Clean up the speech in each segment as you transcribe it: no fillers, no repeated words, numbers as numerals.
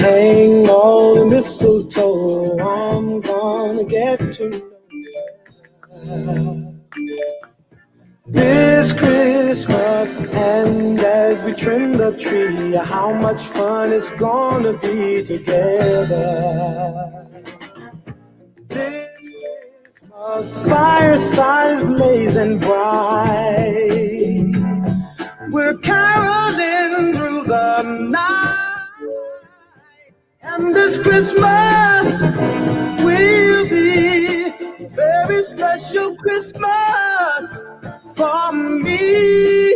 Hang all the mistletoe, I'm gonna get to know you this Christmas. And as we trim the tree, how much fun it's gonna be together. This Christmas, fireside is blazing bright. We're caroling through the night, and this Christmas will be a very special Christmas for me.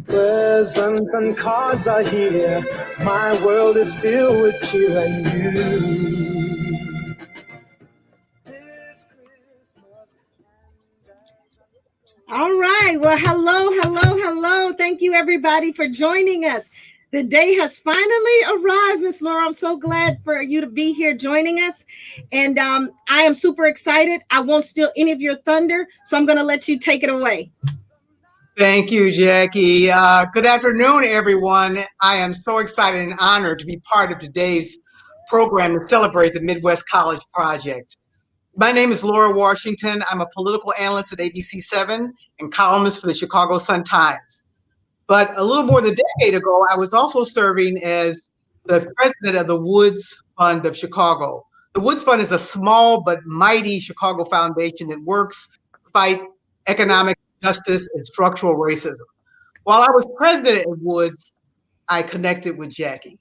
Presents and cards are here. My world is filled with cheer and you. All right. Well, hello. Thank you, everybody, for joining us. The day has finally arrived, Miss Laura. I'm so glad for you to be here joining us. And I am super excited. I won't steal any of your thunder, so I'm going to let you take it away. Thank you, Jackie. Good afternoon, everyone. I am so excited and honored to be part of today's program to celebrate the Midwest College Project. My name is Laura Washington. I'm a political analyst at ABC7 and columnist for the Chicago Sun-Times. But a little more than a decade ago, I was also serving as the president of the Woods Fund of Chicago. The Woods Fund is a small but mighty Chicago foundation that works to fight economic justice and structural racism. While I was president at Woods, I connected with Jackie.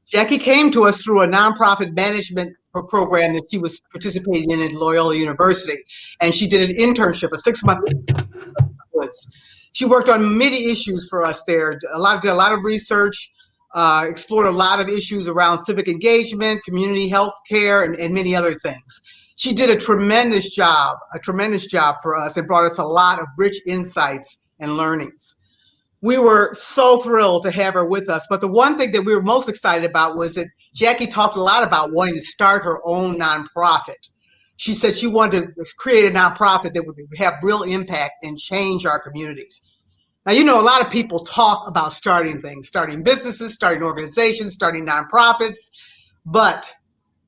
Jackie came to us through a nonprofit management program that she was participating in at Loyola University. And she did an internship, a 6-month internship at Woods. She worked on many issues for us there, did a lot of research, explored a lot of issues around civic engagement, community health care, and many other things. She did a tremendous job for us and brought us a lot of rich insights and learnings. We were so thrilled to have her with us, but the one thing that we were most excited about was that Jackie talked a lot about wanting to start her own nonprofit. She said she wanted to create a nonprofit that would have real impact and change our communities. Now, you know, a lot of people talk about starting things, starting businesses, starting organizations, starting nonprofits, but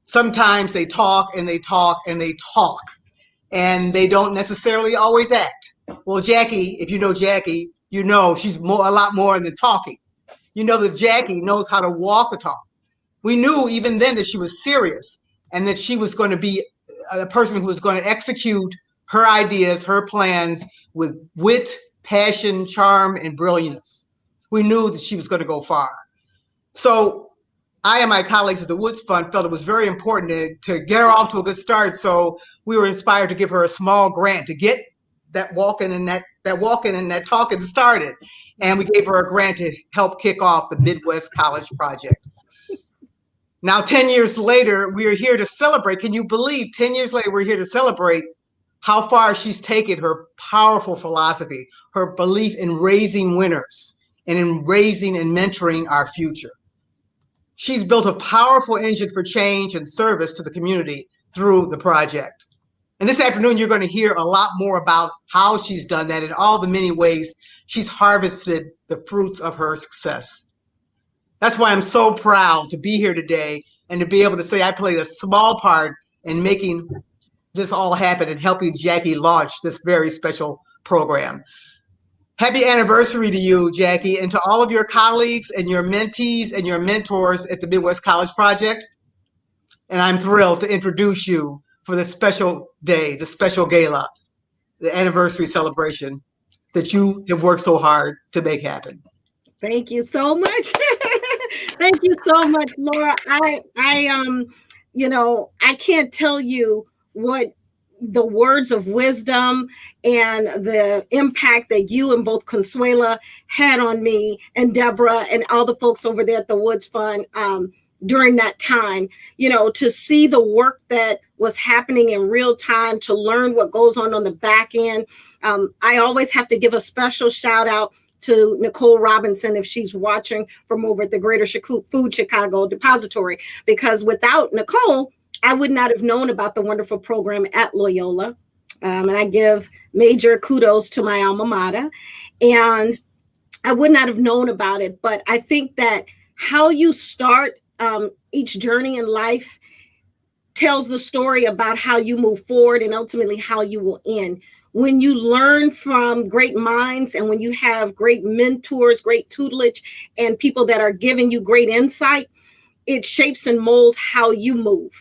sometimes they talk and they talk and they talk, and they don't necessarily always act. Well, Jackie, if you know Jackie, you know she's a lot more than talking. You know that Jackie knows how to walk the talk. We knew even then that she was serious and that she was going to be a person who was going to execute her ideas, her plans with wit, passion, charm, and brilliance. We knew that she was going to go far. So I and my colleagues at the Woods Fund felt it was very important to get her off to a good start. So we were inspired to give her a small grant to get that walking and that talking started. And we gave her a grant to help kick off the Midwest College Project. Now, 10 years later, we are here to celebrate. Can you believe 10 years later, we're here to celebrate how far she's taken her powerful philosophy, her belief in raising winners and in raising and mentoring our future. She's built a powerful engine for change and service to the community through the project. And this afternoon, you're going to hear a lot more about how she's done that and all the many ways she's harvested the fruits of her success. That's why I'm so proud to be here today and to be able to say I played a small part in making this all happen and helping Jackie launch this very special program. Happy anniversary to you, Jackie, and to all of your colleagues and your mentees and your mentors at the Midwest College Project. And I'm thrilled to introduce you for this special day, the special gala, the anniversary celebration that you have worked so hard to make happen. Thank you so much. Thank you so much, Laura. I can't tell you what the words of wisdom and the impact that you and both Consuela had on me and Deborah and all the folks over there at the Woods Fund during that time, to see the work that was happening in real time, to learn what goes on the back end. I always have to give a special shout out to Nicole Robinson if she's watching from over at the Greater Food Chicago Depository, because without Nicole, I would not have known about the wonderful program at Loyola. And I give major kudos to my alma mater. And I would not have known about it. But I think that how you start each journey in life tells the story about how you move forward and ultimately how you will end. When you learn from great minds and when you have great mentors, great tutelage, and people that are giving you great insight, it shapes and molds how you move.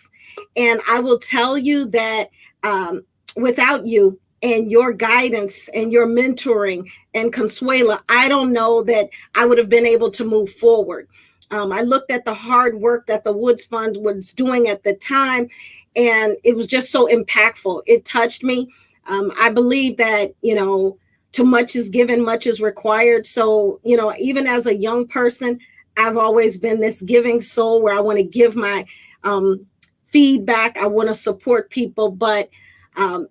And I will tell you that without you and your guidance and your mentoring and Consuela, I don't know that I would have been able to move forward. I looked at the hard work that the Woods Fund was doing at the time, and it was just so impactful. It touched me. I believe that, too much is given, much is required. So, even as a young person, I've always been this giving soul where I want to give my feedback. I want to support people. But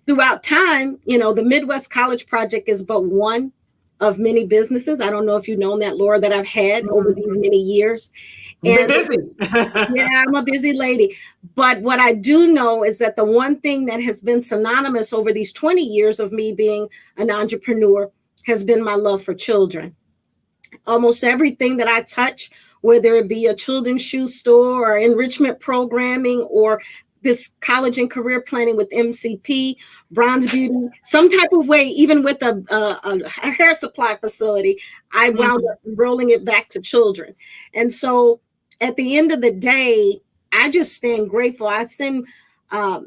throughout time, the Midwest College Project is but one of many businesses. I don't know if you've known that, Laura, that I've had over these many years. You're busy. Yeah, I'm a busy lady. But what I do know is that the one thing that has been synonymous over these 20 years of me being an entrepreneur has been my love for children. Almost everything that I touch, whether it be a children's shoe store or enrichment programming or this college and career planning with MCP, Bronze Beauty, some type of way, even with a hair supply facility, I wound up rolling it back to children. And so at the end of the day, I just stand grateful. I send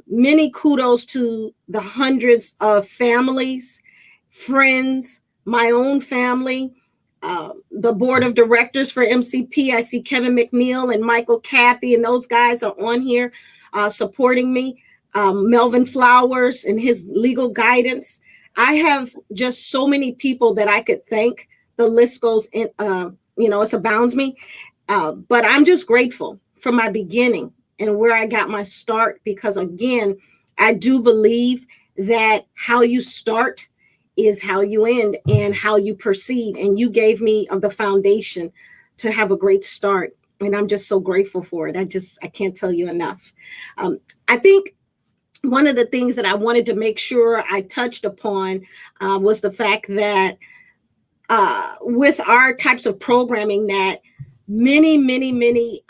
many kudos to the hundreds of families, friends, my own family, the board of directors for MCP. I see Kevin McNeil and Michael Cathy, and those guys are on here supporting me. Melvin Flowers and his legal guidance. I have just so many people that I could thank. The list goes in, it abounds me. But I'm just grateful for my beginning and where I got my start, because again, I do believe that how you start is how you end and how you proceed. And you gave me the foundation to have a great start. And I'm just so grateful for it. I can't tell you enough. I think one of the things that I wanted to make sure I touched upon was the fact that with our types of programming, that many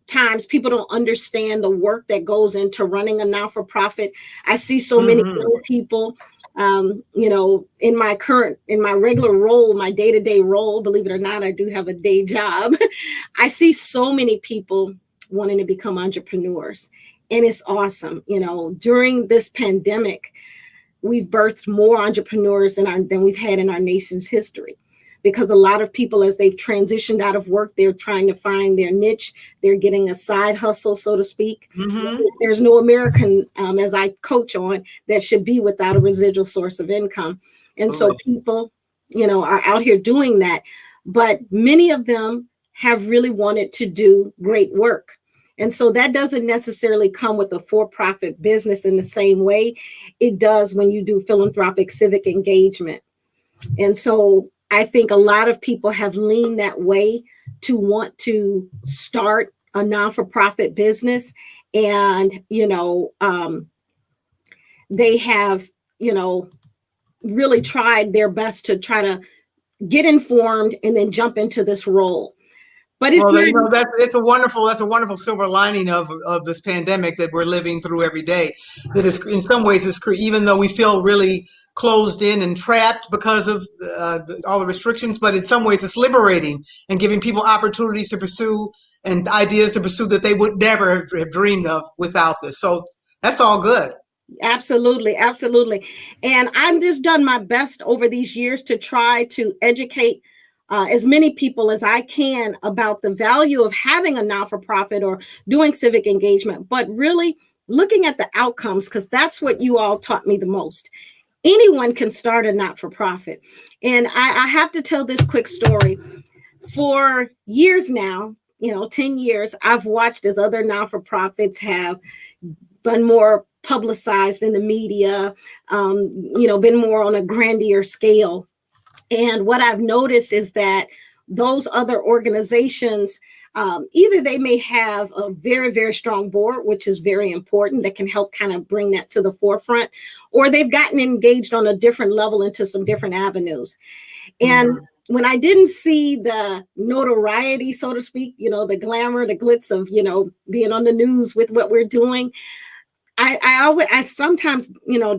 times people don't understand the work that goes into running a not-for-profit. I see so many young people, in my regular role, my day-to-day role, believe it or not, I do have a day job. I see so many people wanting to become entrepreneurs, and it's awesome. During this pandemic, we've birthed more entrepreneurs than we've had in our nation's history, because a lot of people, as they've transitioned out of work, they're trying to find their niche. They're getting a side hustle, so to speak. There's no American, as I coach on, that should be without a residual source of income. And so people, are out here doing that. But many of them have really wanted to do great work. And so that doesn't necessarily come with a for-profit business in the same way it does when you do philanthropic civic engagement. And so I think a lot of people have leaned that way to want to start a non-for-profit business. And, they have, really tried their best to try to get informed and then jump into this role. But it's that's a wonderful silver lining of this pandemic that we're living through every day. That is, in some ways, even though we feel really closed in and trapped because of all the restrictions, but in some ways it's liberating and giving people opportunities to pursue and ideas to pursue that they would never have dreamed of without this. So that's all good. Absolutely. And I've just done my best over these years to try to educate as many people as I can about the value of having a not-for-profit or doing civic engagement, but really looking at the outcomes, because that's what you all taught me the most. Anyone can start a not-for-profit. And I have to tell this quick story. For years now, 10 years, I've watched as other not-for-profits have been more publicized in the media, been more on a grandier scale. And what I've noticed is that those other organizations, either they may have a very, very strong board, which is very important, that can help kind of bring that to the forefront, or they've gotten engaged on a different level into some different avenues. And when I didn't see the notoriety, so to speak, the glamour, the glitz of, being on the news with what we're doing, I sometimes,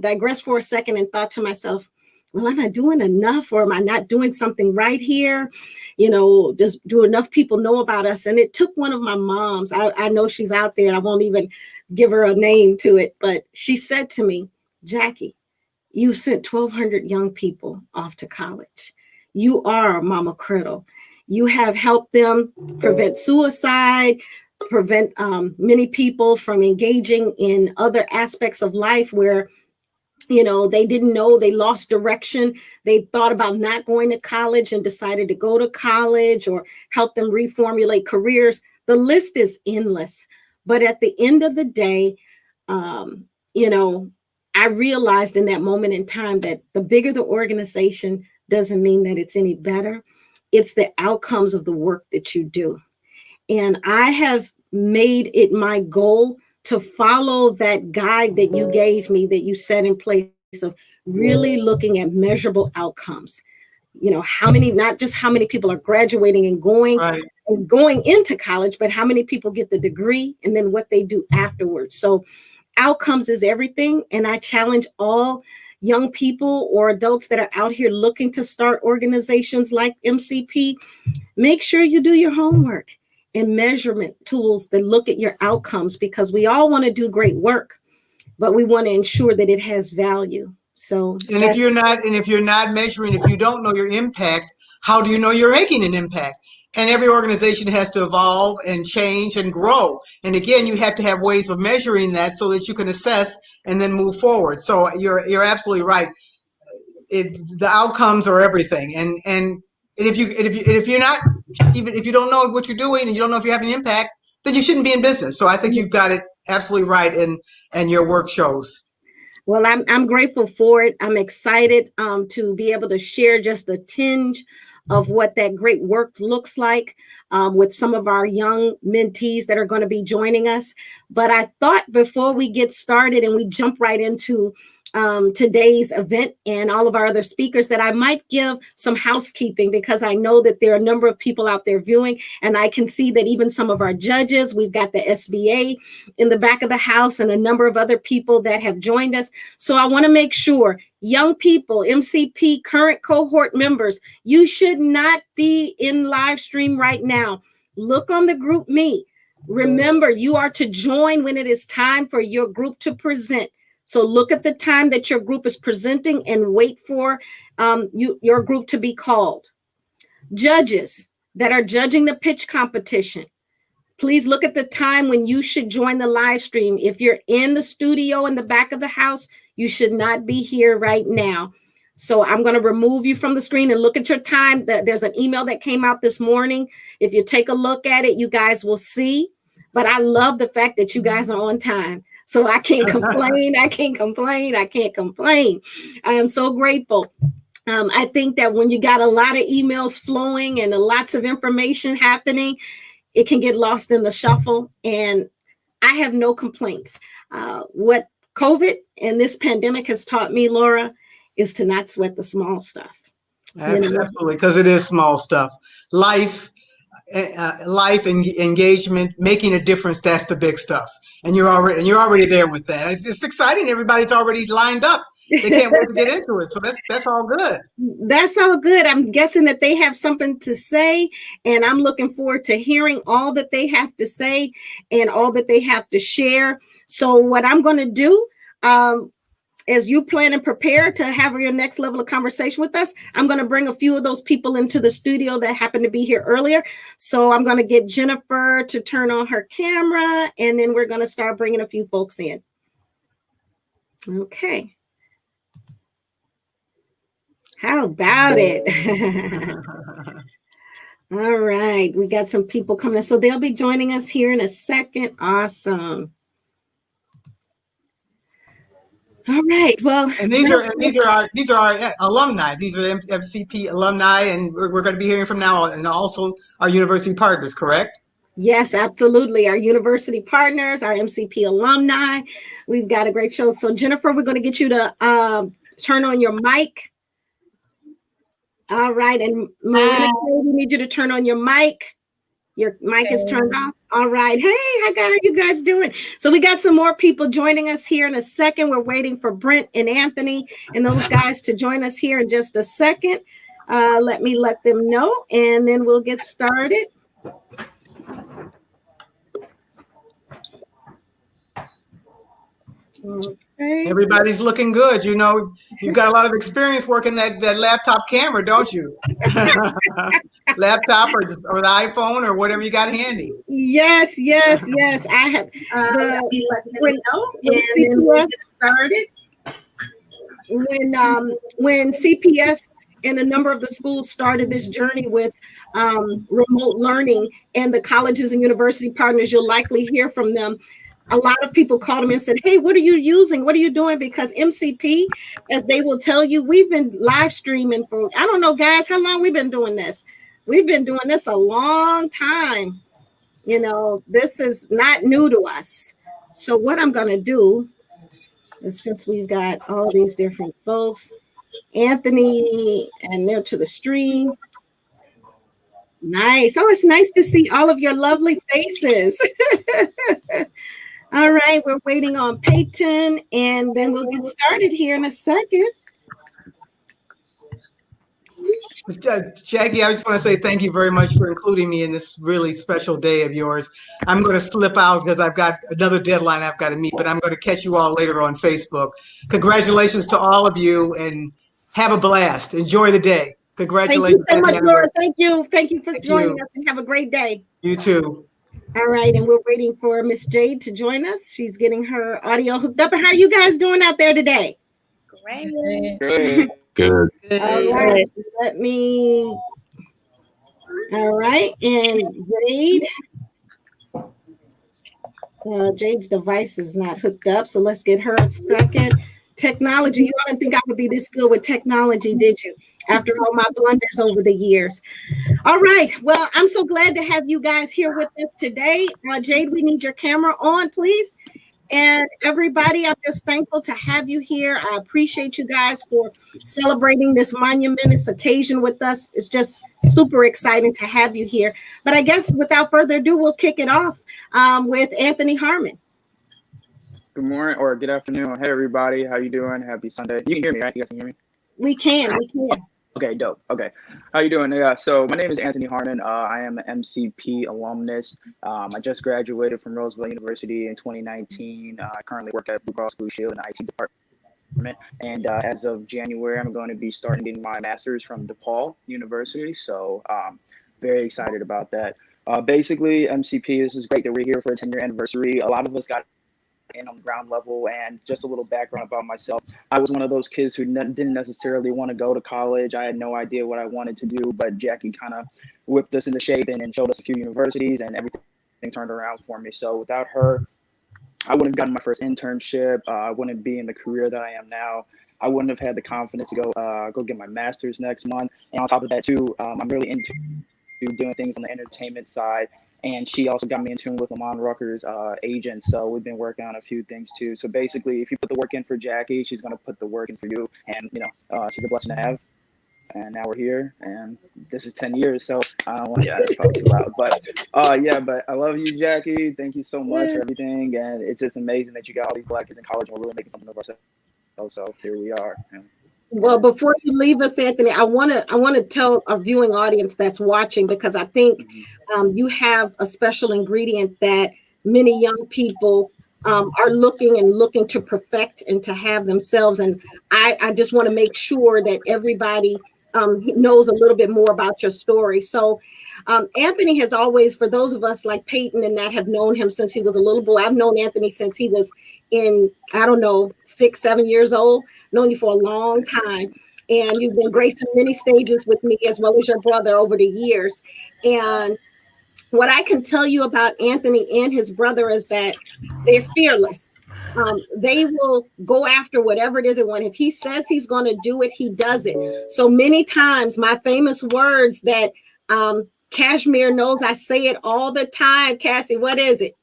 digress for a second and thought to myself, well, am I doing enough, or am I not doing something right here? Does do enough people know about us? And it took one of my moms, I know she's out there, and I won't even give her a name to it, but she said to me, Jackie, you sent 1,200 young people off to college. You are Mama Criddle. You have helped them prevent suicide, prevent many people from engaging in other aspects of life where, they didn't know, they lost direction. They thought about not going to college and decided to go to college, or help them reformulate careers. The list is endless. But at the end of the day, I realized in that moment in time that the bigger the organization doesn't mean that it's any better. It's the outcomes of the work that you do. And I have made it my goal to follow that guide that you gave me, that you set in place, of really looking at measurable outcomes. How many, not just how many people are graduating and going into college, but how many people get the degree, and then what they do afterwards. So outcomes is everything. And I challenge all young people or adults that are out here looking to start organizations like MCP, make sure you do your homework and measurement tools that look at your outcomes, because we all want to do great work, but we want to ensure that it has value. So, and if you're not measuring, if you don't know your impact, how do you know you're making an impact? And every organization has to evolve and change and grow. And again, you have to have ways of measuring that so that you can assess and then move forward. So you're absolutely right. The outcomes are everything. And if you're not, even if you don't know what you're doing and you don't know if you have an impact, then you shouldn't be in business. So I think you've got it absolutely right, and your work shows. Well, I'm grateful for it. I'm excited to be able to share just a tinge of what that great work looks like with some of our young mentees that are going to be joining us. But I thought before we get started and we jump right into today's event and all of our other speakers, that I might give some housekeeping, because I know that there are a number of people out there viewing, and I can see that even some of our judges, we've got the SBA in the back of the house, and a number of other people that have joined us. So I want to make sure, young people, MCP current cohort members, you should not be in live stream right now. Look on the group me. Remember, you are to join when it is time for your group to present. So look at the time that your group is presenting and wait for your group to be called. Judges that are judging the pitch competition, please look at the time when you should join the live stream. If you're in the studio in the back of the house, you should not be here right now. So I'm going to remove you from the screen and look at your time. There's an email that came out this morning. If you take a look at it, you guys will see. But I love the fact that you guys are on time. So I can't complain. I can't complain. I am so grateful. I think that when you got a lot of emails flowing and lots of information happening, it can get lost in the shuffle. And I have no complaints. What COVID and this pandemic has taught me, Laura, is to not sweat the small stuff. Absolutely, because it is small stuff. Life and engagement, making a difference, that's the big stuff. And you're already there with that. It's exciting. Everybody's already lined up. They can't wait to get into it. So that's all good. That's all good. I'm guessing that they have something to say, and I'm looking forward to hearing all that they have to say and all that they have to share. So what I'm going to do, as you plan and prepare to have your next level of conversation with us, I'm going to bring a few of those people into the studio that happened to be here earlier. So I'm going to get Jennifer to turn on her camera, and then we're going to start bringing a few folks in. Okay. How about it? All right. We got some people coming in. So they'll be joining us here in a second. Awesome. All right. Well, And these are our alumni. These are the MCP alumni, and we're going to be hearing from now on, and also our university partners. Correct? yes, absolutely. Our university partners, our MCP alumni. We've got a great show. So, Jennifer, we're going to get you to turn on your mic. All right. And Marina, we need you to turn on your mic. Your mic is turned off. All right. Hey, how are you guys doing? So we got some more people joining us here in a second. We're waiting for Brent and Anthony and those guys to join us here in just a second. Let me let them know, and then we'll get started. Okay. Everybody's looking good. You know, you've got a lot of experience working that laptop camera, don't you? Laptop or the iPhone or whatever you got handy. Yes. I have. When CPS started, when CPS and a number of the schools started this journey with remote learning, and the colleges and university partners, you'll likely hear from them. A lot of people called them and said, hey, what are you using? What are you doing? Because MCP, as they will tell you, we've been live streaming for, I don't know, guys, how long we've been doing this? We've been doing this a long time. You know, this is not new to us. So what I'm going to do is, since we've got all these different folks, Anthony, and they're to the stream. Nice. Oh, it's nice to see all of your lovely faces. All right, we're waiting on Peyton, and then we'll get started here in a second. Jackie, I just want to say thank you very much for including me in this really special day of yours. I'm going to slip out because I've got another deadline I've got to meet, but I'm going to catch you all later on Facebook. Congratulations to all of you, and have a blast. Enjoy the day. Congratulations. Thank you so much, Laura. Thank you. Thank you for joining us, and have a great day. You too. All right, and we're waiting for Miss Jade to join us. She's getting her audio hooked up. And how are you guys doing out there today? Great. Good. All right, let me. All right, and Jade. Jade's device is not hooked up, so let's get her a second. Technology. You didn't think I would be this good with technology, did you? After all my blunders over the years. All right. Well, I'm so glad to have you guys here with us today. Jade, we need your camera on, please. And everybody, I'm just thankful to have you here. I appreciate you guys for celebrating this monumentous occasion with us. It's just super exciting to have you here. But I guess without further ado, we'll kick it off with Anthony Harmon. Good morning or good afternoon. Hey, everybody. How you doing? Happy Sunday. You can hear me, right? You guys can hear me? We can. Okay, dope. Okay. How you doing? Yeah, so my name is Anthony Harmon. I am an MCP alumnus. I just graduated from Roosevelt University in 2019. I currently work at Blue Cross Blue Shield in the IT department. And as of January, I'm going to be starting my master's from DePaul University. So very excited about that. Basically, MCP, this is great that we're here for a 10-year anniversary. A lot of us got in on the ground level, and just a little background about myself. I was one of those kids who didn't necessarily want to go to college. I had no idea what I wanted to do, but Jackie kind of whipped us into shape and showed us a few universities, and everything turned around for me. So without her, I wouldn't have gotten my first internship. I wouldn't be in the career that I am now. I wouldn't have had the confidence to go get my master's next month. And on top of that too, I'm really into doing things on the entertainment side. And she also got me in tune with Lamont Rucker's agent. So we've been working on a few things too. So basically, if you put the work in for Jackie, she's going to put the work in for you. And, you know, she's a blessing to have. And now we're here. And this is 10 years. So I don't want to, it's probably too loud. But but I love you, Jackie. Thank you so much for everything. And it's just amazing that you got all these Black kids in college and we're really making something of ourselves. So here we are. Well, before you leave us, Anthony, I want to tell our viewing audience that's watching, because I think you have a special ingredient that many young people are looking to perfect and to have themselves. And I just want to make sure that everybody knows a little bit more about your story. So Anthony has always, for those of us like Peyton and that have known him since he was a little boy, I've known Anthony since he was in, 6, 7 years old, known you for a long time. And you've been gracing many stages with me as well as your brother over the years. And what I can tell you about Anthony and his brother is that they're fearless. They will go after whatever it is they want. If he says he's going to do it, he does it. So many times, my famous words that Kashmir knows, I say it all the time. Cassie, what is it?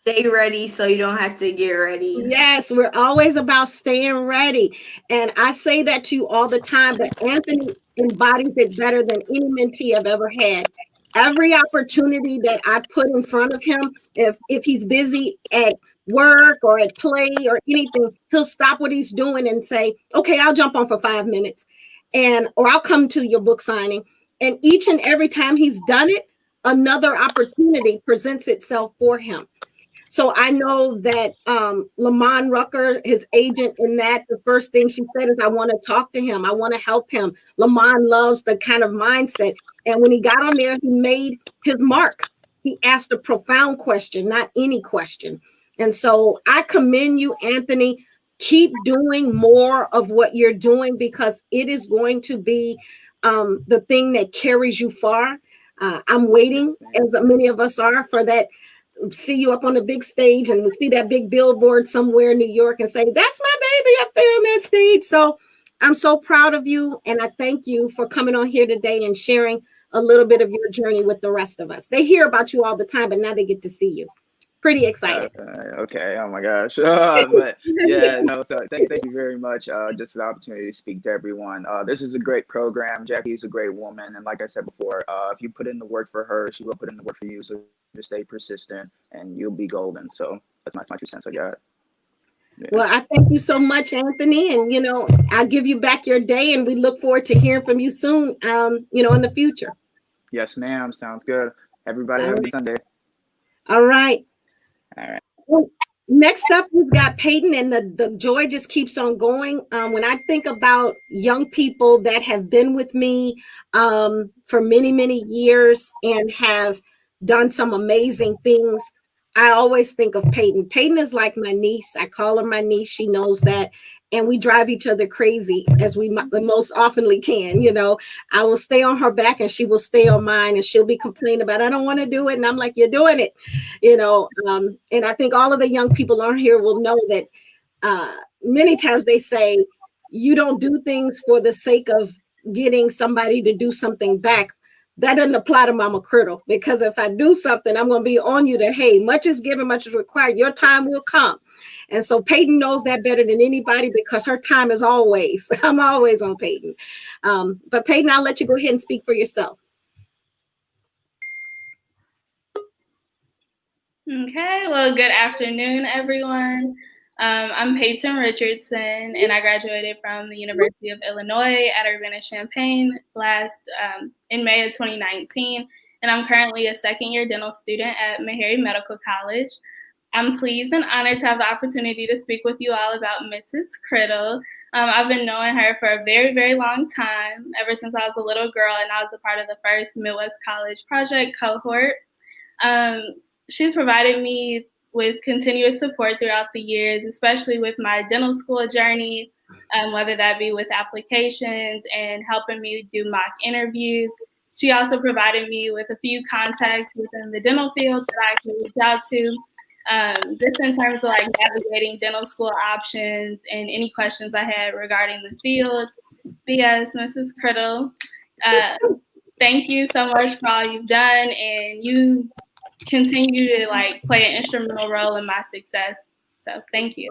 Stay ready so you don't have to get ready. Yes, we're always about staying ready. And I say that to you all the time, but Anthony embodies it better than any mentee I've ever had. Every opportunity that I put in front of him, if he's busy at work or at play or anything, he'll stop what he's doing and say, okay, I'll jump on for 5 minutes, or I'll come to your book signing. And each and every time he's done it, another opportunity presents itself for him. So I know that Lamont Rucker, his agent in that, the first thing she said is, I want to talk to him. I want to help him. Lamont loves the kind of mindset. And when he got on there, he made his mark. He asked a profound question, not any question. And so I commend you, Anthony. Keep doing more of what you're doing, because it is going to be the thing that carries you far. I'm waiting, as many of us are, for that. See you up on the big stage and we see that big billboard somewhere in New York and say, that's my baby up there on that stage. So I'm so proud of you. And I thank you for coming on here today and sharing a little bit of your journey with the rest of us. They hear about you all the time, but now they get to see you. Pretty excited. Okay. Oh my gosh. But yeah, no. So thank you very much just for the opportunity to speak to everyone. This is a great program. Jackie's a great woman, and like I said before, if you put in the work for her, she will put in the work for you. So just stay persistent, and you'll be golden. So that's my 2 cents I got. Yeah. Well, I thank you so much, Anthony, and I'll give you back your day, and we look forward to hearing from you soon. In the future. Yes, ma'am. Sounds good. Everybody have a good Sunday. All right. All right. Well, next up, we've got Peyton, and the joy just keeps on going. When I think about young people that have been with me for many, many years and have done some amazing things, I always think of Peyton. Peyton is like my niece. I call her my niece. She knows that. And we drive each other crazy as we most oftenly can. I will stay on her back and she will stay on mine, and she'll be complaining about, I don't want to do it. And I'm like, you're doing it, and I think all of the young people on here will know that many times they say, you don't do things for the sake of getting somebody to do something back. That doesn't apply to Mama Criddle, because if I do something, I'm going to be on you to, hey, much is given, much is required. Your time will come. And so Peyton knows that better than anybody, because her time is always, I'm always on Peyton. But Peyton, I'll let you go ahead and speak for yourself. Okay, well, good afternoon, everyone. I'm Peyton Richardson, and I graduated from the University of Illinois at Urbana-Champaign in May of 2019, and I'm currently a second-year dental student at Meharry Medical College. I'm pleased and honored to have the opportunity to speak with you all about Mrs. Criddle. I've been knowing her for a very, very long time, ever since I was a little girl, and I was a part of the first Midwest College Project cohort. She's provided me with continuous support throughout the years, especially with my dental school journey, whether that be with applications and helping me do mock interviews. She also provided me with a few contacts within the dental field that I can reach out to, just in terms of like navigating dental school options and any questions I had regarding the field. But yes, Mrs. Criddle, thank you so much for all you've done, and you continue to play an instrumental role in my success. So thank you.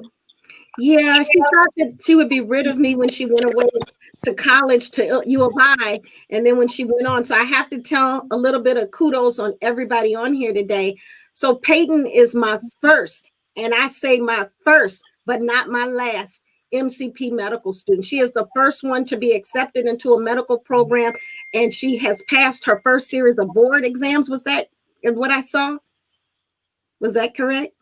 Yeah, she thought that she would be rid of me when she went away to college to U of I, and then when she went on. So I have to tell a little bit of kudos on everybody on here today. So Peyton is my first, and I say my first, but not my last, MCP medical student. She is the first one to be accepted into a medical program, and she has passed her first series of board exams. Was that what I saw? Was that correct?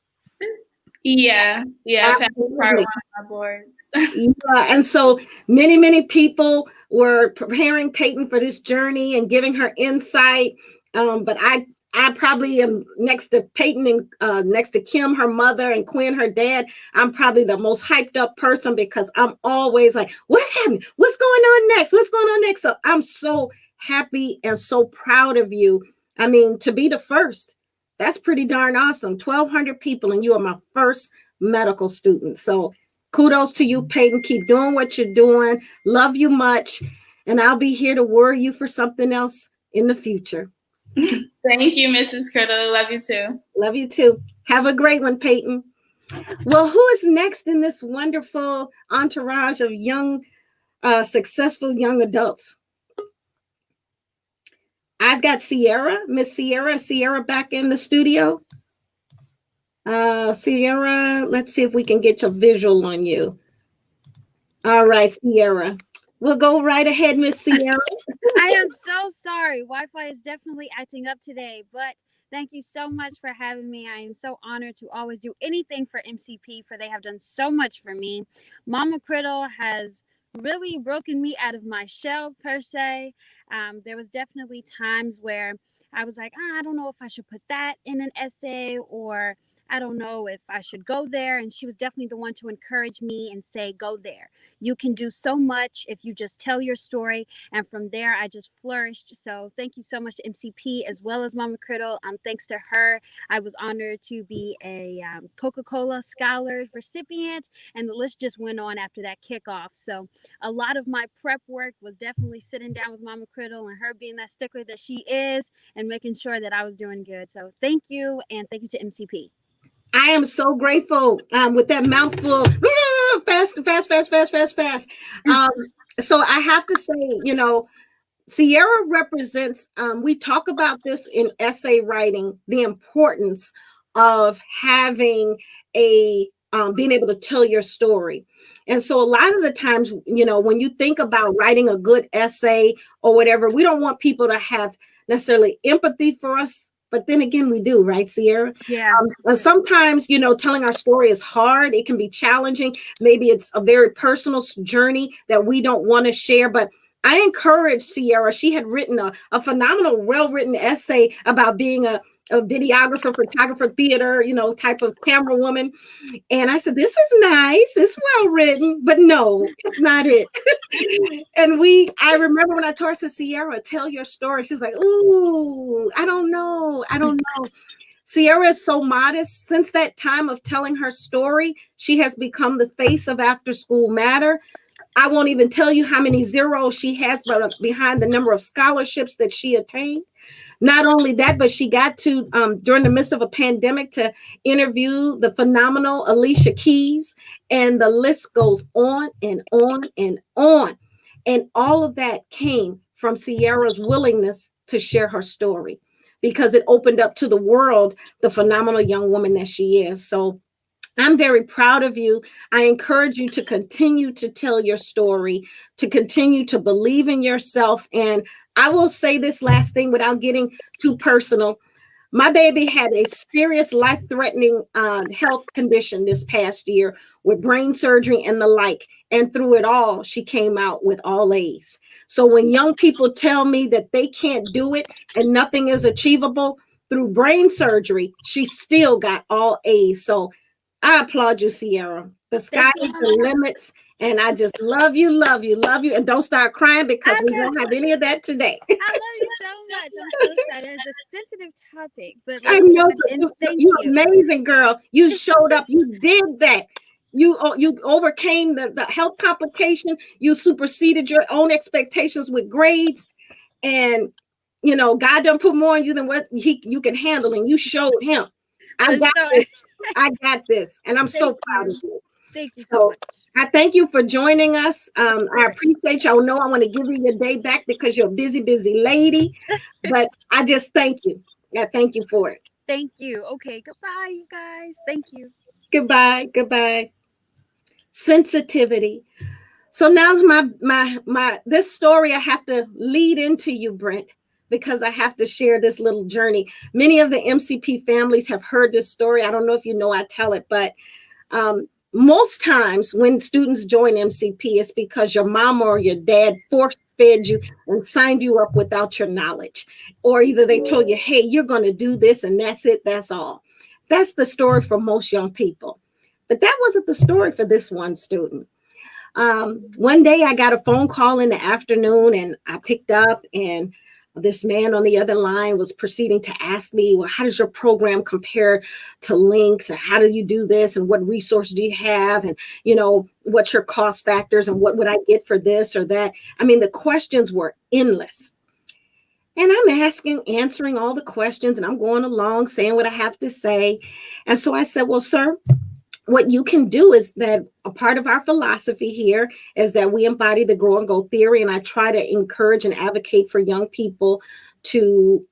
Yeah. I passed part one of my boards. Yeah, and so many, many people were preparing Peyton for this journey and giving her insight. But I probably am next to Peyton and next to Kim, her mother, and Quinn, her dad. I'm probably the most hyped up person, because I'm always like, what happened? What's going on next? What's going on next? So I'm so happy and so proud of you. I mean, to be the first, that's pretty darn awesome. 1,200 people, and you are my first medical student. So kudos to you, Peyton. Keep doing what you're doing. Love you much. And I'll be here to worry you for something else in the future. Thank you, Mrs. Criddle. Love you too. Love you too. Have a great one, Peyton. Well, who is next in this wonderful entourage of young, successful young adults? I've got Sierra, Miss Sierra. Sierra back in the studio. Sierra, let's see if we can get your visual on you. All right, Sierra. We'll go right ahead, Miss Sierra. I am so sorry. Wi-Fi is definitely acting up today, but thank you so much for having me. I am so honored to always do anything for MCP, for they have done so much for me. Mama Criddle has really broken me out of my shell, per se. There was definitely times where I was like, I don't know if I should put that in an essay, or I don't know if I should go there. And she was definitely the one to encourage me and say, go there. You can do so much if you just tell your story. And from there, I just flourished. So thank you so much to MCP as well as Mama Criddle. Thanks to her, I was honored to be a Coca-Cola Scholar recipient. And the list just went on after that kickoff. So a lot of my prep work was definitely sitting down with Mama Criddle and her being that stickler that she is and making sure that I was doing good. So thank you. And thank you to MCP. I am so grateful with that mouthful. Fast. So I have to say, you know, Sierra represents, we talk about this in essay writing, the importance of having a, being able to tell your story. And so a lot of the times, you know, when you think about writing a good essay or whatever, we don't want people to have necessarily empathy for us. But then again, we do, right, Sierra? Yeah. Sometimes, you know, telling our story is hard. It can be challenging. Maybe it's a very personal journey that we don't want to share. But I encourage Sierra. She had written a phenomenal, well-written essay about being a videographer, photographer, theater, you know, type of camera woman. And I said, this is nice. It's well written, but no, it's not it. And I remember when I told her, I said, Sierra, tell your story. She was like, ooh, I don't know. Sierra is so modest. Since that time of telling her story, she has become the face of After School Matter. I won't even tell you how many zeros she has behind the number of scholarships that she attained. Not only that, but she got to, during the midst of a pandemic, to interview the phenomenal Alicia Keys, and the list goes on and on and on. And all of that came from Sierra's willingness to share her story, because it opened up to the world the phenomenal young woman that she is. So I'm very proud of you. I encourage you to continue to tell your story, to continue to believe in yourself. And I will say this last thing without getting too personal. My baby had a serious life-threatening health condition this past year with brain surgery and the like. And through it all, she came out with all A's. So when young people tell me that they can't do it and nothing is achievable, through brain surgery, she still got all A's. So I applaud you, Sierra. The sky is the limits. And I just love you. And don't start crying, because we won't have any of that today. I love you so much. I'm so excited. It's a sensitive topic, but I know, thank you're you. amazing, girl. You showed up. You did that. You overcame the health complication. You superseded your own expectations with grades. And, you know, God done put more on you than what you can handle. And you showed him. I got this. And I'm so proud of you. Thank you so much. I thank you for joining us. I appreciate y'all. Know I want to give you your day back because you're a busy lady. But I just thank you. I thank you for it. Thank you. Okay. Goodbye, you guys. Thank you. Goodbye. Sensitivity. So now my this story I have to lead into you, Brent, because I have to share this little journey. Many of the MCP families have heard this story. I don't know if you know I tell it, but most times when students join MCP, it's because your mom or your dad force-fed you and signed you up without your knowledge. Or either they told you, hey, you're going to do this and that's it, that's all. That's the story for most young people. But that wasn't the story for this one student. One day I got a phone call in the afternoon, and I picked up, and this man on the other line was proceeding to ask me, well, how does your program compare to Links? And how do you do this? And what resources do you have? And, what's your cost factors? And what would I get for this or that? I mean, the questions were endless. And I'm answering all the questions, and I'm going along saying what I have to say. And so I said, well, sir, what you can do is that a part of our philosophy here is that we embody the grow and go theory. And I try to encourage and advocate for young people to,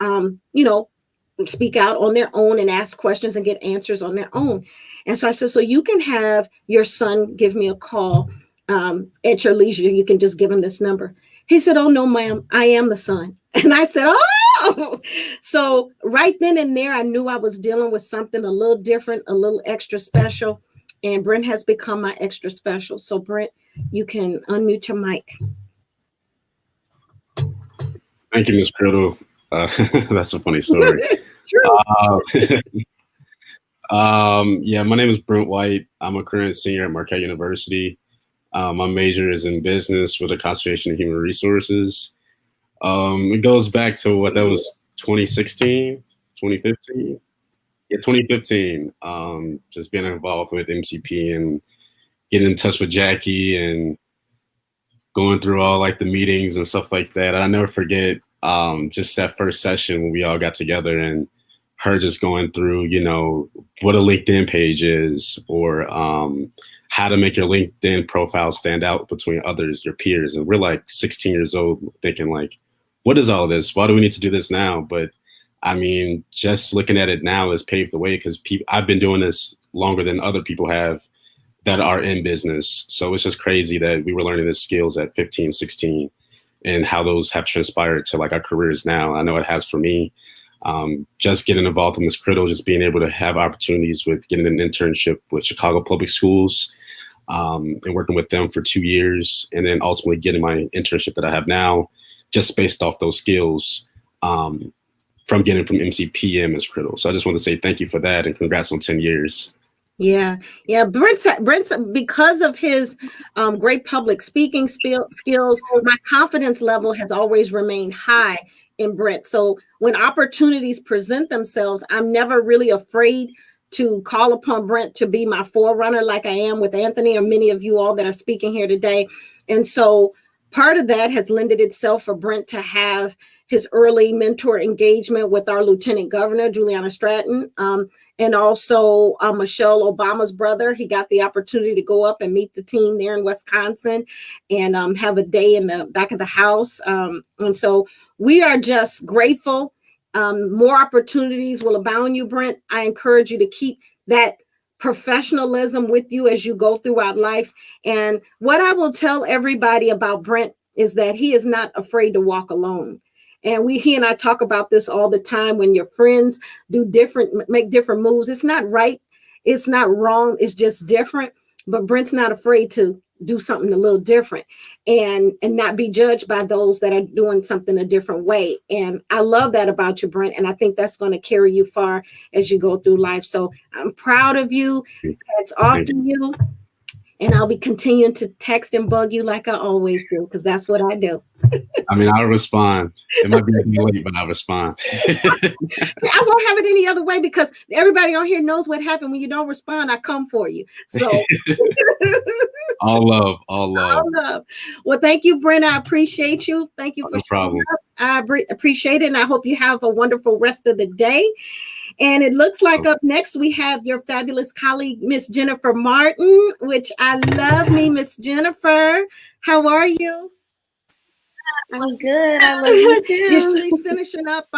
speak out on their own and ask questions and get answers on their own. And so I said, so you can have your son give me a call at your leisure. You can just give him this number. He said, oh, no, ma'am, I am the son. And I said, oh, so right then and there, I knew I was dealing with something a little different, a little extra special. And Brent has become my extra special. So Brent, you can unmute your mic. Thank you, Ms. Criddle. That's a funny story. Yeah, my name is Brent White. I'm a current senior at Marquette University. My major is in business with a concentration in human resources. It goes back to what that was 2016, 2015. Yeah, 2015. Just being involved with MCP and getting in touch with Jackie and going through all like the meetings and stuff like that. I never forget just that first session when we all got together and her just going through, what a LinkedIn page is or how to make your LinkedIn profile stand out between others, your peers. And we're like 16 years old thinking like, what is all this? Why do we need to do this now? But I mean, just looking at it now has paved the way because I've been doing this longer than other people have that are in business. So it's just crazy that we were learning these skills at 15, 16 and how those have transpired to like our careers now. I know it has for me. Just getting involved in this Criddle, just being able to have opportunities with getting an internship with Chicago Public Schools and working with them for 2 years. And then ultimately getting my internship that I have now, just based off those skills from getting from MCP and Ms. Criddle. So I just want to say thank you for that and congrats on 10 years. Yeah. Brent's because of his great public speaking skills, my confidence level has always remained high in Brent. So when opportunities present themselves, I'm never really afraid to call upon Brent to be my forerunner like I am with Anthony or many of you all that are speaking here today. And so part of that has lended itself for Brent to have his early mentor engagement with our Lieutenant Governor, Juliana Stratton, and also Michelle Obama's brother. He got the opportunity to go up and meet the team there in Wisconsin and have a day in the back of the house. And so we are just grateful. More opportunities will abound you, Brent. I encourage you to keep that professionalism with you as you go throughout life. And what I will tell everybody about Brent is that he is not afraid to walk alone. And he and I talk about this all the time. When your friends make different moves, it's not right, it's not wrong, it's just different. But Brent's not afraid to do something a little different and not be judged by those that are doing something a different way. And I love that about you, Brent. And I think that's going to carry you far as you go through life. So I'm proud of you. It's off to you. And I'll be continuing to text and bug you like I always do, because that's what I do. I mean, I'll respond. It might be late, but I'll respond. I won't have it any other way because everybody on here knows what happened. When you don't respond, I come for you. So all love. All love. Well, thank you, Brent. I appreciate you. Thank you for no problem. I appreciate it. And I hope you have a wonderful rest of the day. And it looks like up next we have your fabulous colleague, Miss Jennifer Martin, which I love me, Miss Jennifer. How are you? I'm good. I love you too. She's finishing up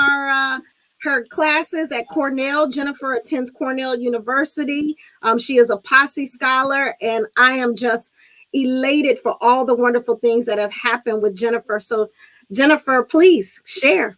her classes at Cornell. Jennifer attends Cornell University. She is a Posse scholar, and I am just elated for all the wonderful things that have happened with Jennifer. So, Jennifer, please share.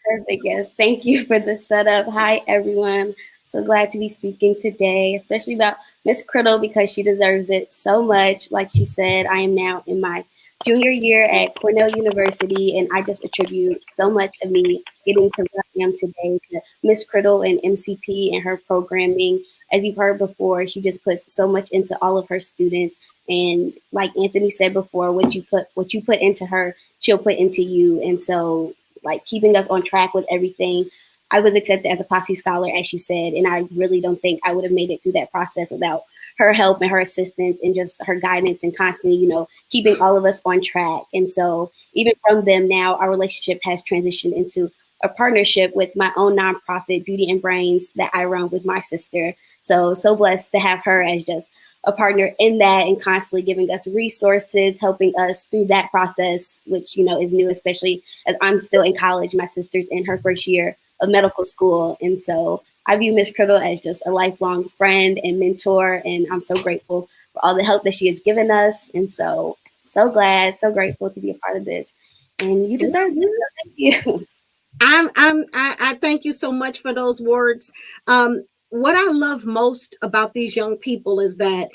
Perfect. Yes. Thank you for the setup. Hi, everyone. So glad to be speaking today, especially about Miss Criddle because she deserves it so much. Like she said, I am now in my junior year at Cornell University, and I just attribute so much of me getting to where I am today to Miss Criddle and MCP and her programming. As you've heard before, she just puts so much into all of her students. And like Anthony said before, what you put into her, she'll put into you. And so, like, keeping us on track with everything. I was accepted as a Posse Scholar, as she said, and I really don't think I would have made it through that process without her help and her assistance and just her guidance and constantly, keeping all of us on track. And so even from them now, our relationship has transitioned into a partnership with my own nonprofit, Beauty and Brains, that I run with my sister. So blessed to have her as just a partner in that and constantly giving us resources, helping us through that process, which, is new, especially as I'm still in college. My sister's in her first year of medical school. And so I view Miss Criddle as just a lifelong friend and mentor. And I'm so grateful for all the help that she has given us. And so glad, so grateful to be a part of this. And you deserve this. So thank you. I thank you so much for those words. What I love most about these young people is that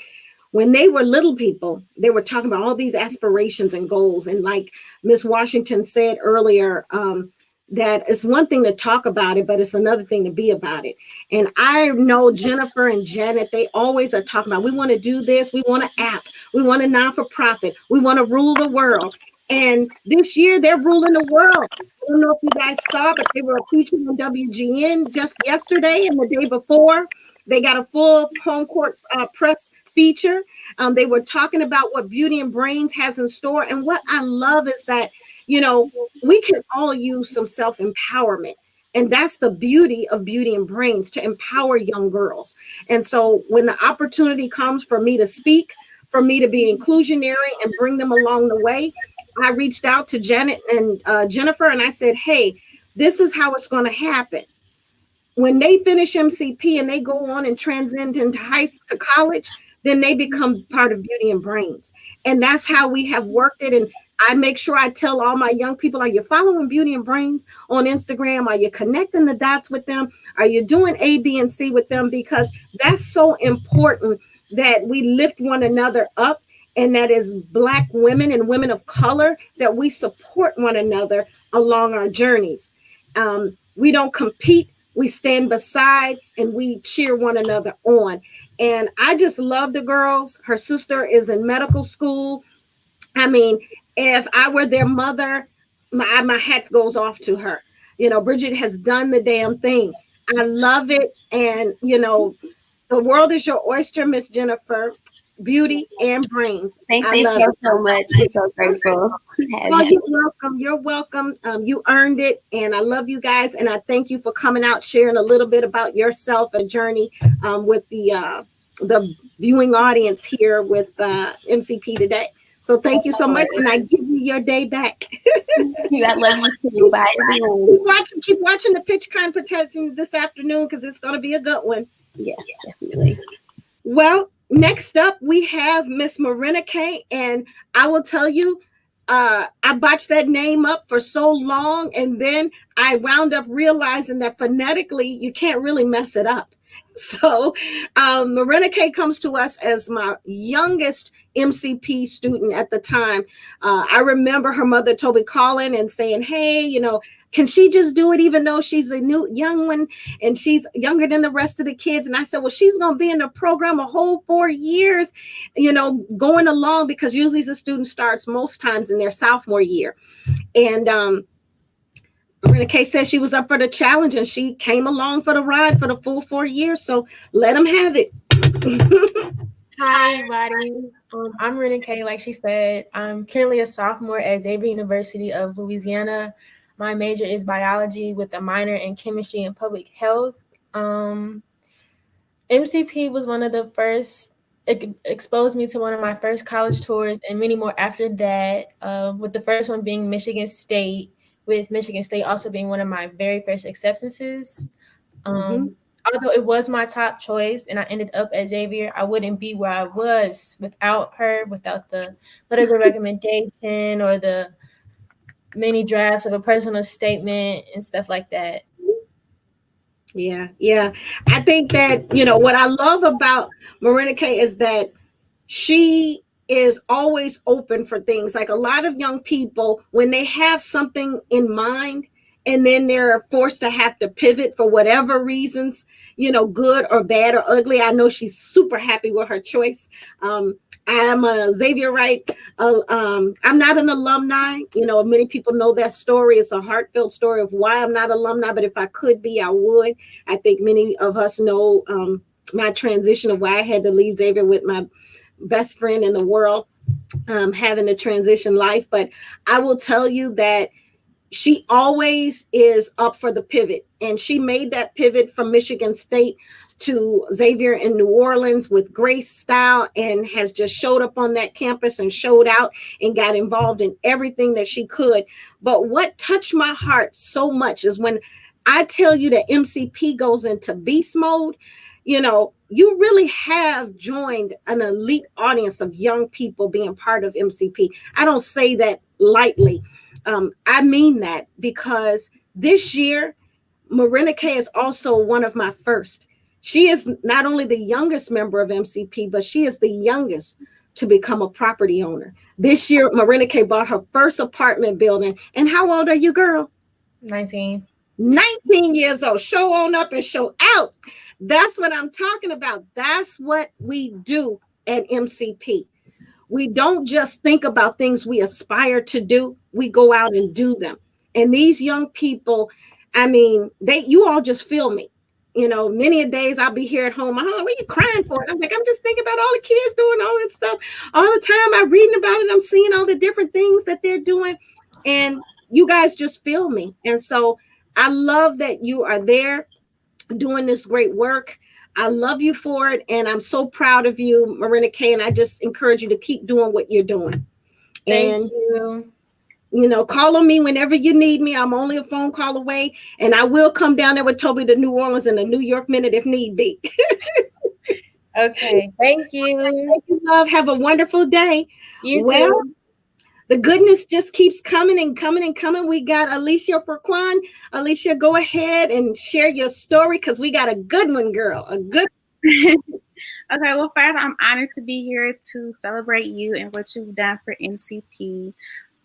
when they were little people, they were talking about all these aspirations and goals. And like Miss Washington said earlier, that it's one thing to talk about it, but it's another thing to be about it. And I know Jennifer and Janet, they always are talking about, we want to do this, we want an app, we want a non-for-profit, we want to rule the world. And this year they're ruling the world. I don't know if you guys saw, but they were featured on WGN just yesterday and the day before. They got a full home court press feature. They were talking about what Beauty and Brains has in store. And what I love is that, we can all use some self-empowerment. And that's the beauty of Beauty and Brains, to empower young girls. And so when the opportunity comes for me to speak, for me to be inclusionary and bring them along the way, I reached out to Janet and Jennifer, and I said, hey, this is how it's going to happen. When they finish MCP and they go on and transcend into to college, then they become part of Beauty and Brains. And that's how we have worked it. And I make sure I tell all my young people, are you following Beauty and Brains on Instagram? Are you connecting the dots with them? Are you doing A, B, and C with them? Because that's so important that we lift one another up, and that is Black women and women of color, that we support one another along our journeys. We don't compete. We stand beside and we cheer one another on. And I just love the girls. Her sister is in medical school. I mean, if I were their mother, my hat goes off to her. Bridget has done the damn thing. I love it. And, the world is your oyster, Miss Jennifer. Beauty and Brains. Thank you so much. I'm so grateful. Oh, you're welcome. You're welcome. You earned it. And I love you guys. And I thank you for coming out, sharing a little bit about yourself, a journey with the viewing audience here with MCP today. So thank you so much. And I give you your day back. I love you too. Bye, everyone. Keep watching the pitch competition this afternoon, because it's going to be a good one. Yeah, definitely. Well, next up, we have Miss Marina K. And I will tell you, I botched that name up for so long. And then I wound up realizing that phonetically, you can't really mess it up. So Marina K comes to us as my youngest MCP student at the time. I remember her mother, Toby, calling and saying, hey, can she just do it, even though she's a new young one and she's younger than the rest of the kids? And I said, well, she's going to be in the program a whole 4 years, going along, because usually the student starts most times in their sophomore year. And Marina K said she was up for the challenge, and she came along for the ride for the full 4 years. So let them have it. Hi, everybody. I'm Marina K. Like she said, I'm currently a sophomore at Xavier University of Louisiana. My major is biology with a minor in chemistry and public health. MCP was one of the first, it exposed me to one of my first college tours, and many more after that, with the first one being Michigan State, with Michigan State also being one of my very first acceptances. Although it was my top choice and I ended up at Xavier, I wouldn't be where I was without her, without the letters of recommendation or the many drafts of a personal statement and stuff like that. Yeah. I think that, what I love about Marina K is that she is always open for things. Like a lot of young people, when they have something in mind and then they're forced to have to pivot for whatever reasons, good or bad or ugly. I know she's super happy with her choice. I'm a Xavierite. I'm not an alumni. Many people know that story. It's a heartfelt story of why I'm not alumni, but if I could be, I would. I think many of us know my transition of why I had to leave Xavier with my best friend in the world, having a transition life. But I will tell you that she always is up for the pivot. And she made that pivot from Michigan State to Xavier in New Orleans with grace, style, and has just showed up on that campus and showed out and got involved in everything that she could. But what touched my heart so much is when I tell you that MCP goes into beast mode, you really have joined an elite audience of young people being part of MCP. I don't say that lightly. I mean that because this year, Marina K is also one of my first. She is not only the youngest member of MCP, but she is the youngest to become a property owner. This year, Marina K bought her first apartment building. And how old are you, girl? 19. 19 years old. Show on up and show out. That's what I'm talking about. That's what we do at MCP. We don't just think about things we aspire to do. We go out and do them. And these young people, you all just feel me. Many a days I'll be here at home. What are you crying for? I'm like, I'm just thinking about all the kids doing all that stuff. All the time I'm reading about it. I'm seeing all the different things that they're doing. And you guys just feel me. And so I love that you are there doing this great work. I love you for it. And I'm so proud of you, Marina K. And I just encourage you to keep doing what you're doing. Thank you. Call on me whenever you need me. I'm only a phone call away. And I will come down there with Toby to New Orleans in a New York minute if need be. Okay. Thank you. Thank you, love. Have a wonderful day. You too. The goodness just keeps coming and coming and coming. We got Alicia Frequan. Alicia, go ahead and share your story because we got a good one, girl. A good Okay, well, first, I'm honored to be here to celebrate you and what you've done for MCP.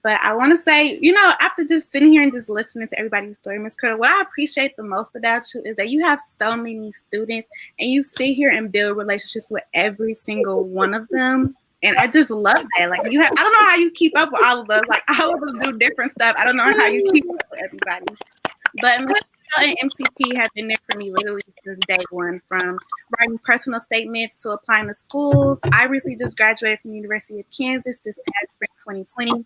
But I want to say, after just sitting here and just listening to everybody's story, Ms. Critter, what I appreciate the most about you is that you have so many students and you sit here and build relationships with every single one of them. And I just love that. Like I don't know how you keep up with all of us. Like all of us do different stuff. I don't know how you keep up with everybody. But Michelle and MCP have been there for me literally since day one, from writing personal statements to applying to schools. I recently just graduated from the University of Kansas this past spring 2020.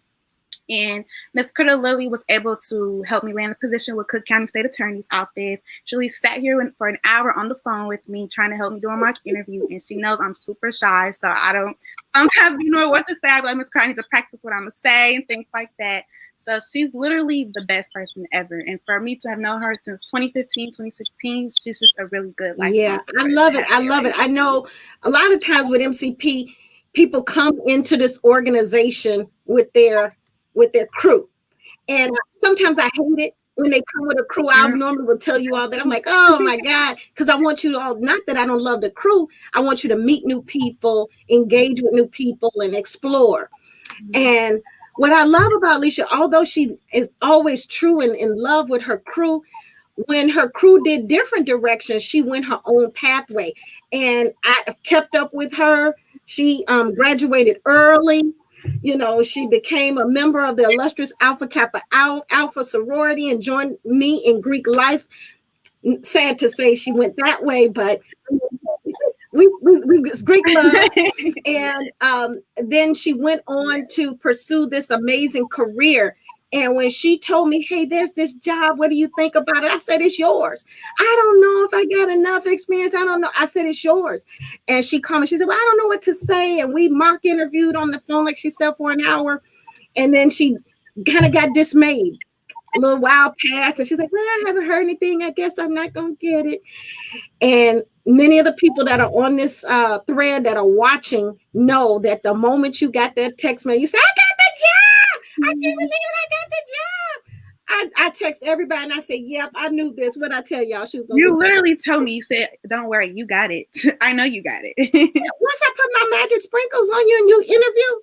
And Ms. Critter literally was able to help me land a position with Cook County State Attorney's Office. She really sat here for an hour on the phone with me, trying to help me do a mock interview. And she knows I'm super shy, so I don't sometimes know what to say. But Ms. Critter, I need to practice what I'm going to say and things like that. So she's literally the best person ever. And for me to have known her since 2015, 2016, she's just a really good life. Yeah, I love it. I love it. I know a lot of times with MCP, people come into this organization with their crew. And sometimes I hate it when they come with a crew. I normally will tell you all that. I'm like, oh my God, because I want you all, not that I don't love the crew, I want you to meet new people, engage with new people, and explore. And what I love about Alicia, although she is always true and in love with her crew, when her crew did different directions, she went her own pathway. And I kept up with her. She graduated early. She became a member of the illustrious Alpha Kappa Alpha sorority and joined me in Greek life. Sad to say she went that way, but we Greek love. And then she went on to pursue this amazing career. And when she told me, hey, there's this job, what do you think about it? I said, it's yours. I don't know if I got enough experience. I don't know. I said, it's yours. And she called me. She said, well, I don't know what to say. And we mock interviewed on the phone, like she said, for an hour. And then she kind of got dismayed. A little while passed. And she's like, well, I haven't heard anything. I guess I'm not going to get it. And many of the people that are on this thread that are watching know that the moment you got that text mail, you say, I got the job. I can't believe it. I got the job. I text everybody and I say, yep, I knew this. What I tell y'all, she was going to You literally told me, you said, don't worry, you got it. I know you got it. Once I put my magic sprinkles on you and you interview,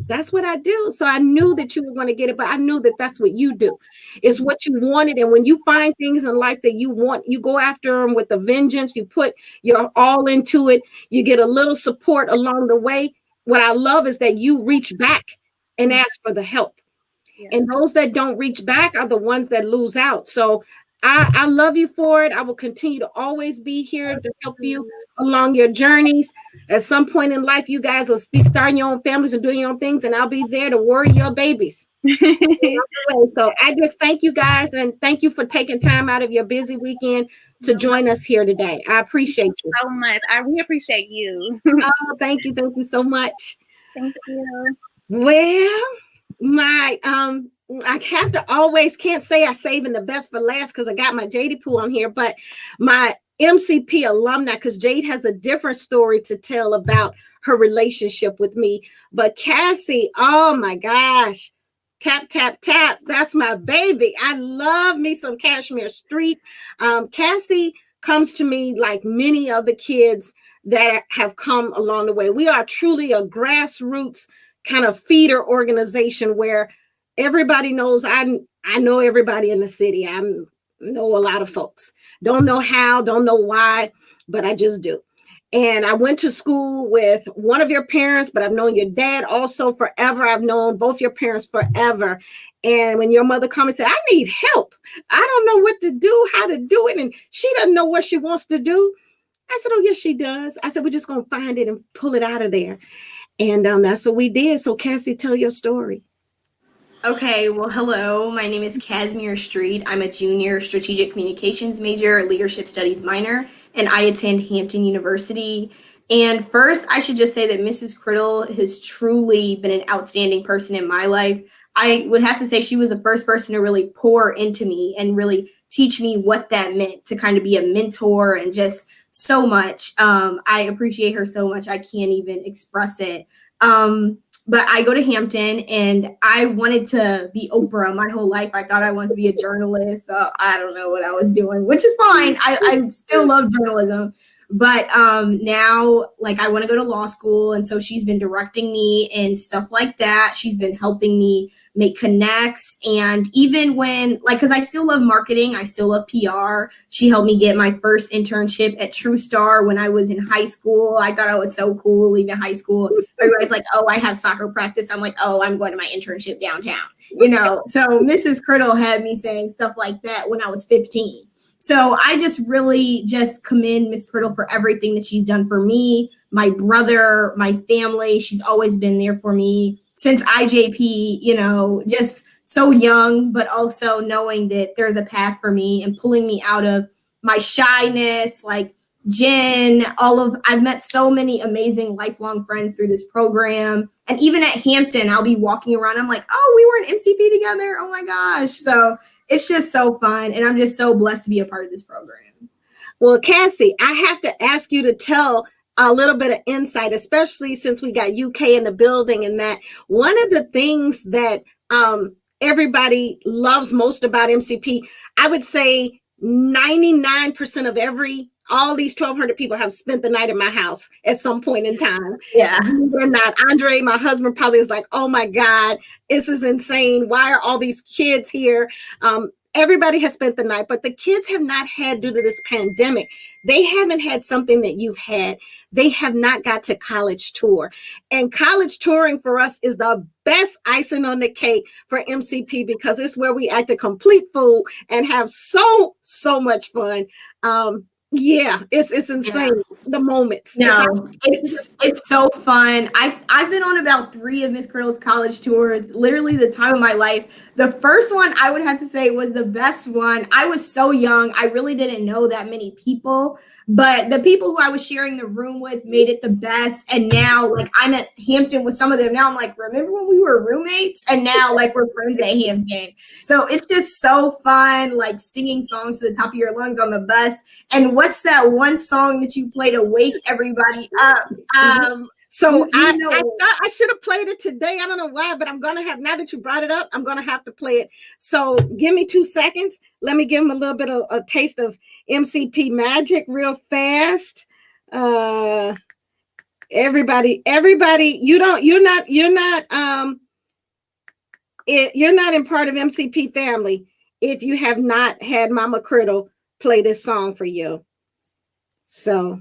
that's what I do. So I knew that you were going to get it, but I knew that that's what you do. It's what you wanted. And when you find things in life that you want, you go after them with a vengeance. You put your all into it. You get a little support along the way. What I love is that you reach back and ask for the help. Yeah. And those that don't reach back are the ones that lose out. So I love you for it. I will continue to always be here to help you along your journeys. At some point in life, you guys will be starting your own families and doing your own things, and I'll be there to worry your babies. So I just thank you guys, and thank you for taking time out of your busy weekend to join us here today. I appreciate you so much. We appreciate you. Oh, thank you. Thank you so much. Thank you. Well, I have to always can't say I'm saving the best for last because I got my Jadey Poo on here, but my MCP alumni, because Jade has a different story to tell about her relationship with me. But Cassie, oh my gosh, tap, tap, tap. That's my baby. I love me some Cashmere Street. Cassie comes to me like many other kids that have come along the way. We are truly a grassroots kind of feeder organization where everybody knows I know everybody in the city. I know a lot of folks. Don't know how, don't know why, but I just do. And I went to school with one of your parents, but I've known your dad also forever. I've known both your parents forever. And when your mother comes and said, I need help. I don't know what to do, how to do it. And she doesn't know what she wants to do. I said, oh, yes, she does. I said, we're just going to find it and pull it out of there. And that's what we did. So Cassie, tell your story. Okay, well, hello. My name is Cashmere Street. I'm a junior strategic communications major, leadership studies minor, and I attend Hampton University. And first, I should just say that Mrs. Criddle has truly been an outstanding person in my life. I would have to say she was the first person to really pour into me and really teach me what that meant to kind of be a mentor and just so much. I appreciate her so much. I can't even express it. But I go to Hampton and I wanted to be Oprah my whole life. I thought I wanted to be a journalist. So I don't know what I was doing, which is fine. I still love journalism. But now, like, I want to go to law school. And so she's been directing me and stuff like that. She's been helping me make connects. And even when, like, because I still love marketing, I still love PR. She helped me get my first internship at True Star when I was in high school. I thought I was so cool leaving high school. Everybody's like, oh, I have soccer practice. I'm like, oh, I'm going to my internship downtown. You know, so Mrs. Criddle had me saying stuff like that when I was 15. So I just really just commend Miss Criddle for everything that she's done for me, my brother, my family. She's always been there for me since IJP, you know, just so young, but also knowing that there's a path for me and pulling me out of my shyness, like Jen, I've met so many amazing lifelong friends through this program. And even at Hampton, I'll be walking around. I'm like, oh, we were in MCP together. Oh my gosh. So it's just so fun. And I'm just so blessed to be a part of this program. Well, Cassie, I have to ask you to tell a little bit of insight, especially since we got UK in the building, and that one of the things that everybody loves most about MCP, I would say 99% of all these 1,200 people have spent the night at my house at some point in time. Yeah. They're not. Andre, my husband, probably is like, oh my God, this is insane. Why are all these kids here? Everybody has spent the night, but the kids have not had, due to this pandemic, they haven't had something that you've had. They have not got to college tour. And college touring for us is the best icing on the cake for MCP because it's where we act a complete fool and have so much fun. Yeah, it's insane. Yeah. The moments. No, it's so fun. I've been on about 3 of Miss Criddle's college tours, literally the time of my life. The first one I would have to say was the best one. I was so young. I really didn't know that many people, but the people who I was sharing the room with made it the best. And now, like, I'm at Hampton with some of them. Now I'm like, remember when we were roommates? And now, like, we're friends at Hampton. So it's just so fun, like singing songs to the top of your lungs on the bus. And what's that one song that you play to wake everybody up? So I should have played it today. I don't know why, but I'm going to have, now that you brought it up, I'm going to have to play it. So give me 2 seconds. Let me give them a little bit of a taste of MCP magic real fast. Everybody, you're not in part of MCP family if you have not had Mama Criddle play this song for you. So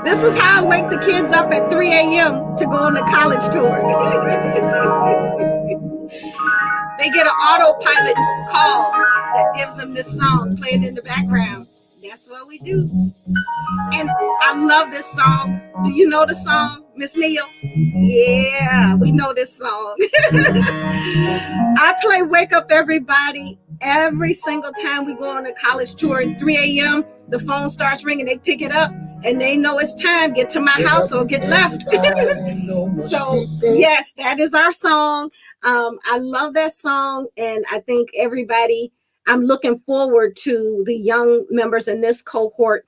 this is how I wake the kids up at 3 a.m. to go on the college tour. They get an autopilot call that gives them this song playing in the background. That's what we do. And I love this song. Do you know the song, Miss Neal? Yeah, we know this song. I play Wake Up Everybody every single time we go on a college tour at 3 a.m. The phone starts ringing, they pick it up, and they know it's time, get to my house or get left. So yes, that is our song. I love that song, and I think everybody, I'm looking forward to the young members in this cohort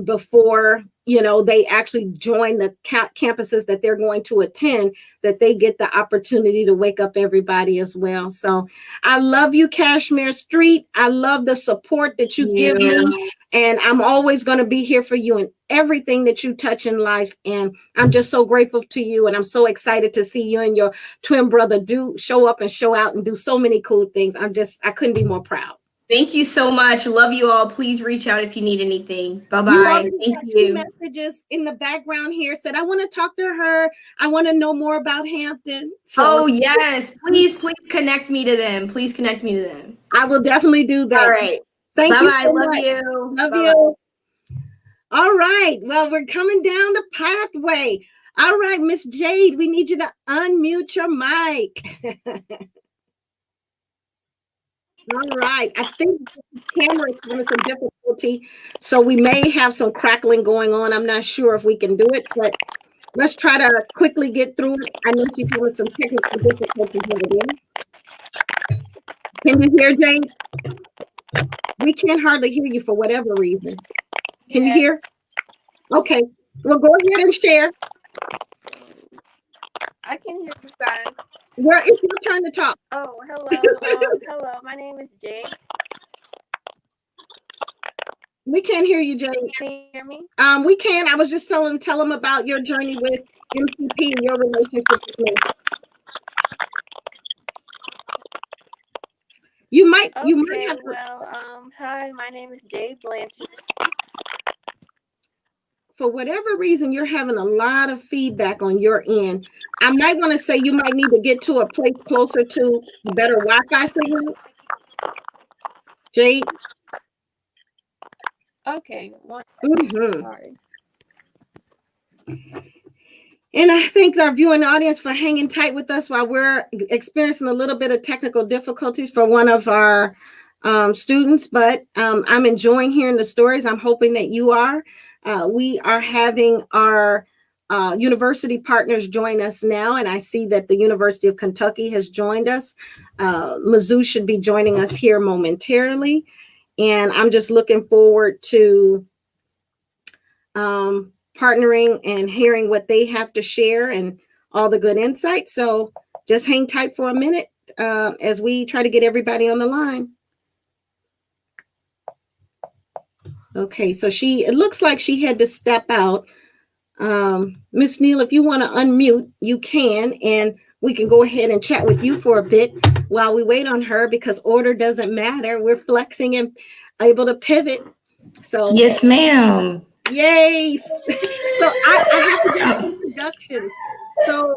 before, you know, they actually join the campuses that they're going to attend, that they get the opportunity to wake up everybody as well. So I love you, Kashmir Street. I love the support that you give me, and I'm always going to be here for you in everything that you touch in life. And I'm just so grateful to you, and I'm so excited to see you and your twin brother show up and show out and do so many cool things. I couldn't be more proud. Thank you so much. Love you all. Please reach out if you need anything. Bye-bye. Thank you. 2 messages in the background here said, I want to talk to her. I want to know more about Hampton. So, yes. Please connect me to them. Please connect me to them. I will definitely do that. All right. Thank you. Bye-bye. So Love much. you. Love Bye-bye. you. All right. Well, we're coming down the pathway. All right, Miss Jade, we need you to unmute your mic. All right. I think the camera is having some difficulty, so we may have some crackling going on. I'm not sure if we can do it, but let's try to quickly get through it. I know she's having some technical difficulties over there. Can you hear, Jade? We can't hardly hear you for whatever reason. Can you hear? Okay. Well, go ahead and share. I can hear you guys. Well, it's your turn to talk. Oh, hello. Hello, my name is Jay. We can't hear you, Jay. Can you hear me? We can. I was just tell them about your journey with MCP and your relationship with me. You might have to. Well, hi, my name is Jay Blanchard. For whatever reason, you're having a lot of feedback on your end. I might want to say you might need to get to a place closer to a better Wi-Fi signal. Jade? Okay. Sorry. And I thank our viewing audience for hanging tight with us while we're experiencing a little bit of technical difficulties for one of our students, but I'm enjoying hearing the stories. I'm hoping that you are. We are having our university partners join us now, and I see that the University of Kentucky has joined us. Mizzou should be joining us here momentarily, and I'm just looking forward to partnering and hearing what they have to share and all the good insights. So just hang tight for a minute as we try to get everybody on the line. Okay, so it looks like she had to step out. Miss Neal, if you want to unmute, you can, and we can go ahead and chat with you for a bit while we wait on her, because order doesn't matter. We're flexing and able to pivot. So yes, ma'am. Yay. So I have to do introductions. So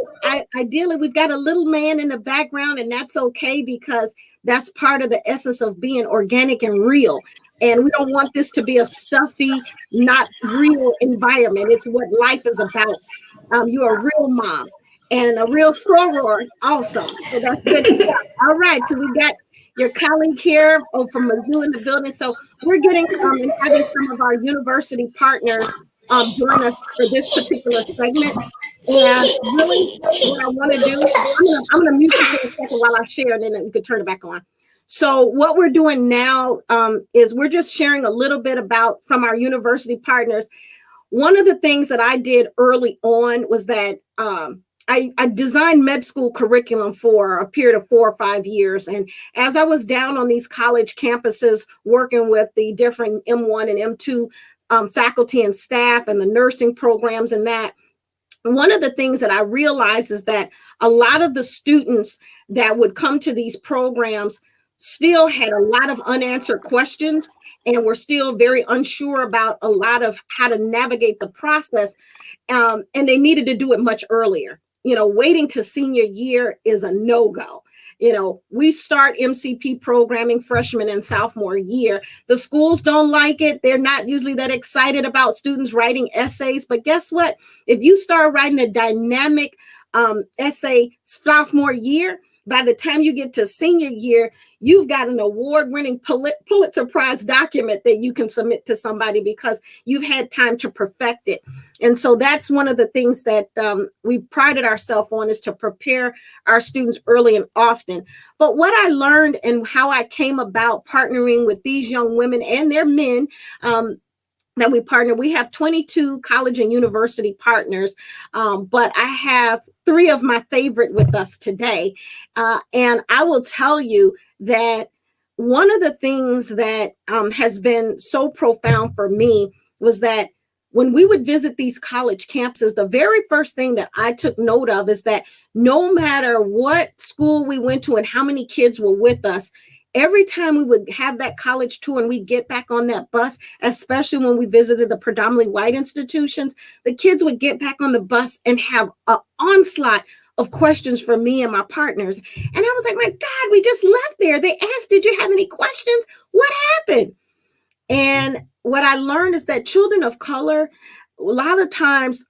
ideally, we've got a little man in the background, and that's okay, because that's part of the essence of being organic and real. And we don't want this to be a stuffy, not real environment. It's what life is about. You're a real mom and a real soror also. So that's good stuff. All right. So we got your colleague here from Mizzou in the building. So we're getting and having some of our university partners join us for this particular segment. And really what I want to do, I'm going to mute you for a second while I share, and then we can turn it back on. So what we're doing now is we're just sharing a little bit about from our university partners. One of the things that I did early on was that I designed med school curriculum for a period of 4 or 5 years. And as I was down on these college campuses working with the different M1 and M2 faculty and staff and the nursing programs and that, one of the things that I realized is that a lot of the students that would come to these programs still had a lot of unanswered questions and were still very unsure about a lot of how to navigate the process. And they needed to do it much earlier. Waiting to senior year is a no-go. We start MCP programming freshman and sophomore year. The schools don't like it. They're not usually that excited about students writing essays. But guess what? If you start writing a dynamic essay sophomore year, by the time you get to senior year, you've got an award-winning Pulitzer Prize document that you can submit to somebody because you've had time to perfect it. And so that's one of the things that we prided ourselves on, is to prepare our students early and often. But what I learned and how I came about partnering with these young women and their men that we partner. We have 22 college and university partners, but I have 3 of my favorite with us today. And I will tell you that one of the things that has been so profound for me was that when we would visit these college campuses, the very first thing that I took note of is that no matter what school we went to and how many kids were with us, every time we would have that college tour and we get back on that bus, especially when we visited the predominantly white institutions, the kids would get back on the bus and have an onslaught of questions for me and my partners. And I was like, my God, we just left there. They asked, did you have any questions? What happened? And what I learned is that children of color, a lot of times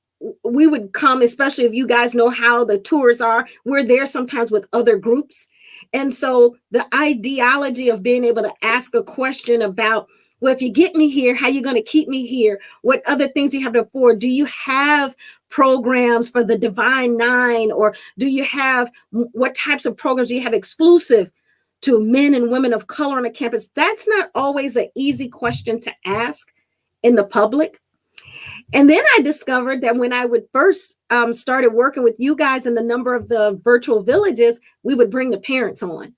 we would come, especially if you guys know how the tours are, we're there sometimes with other groups. And so the ideology of being able to ask a question about, well, if you get me here, how are you going to keep me here? What other things do you have to afford? Do you have programs for the Divine Nine? Or do you have, what types of programs do you have exclusive to men and women of color on a campus? That's not always an easy question to ask in the public. And then I discovered that when I would first started working with you guys in the number of the virtual villages, we would bring the parents on.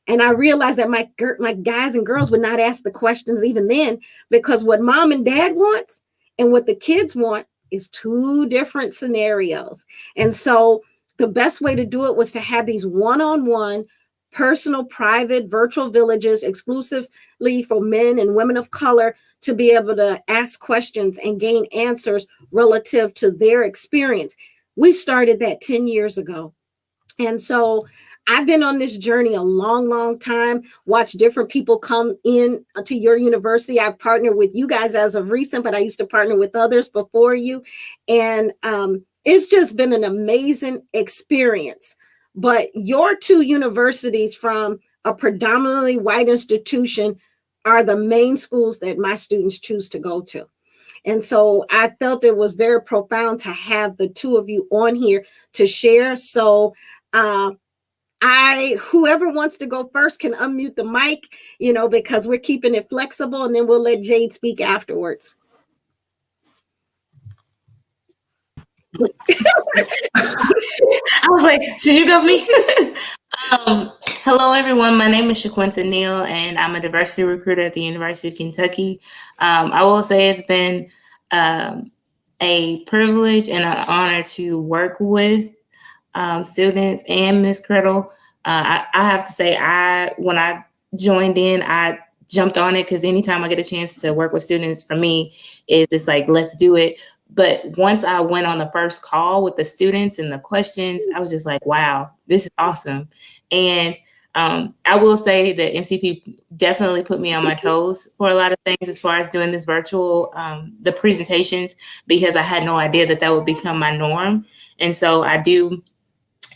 And I realized that my guys and girls would not ask the questions even then, because what mom and dad wants and what the kids want is 2 different scenarios. And so the best way to do it was to have these one-on-one personal, private, virtual villages exclusively for men and women of color to be able to ask questions and gain answers relative to their experience. We started that 10 years ago. And so I've been on this journey a long, long time, watched different people come in to your university. I've partnered with you guys as of recent, but I used to partner with others before you. And it's just been an amazing experience. But your 2 universities from a predominantly white institution are the main schools that my students choose to go to. And so I felt it was very profound to have the 2 of you on here to share. So whoever wants to go first can unmute the mic, because we're keeping it flexible, and then we'll let Jade speak afterwards. I was like, should you go me? Hello, everyone. My name is Shaquinta Neal, and I'm a diversity recruiter at the University of Kentucky. I will say it's been a privilege and an honor to work with students and Ms. Criddle. I have to say, when I joined in, I jumped on it because anytime I get a chance to work with students, for me, it's just like, let's do it. But once I went on the first call with the students and the questions, I was just like, wow, this is awesome. And I will say that MCP definitely put me on my toes for a lot of things as far as doing this virtual, the presentations, because I had no idea that would become my norm. And so I do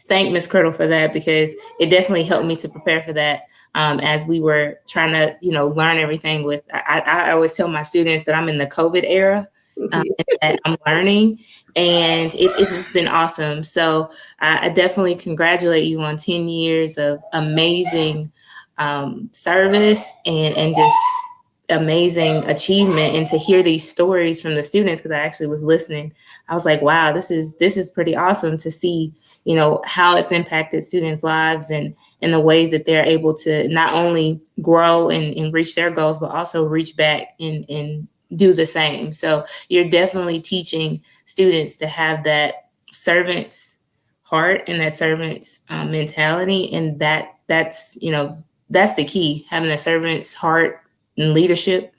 thank Ms. Criddle for that, because it definitely helped me to prepare for that as we were trying to, learn everything with, I always tell my students that I'm in the COVID era. That I'm learning, and it's just been awesome. So I definitely congratulate you on 10 years of amazing service and just amazing achievement. And to hear these stories from the students, because I actually was listening, I was like, wow, this is pretty awesome to see, you know, how it's impacted students' lives and the ways that they're able to not only grow and reach their goals, but also reach back and do the same. So you're definitely teaching students to have that servant's heart and that servant's mentality. And that's, you know, that's the key, having a servant's heart and leadership,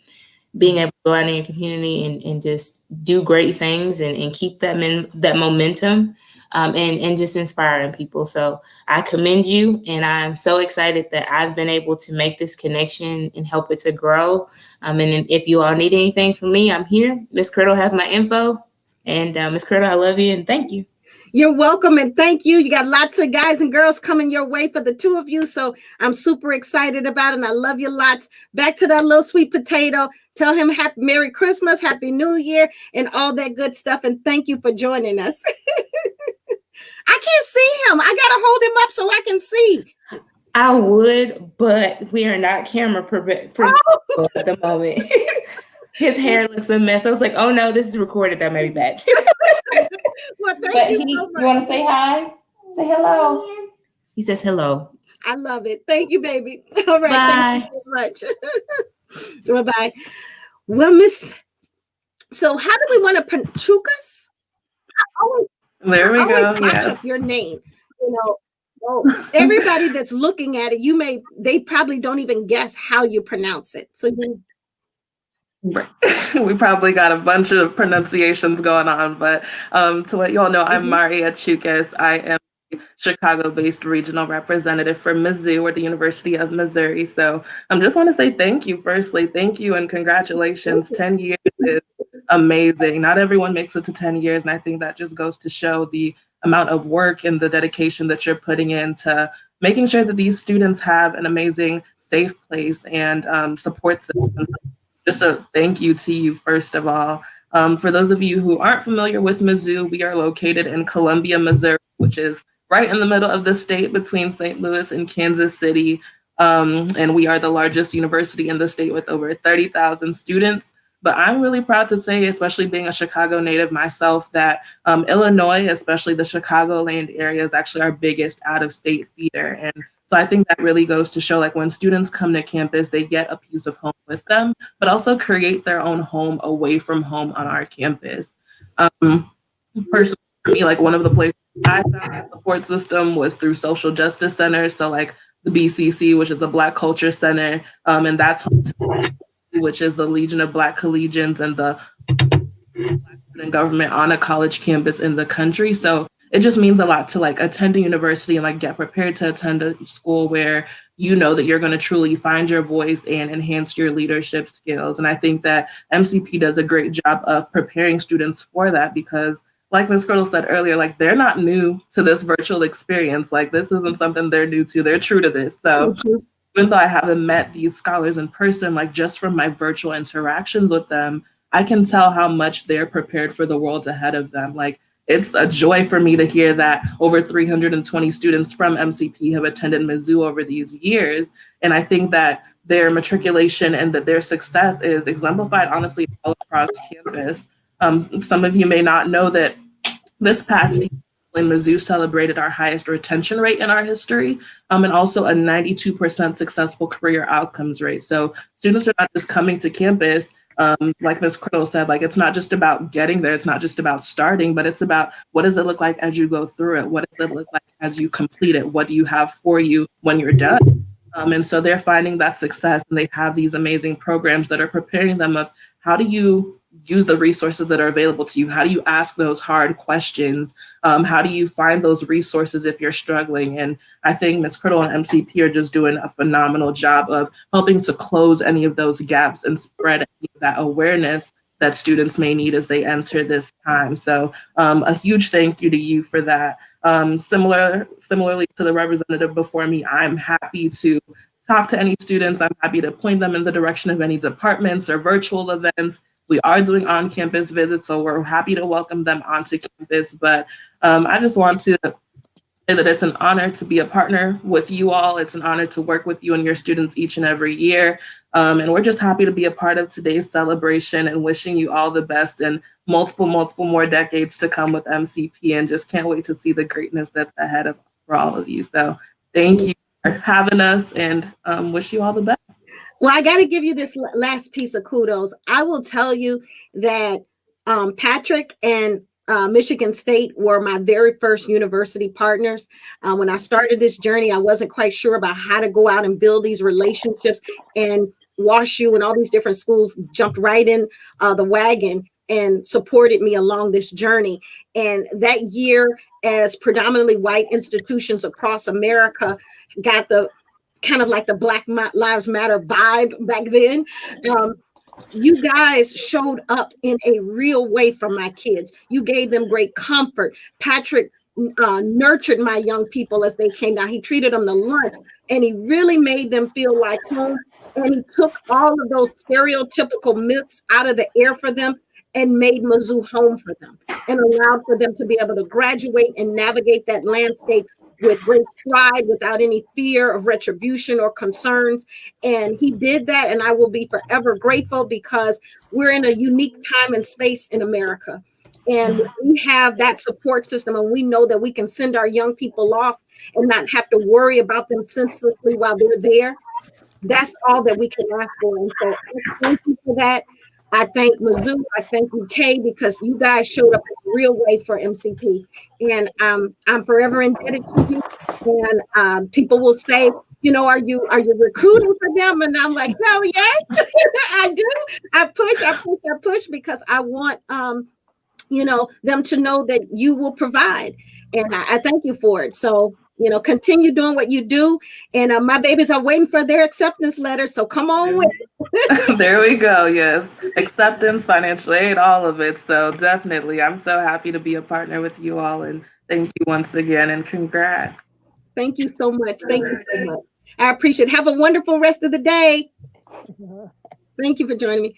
being able to go out in your community and just do great things and keep that momentum and just inspiring people. So I commend you, and I'm so excited that I've been able to make this connection and help it to grow. And if you all need anything from me, I'm here. Miss Criddle has my info. And Miss Criddle, I love you and thank you. You're welcome and thank you. You got lots of guys and girls coming your way for the two of you. So I'm super excited about it and I love you lots. Back to that little sweet potato. Tell him Merry Christmas, Happy New Year, and all that good stuff. And thank you for joining us. I can't see him. I got to hold him up so I can see. I would, but we are not camera presentable at the moment. His hair looks a mess. I was like, oh no, this is recorded. That may be back. Well, thank you so much. You want to say hi? Say hello. He says hello. I love it. Thank you, baby. All right. Bye. Thank you so much. Bye-bye. Well, so how do we want to Chukas? There we go. Yes. Your name. You know, well, everybody that's looking at it, they probably don't even guess how you pronounce it. So we probably got a bunch of pronunciations going on, but to let you all know, I'm Maria Chukas. I am a Chicago-based regional representative for Mizzou, or the University of Missouri. So I just want to say thank you. Firstly, thank you and congratulations. 10 years is amazing. Not everyone makes it to 10 years, and I think that just goes to show the amount of work and the dedication that you're putting into making sure that these students have an amazing, safe place and support system. Just a thank you to you, first of all. For those of you who aren't familiar with Mizzou, we are located in Columbia, Missouri, which is right in the middle of the state between St. Louis and Kansas City. And we are the largest university in the state with over 30,000 students. But I'm really proud to say, especially being a Chicago native myself, that Illinois, especially the Chicagoland area, is actually our biggest out-of-state feeder. And so I think that really goes to show, like, when students come to campus, they get a piece of home with them, but also create their own home away from home on our campus. Personally, for me, like, one of the places I found that support system was through social justice centers. So like the BCC, which is the Black Culture Center, and that's home to, which is the Legion of Black Collegians and the Black student government on a college campus in the country. So it just means a lot to like attend a university and like get prepared to attend a school where you know that you're going to truly find your voice and enhance your leadership skills. And I think that MCP does a great job of preparing students for that because, like Ms. Criddle said earlier, like they're not new to this virtual experience. Like this isn't something they're new to. They're true to this. So even though I haven't met these scholars in person, like just from my virtual interactions with them, I can tell how much they're prepared for the world ahead of them. Like it's a joy for me to hear that over 320 students from MCP have attended Mizzou over these years. And I think that their matriculation and that their success is exemplified, honestly, all across campus. Some of you may not know that this past year, Mizzou celebrated our highest retention rate in our history, and also a 92% successful career outcomes rate. So students are not just coming to campus, like Ms. Criddle said, like it's not just about getting there, it's not just about starting, but it's about what does it look like as you go through it? What does it look like as you complete it? What do you have for you when you're done? And so they're finding that success, and they have these amazing programs that are preparing them of how do you use the resources that are available to you? How do you ask those hard questions? How do you find those resources if you're struggling? And I think Ms. Criddle and MCP are just doing a phenomenal job of helping to close any of those gaps and spread any of that awareness that students may need as they enter this time. So a huge thank you to you for that. Similarly to the representative before me, I'm happy to talk to any students. I'm happy to point them in the direction of any departments or virtual events. We are doing on-campus visits, so we're happy to welcome them onto campus. But I just want to that it's an honor to be a partner with you all. It's an honor to work with you and your students each and every year. And we're just happy to be a part of today's celebration and wishing you all the best and multiple more decades to come with MCP, and just can't wait to see the greatness that's ahead of for all of you. So thank you for having us, and wish you all the best. Well, I got to give you this last piece of kudos. I will tell you that Patrick and Michigan State were my very first university partners. When I started this journey, I wasn't quite sure about how to go out and build these relationships, and WashU and all these different schools jumped right in the wagon and supported me along this journey. And that year, as predominantly white institutions across America got the kind of like the Black Lives Matter vibe back then, you guys showed up in a real way for my kids. You gave them great comfort. Patrick nurtured my young people as they came down. He treated them to lunch, and he really made them feel like home. And he took all of those stereotypical myths out of the air for them and made Mizzou home for them, and allowed for them to be able to graduate and navigate that landscape with great pride, without any fear of retribution or concerns. And he did that, and I will be forever grateful, because we're in a unique time and space in America. And we have that support system, and we know that we can send our young people off and not have to worry about them senselessly while they're there. That's all that we can ask for. And so I thank you for that. I thank Mizzou. I thank UK, because you guys showed up in a real way for MCP. And I'm forever indebted to you. And people will say, you know, are you recruiting for them? And I'm like, hell yes, I do. I push because I want you know, them to know that you will provide. And I thank you for it. So, you know, continue doing what you do. And my babies are waiting for their acceptance letter. So come on with it. There we go. Yes. Acceptance, financial aid, all of it. So definitely, I'm so happy to be a partner with you all. And thank you once again, and congrats. Thank you so much. Thank you so much. I appreciate it. Have a wonderful rest of the day. Thank you for joining me.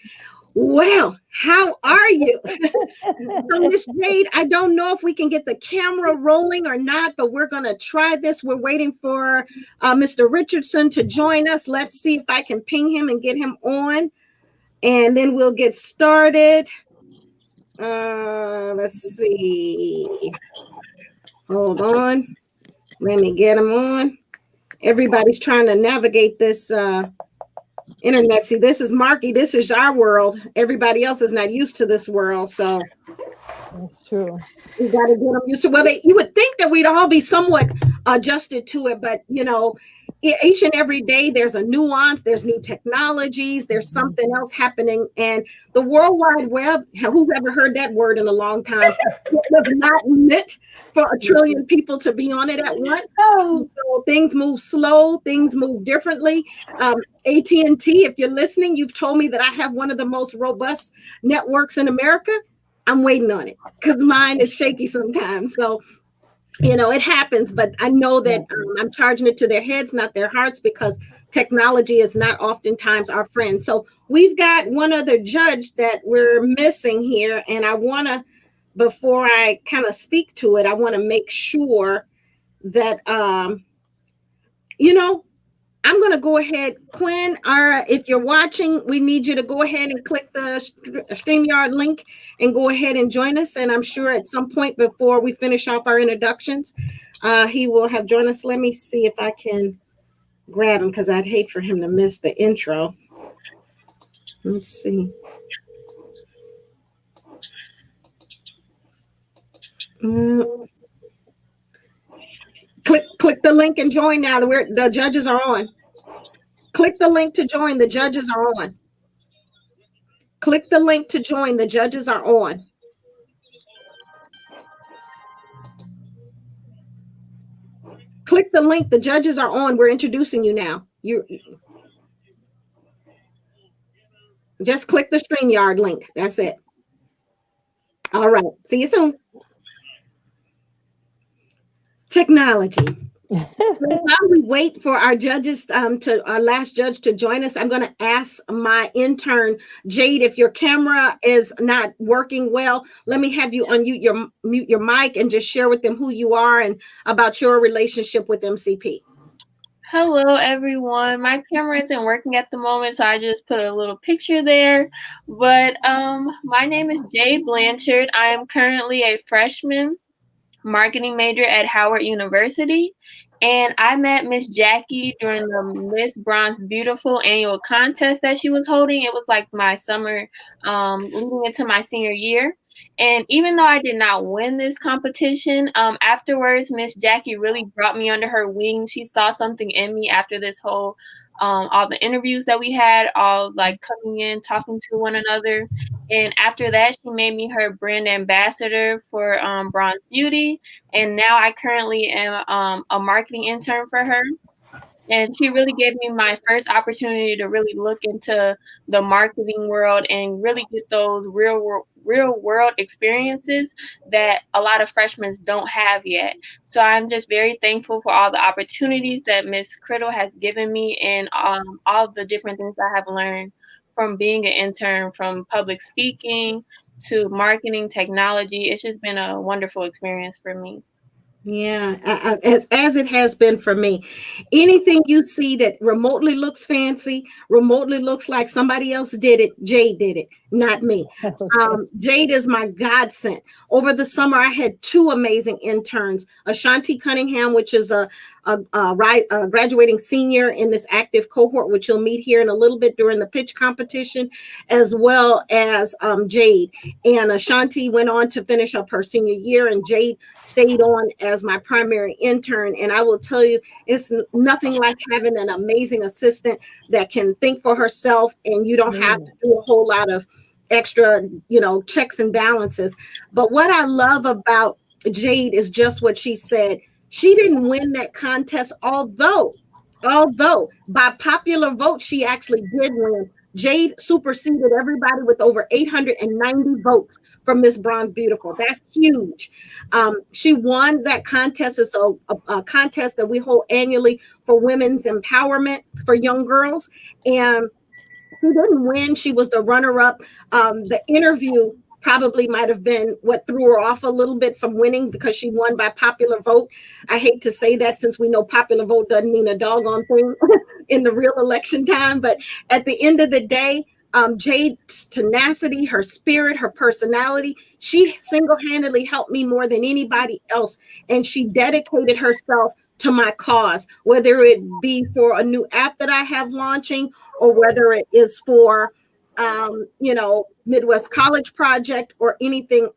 Well, how are you? So, Miss Jade, I don't know if we can get the camera rolling or not, but we're going to try this. We're waiting for Mr. Richardson to join us. Let's see if I can ping him and get him on, and then we'll get started. Let's see. Hold on. Let me get him on. Everybody's trying to navigate this internet. See, this is Marky. This is our world. Everybody else is not used to this world. So that's true. We got to get them used to. Well, you would think that we'd all be somewhat adjusted to it, but you know, each and every day there's a nuance, there's new technologies, there's something else happening. And the World Wide Web, who's ever heard that word in a long time, was not meant for 1 trillion people to be on it at once. So things move slow, things move differently. AT&T, if you're listening, you've told me that I have one of the most robust networks in America. I'm waiting on it because mine is shaky sometimes. So, you know, it happens, but I know that I'm charging it to their heads, not their hearts, because technology is not oftentimes our friend. So we've got one other judge that we're missing here. And I want to, before I kind of speak to it, I want to make sure that, you know, I'm going to go ahead, Quinn, if you're watching, we need you to go ahead and click the StreamYard link and go ahead and join us. And I'm sure at some point before we finish off our introductions, he will have joined us. Let me see if I can grab him, because I'd hate for him to miss the intro. Let's see. Click the link and join now. The judges are on. Click the link to join. The judges are on. Click the link to join. The judges are on. Click the link. The judges are on. We're introducing you now. You just click the StreamYard link. That's it. All right. See you soon. Technology. While we wait for our judges, to our last judge to join us, I'm going to ask my intern, Jade, if your camera is not working well, let me have you mute your mic and just share with them who you are and about your relationship with MCP. Hello, everyone. My camera isn't working at the moment, so I just put a little picture there. But my name is Jade Blanchard. I am currently a freshman marketing major at Howard University. And I met Miss Jackie during the Miss Bronze Beautiful annual contest that she was holding. It was like my summer leading into my senior year. And even though I did not win this competition, afterwards, Miss Jackie really brought me under her wing. She saw something in me after this whole, all the interviews that we had, all like coming in, talking to one another. And after that, she made me her brand ambassador for Bronze Beauty. And now I currently am a marketing intern for her. And she really gave me my first opportunity to really look into the marketing world and really get those real world experiences that a lot of freshmen don't have yet. So I'm just very thankful for all the opportunities that Miss Criddle has given me and all the different things I have learned from being an intern, from public speaking to marketing, technology. It's just been a wonderful experience for me. Yeah, as it has been for me. Anything you see that remotely looks fancy, remotely looks like somebody else did it, Jade did it, not me. Jade is my godsend. Over the summer, I had two amazing interns, Ashanti Cunningham, which is a graduating senior in this active cohort, which you'll meet here in a little bit during the pitch competition, as well as Jade. And Ashanti went on to finish up her senior year, and Jade stayed on as my primary intern. And I will tell you, it's nothing like having an amazing assistant that can think for herself, and you don't have to do a whole lot of extra, checks and balances. But what I love about Jade is just what she said. She didn't win that contest, although by popular vote, she actually did win. Jade superseded everybody with over 890 votes for Miss Bronze Beautiful. That's huge. She won that contest. It's a contest that we hold annually for women's empowerment for young girls. And she didn't win. She was the runner-up. The interview probably might have been what threw her off a little bit from winning because she won by popular vote. I hate to say that since we know popular vote doesn't mean a doggone thing in the real election time. But at the end of the day, Jade's tenacity, her spirit, her personality, she single-handedly helped me more than anybody else. And she dedicated herself to my cause, whether it be for a new app that I have launching or whether it is for Midwest College Project or anything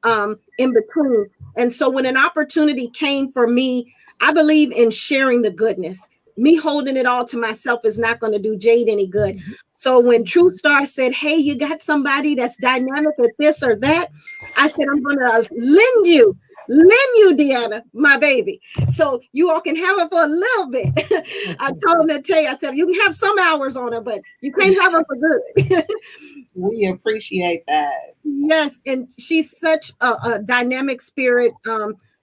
in between. And so when an opportunity came for me, I believe in sharing the goodness. Me holding it all to myself is not going to do Jade any good. So when True Star said, hey, you got somebody that's dynamic at this or that, I said, I'm going to lend you, Deanna, my baby. So you all can have her for a little bit. I told them to tell you, I said, you can have some hours on her, but you can't have her for good. We appreciate that. Yes, and she's such a dynamic spirit.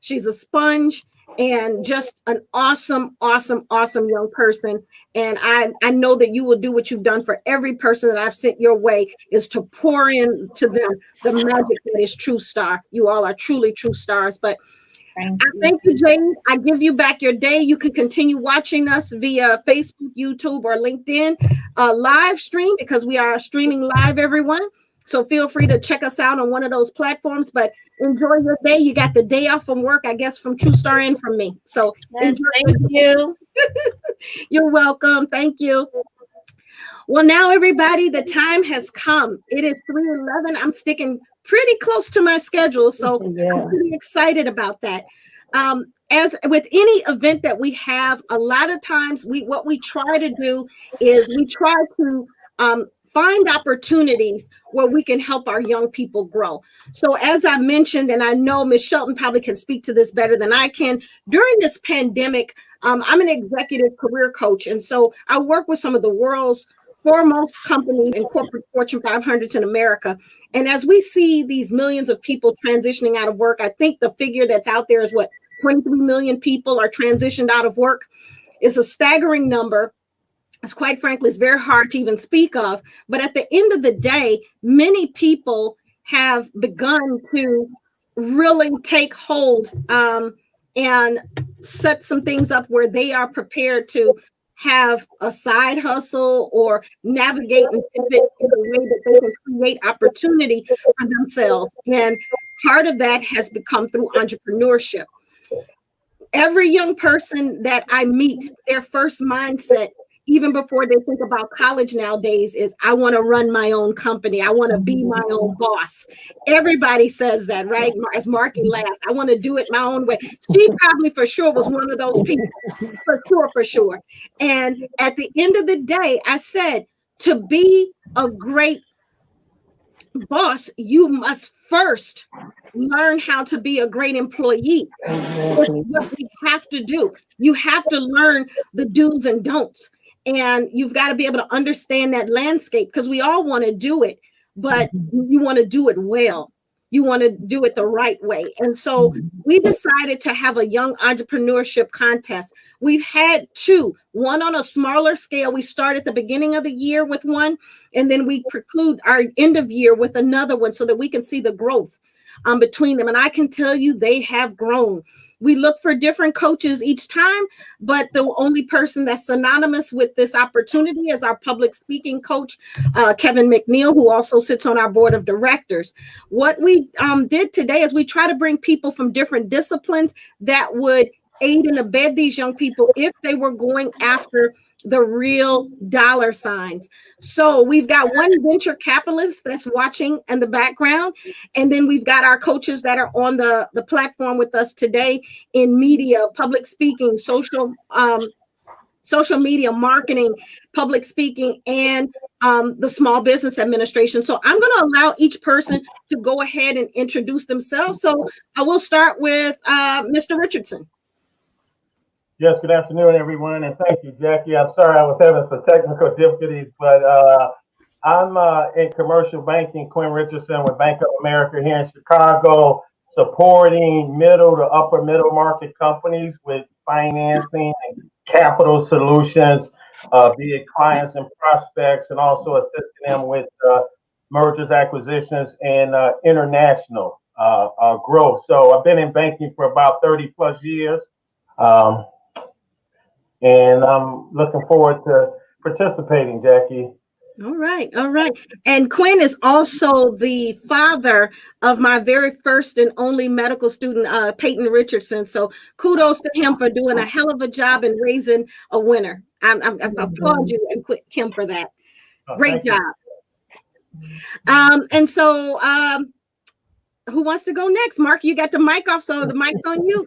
She's a sponge and just an awesome young person. And I know that you will do what you've done for every person that I've sent your way, is to pour into them the magic that is True Star. You all are truly true stars. But thank you, Jade. I give you back your day. You can continue watching us via Facebook, YouTube, or LinkedIn live stream, because we are streaming live, everyone. So feel free to check us out on one of those platforms. But enjoy your day. You got the day off from work, I guess, from True Star and from me. So yes, thank you. You're welcome. Thank you. Well, now, everybody, the time has come. It is 3:11. I'm sticking pretty close to my schedule, so I'm pretty excited about that. As with any event that we have, a lot of times what we try to do is we try to find opportunities where we can help our young people grow. So as I mentioned, and I know Ms. Shelton probably can speak to this better than I can, during this pandemic, I'm an executive career coach. And so I work with some of the world's foremost companies and corporate Fortune 500s in America. And as we see these millions of people transitioning out of work, I think the figure that's out there is what, 23 million people are transitioned out of work. It's a staggering number. It's quite frankly, it's very hard to even speak of. But at the end of the day, many people have begun to really take hold and set some things up where they are prepared to have a side hustle or navigate and pivot in a way that they can create opportunity for themselves. And part of that has become through entrepreneurship. Every young person that I meet, their first mindset, even before they think about college nowadays, is I want to run my own company. I want to be my own boss. Everybody says that, right? As Marky laughs, I want to do it my own way. She probably for sure was one of those people, for sure. And at the end of the day, I said, to be a great boss, you must first learn how to be a great employee. It's what we have to do. You have to learn the do's and don'ts. And you've got to be able to understand that landscape, because we all want to do it, but you want to do it well. You want to do it the right way. And so we decided to have a young entrepreneurship contest. We've had two, one on a smaller scale. We start at the beginning of the year with one, and then we conclude our end of year with another one so that we can see the growth between them. And I can tell you they have grown. We look for different coaches each time, but the only person that's synonymous with this opportunity is our public speaking coach, Kevin McNeil, who also sits on our board of directors. What we did today is we try to bring people from different disciplines that would aid and abet these young people if they were going after the real dollar signs. So we've got one venture capitalist that's watching in the background. And then we've got our coaches that are on the platform with us today in media, public speaking, social media marketing, public speaking, and the Small Business Administration. So I'm going to allow each person to go ahead and introduce themselves. So I will start with Mr. Richardson. Yes, good afternoon, everyone, and thank you, Jackie. I'm sorry I was having some technical difficulties, but I'm in commercial banking, Quinn Richardson with Bank of America here in Chicago, supporting middle to upper middle market companies with financing and capital solutions, be it clients and prospects, and also assisting them with mergers, acquisitions, and international growth. So I've been in banking for about 30 plus years. And I'm looking forward to participating, Jackie. All right. And Quinn is also the father of my very first and only medical student, Peyton Richardson. So kudos to him for doing a hell of a job in raising a winner. I applaud you and Kim for that. Great job. And so who wants to go next? Mark, you got the mic off, so the mic's on you.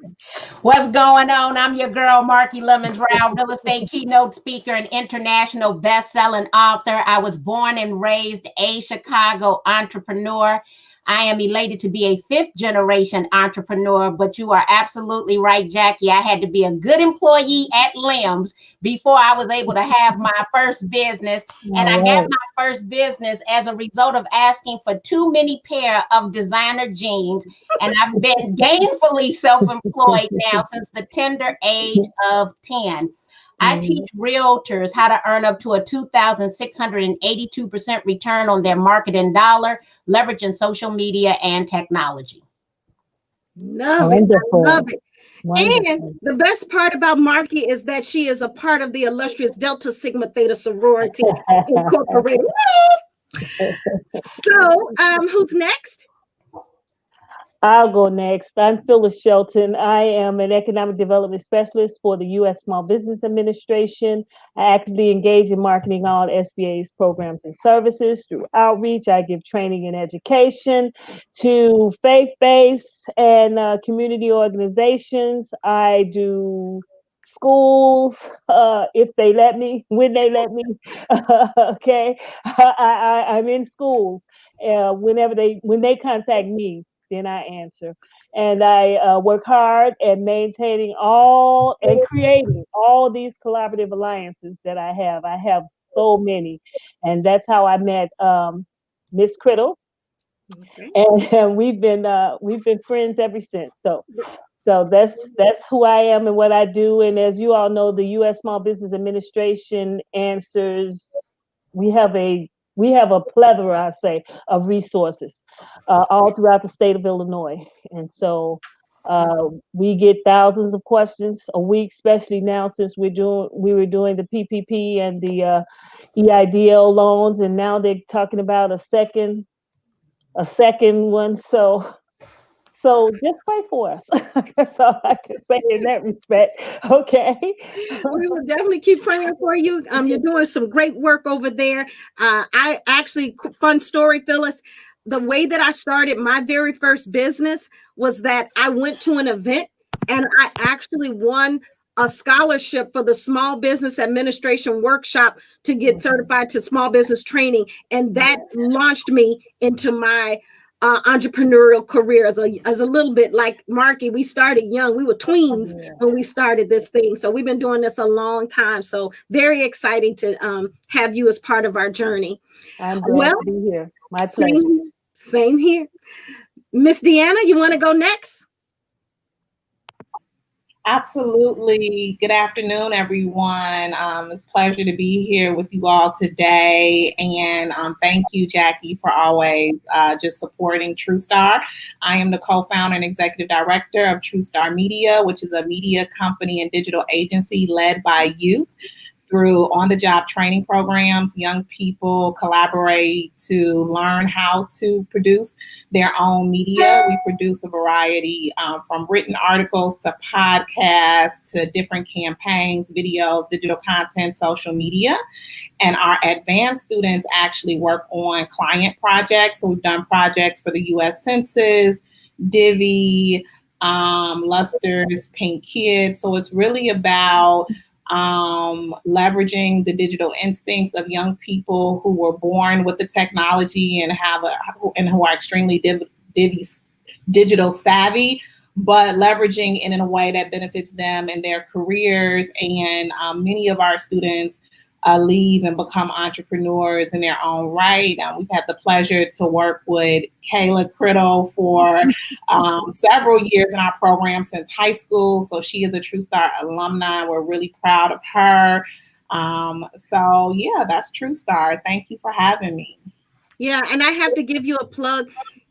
What's going on? I'm your girl, Marky Lemons-Rao, real estate keynote speaker and international best-selling author. I was born and raised a Chicago entrepreneur. I am elated to be a fifth-generation entrepreneur, but you are absolutely right, Jackie. I had to be a good employee at Limbs before I was able to have my first business. And I got my first business as a result of asking for too many pair of designer jeans. And I've been gainfully self-employed now since the tender age of 10. I teach realtors how to earn up to a 2,682% return on their marketing dollar, leveraging social media and technology. Love it. Wonderful. And the best part about Marky is that she is a part of the illustrious Delta Sigma Theta Sorority Incorporated. So, who's next? I'll go next. I'm Phyllis Shelton. I am an economic development specialist for the U.S. Small Business Administration. I actively engage in marketing all SBA's programs and services through outreach. I give training and education to faith-based and community organizations. I do schools, if they let me, when they let me. Okay, I'm in schools when they contact me. Then I answer. And I work hard at maintaining and creating all these collaborative alliances that I have. I have so many. And that's how I met Miss Criddle. Okay. And we've been friends ever since. So So that's who I am and what I do. And as you all know, the U.S. Small Business Administration answers. We have a plethora, I say, of resources all throughout the state of Illinois. And so we get thousands of questions a week, especially now since we were doing the PPP and the EIDL loans, and now they're talking about a second one. So just pray for us. That's all I can say in that respect. Okay. We will definitely keep praying for you. You're doing some great work over there. I actually, fun story, Phyllis. The way that I started my very first business was that I went to an event and I actually won a scholarship for the Small Business Administration workshop to get certified to small business training. And that launched me into my entrepreneurial career as a little bit like Marky. We started young. We were tweens when we started this thing. So we've been doing this a long time. So very exciting to have you as part of our journey. I'm glad to be here. My pleasure. Same here. Miss Deanna, you want to go next? Absolutely. Good afternoon, everyone. It's a pleasure to be here with you all today. And thank you, Jackie, for always just supporting TrueStar. I am the co-founder and executive director of TrueStar Media, which is a media company and digital agency led by youth. Through on-the-job training programs, young people collaborate to learn how to produce their own media. We produce a variety from written articles to podcasts to different campaigns, videos, digital content, social media. And our advanced students actually work on client projects. So we've done projects for the U.S. Census, Divi, Luster's Pink Kids. So it's really about leveraging the digital instincts of young people who were born with the technology and who are extremely digital savvy, but leveraging it in a way that benefits them in their careers. And many of our students leave and become entrepreneurs in their own right. We've had the pleasure to work with Kayla Criddle for several years in our program since high school. So she is a TrueStar alumni. We're really proud of her. So yeah, that's TrueStar. Thank you for having me. Yeah, and I have to give you a plug.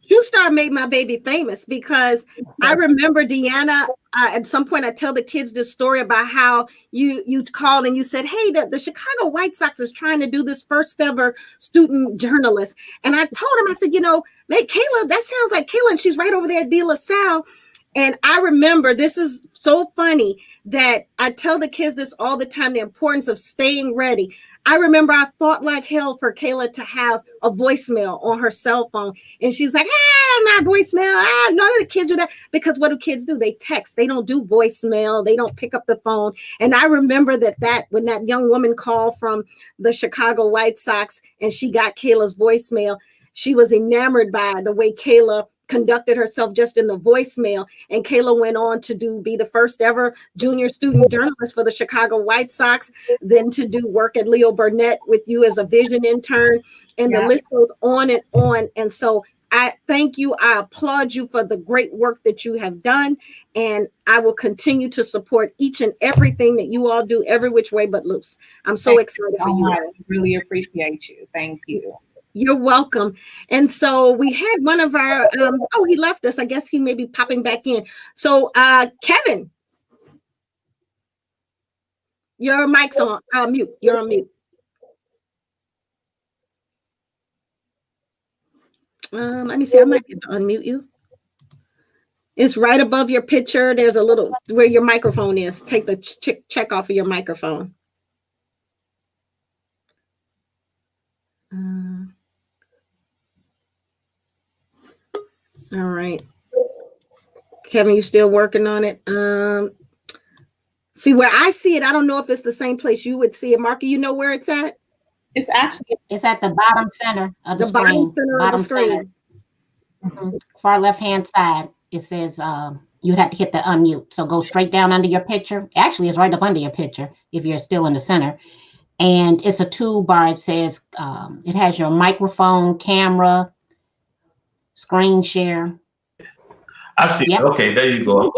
TrueStar made my baby famous because I remember, Deanna, at some point I tell the kids this story about how you called and you said, hey, the Chicago White Sox is trying to do this first ever student journalist. And I told him, I said, hey, Kayla, that sounds like Kayla, and she's right over there at De La Salle. And I remember, this is so funny that I tell the kids this all the time, the importance of staying ready. I remember I fought like hell for Kayla to have a voicemail on her cell phone. And she's like, not voicemail. None of the kids do that. Because what do kids do? They text. They don't do voicemail. They don't pick up the phone. And I remember that when that young woman called from the Chicago White Sox and she got Kayla's voicemail, she was enamored by the way Kayla conducted herself just in the voicemail. And Kayla went on to be the first ever junior student journalist for the Chicago White Sox, then to do work at Leo Burnett with you as a vision intern. And the list goes on and on. And so I thank you. I applaud you for the great work that you have done. And I will continue to support each and everything that you all do, every which way but loose. I'm so excited for you. I really appreciate you. Thank you. You're welcome. And so we had one of our, he left us. I guess he may be popping back in. So Kevin, your mic's on mute. You're on mute. Let me see. I might get to unmute you. It's right above your picture. There's a little where your microphone is. Take the check off of your microphone. All right. Kevin, you still working on it? See where I see it. I don't know if it's the same place you would see it. Marky, you know where it's at? It's at the bottom center of the screen. Bottom center. Mm-hmm. Far left-hand side. It says you'd have to hit the unmute. So go straight down under your picture. Actually, it's right up under your picture if you're still in the center. And it's a toolbar. It says it has your microphone, camera, screen share. I see. Yep. Okay, there you go.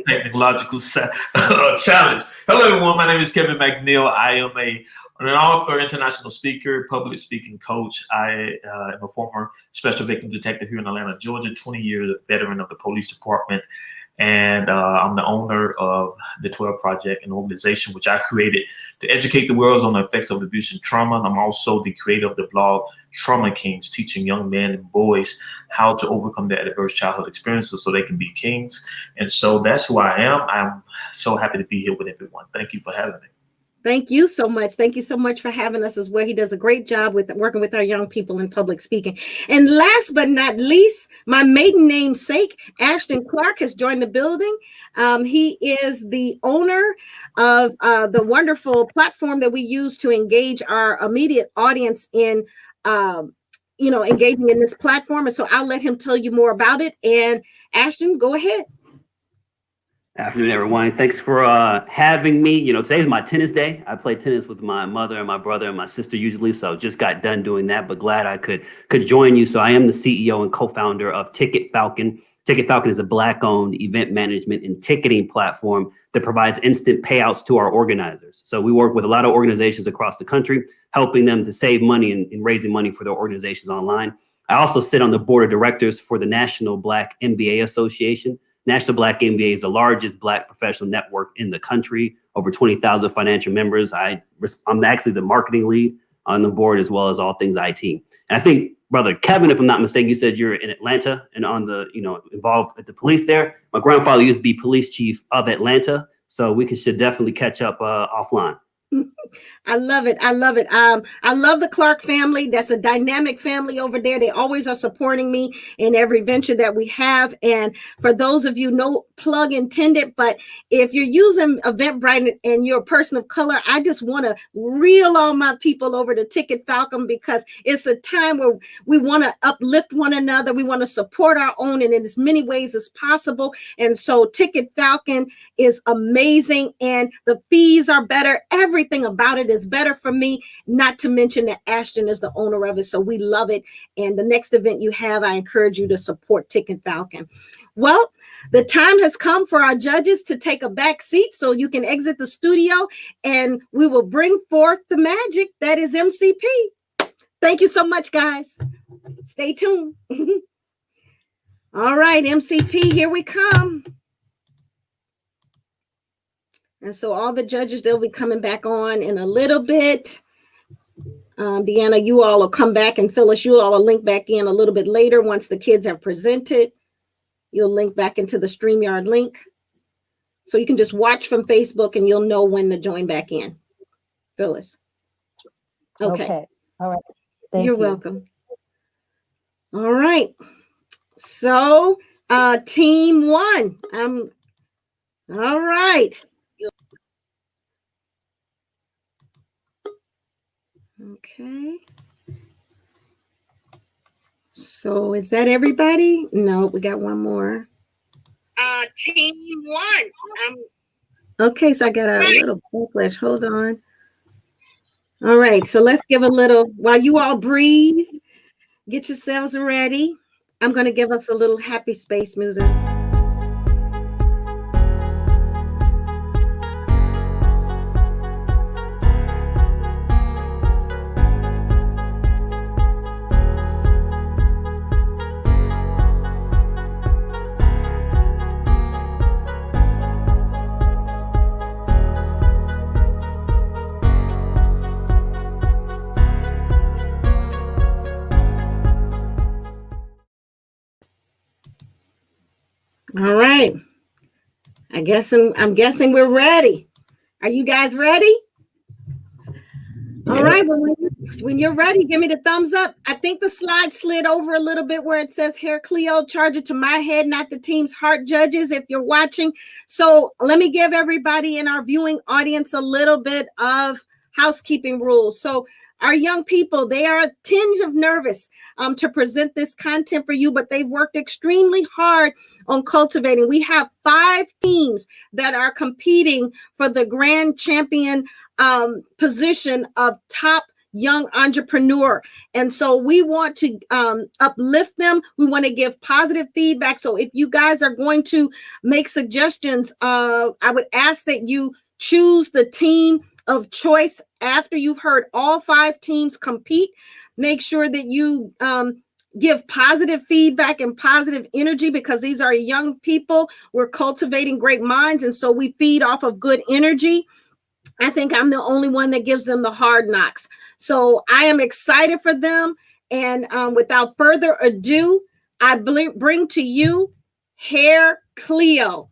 Technological challenge. Hello, everyone. My name is Kevin McNeil. I am an author, international speaker, public speaking coach. I am a former special victim detective here in Atlanta, Georgia, 20 years veteran of the police department. And I'm the owner of the 12 Project, an organization which I created to educate the world on the effects of abuse and trauma. And I'm also the creator of the blog Trauma Kings, teaching young men and boys how to overcome their adverse childhood experiences so they can be kings. And so that's who I am. I'm so happy to be here with everyone. Thank you for having me. Thank you so much. Thank you so much for having us as well. He does a great job with working with our young people in public speaking. And last but not least, my maiden namesake, Ashton Clark, has joined the building. He is the owner of the wonderful platform that we use to engage our immediate audience in engaging in this platform. And so I'll let him tell you more about it. And Ashton, go ahead. Afternoon, everyone. Thanks for having me. Today's my tennis day. I play tennis with my mother and my brother and my sister usually, so just got done doing that, but glad I could join you. So I am the CEO and co-founder of Ticket Falcon. Ticket Falcon is a Black-owned event management and ticketing platform that provides instant payouts to our organizers. So we work with a lot of organizations across the country, helping them to save money and raising money for their organizations online. I also sit on the board of directors for the National Black MBA Association. National Black MBA is the largest Black professional network in the country, over 20,000 financial members. I'm actually the marketing lead on the board as well as all things IT. And I think, Brother Kevin, if I'm not mistaken, you said you're in Atlanta and on the, involved at the police there. My grandfather used to be police chief of Atlanta, so we should definitely catch up offline. I love it. I love it. I love the Clark family. That's a dynamic family over there. They always are supporting me in every venture that we have. And for those of you, no plug intended, but if you're using Eventbrite and you're a person of color, I just want to reel all my people over to Ticket Falcon because it's a time where we want to uplift one another. We want to support our own in as many ways as possible. And so Ticket Falcon is amazing and the fees are better. Everything about it is better for me, not to mention that Ashton is the owner of it. So we love it. And the next event you have, I encourage you to support Ticket Falcon. Well, the time has come for our judges to take a back seat so you can exit the studio and we will bring forth the magic that is MCP. Thank you so much, guys. Stay tuned. All right, MCP, here we come. And so all the judges, they'll be coming back on in a little bit. Deanna, you all will come back, and Phyllis, you all will link back in a little bit later once the kids have presented. You'll link back into the StreamYard link. So you can just watch from Facebook and you'll know when to join back in. Phyllis. Okay. All right. Thank You're you. welcome. All right. So team one. All right. Okay. So is that everybody? No, we got one more. Team one. Okay, so I got a little backlash. Hold on. All right, so let's give a little, while you all breathe, get yourselves ready. I'm going to give us a little happy space music. All right. I'm guessing we're ready. Are you guys ready? All right. Well, when you're ready, give me the thumbs up. I think the slide slid over a little bit where it says Hair Cleo, charge it to my head, not the team's heart, judges, if you're watching. So let me give everybody in our viewing audience a little bit of housekeeping rules. So our young people, they are a tinge of nervous to present this content for you, but they've worked extremely hard on cultivating. We have 5 teams that are competing for the grand champion position of top young entrepreneur. And so we want to uplift them. We want to give positive feedback. So if you guys are going to make suggestions, I would ask that you choose the team of choice after you've heard all 5 teams compete. Make sure that you give positive feedback and positive energy, because these are young people. We're cultivating great minds, and so we feed off of good energy. I think I'm the only one that gives them the hard knocks. So I am excited for them. And without further ado, I bring to you Hair Cleo.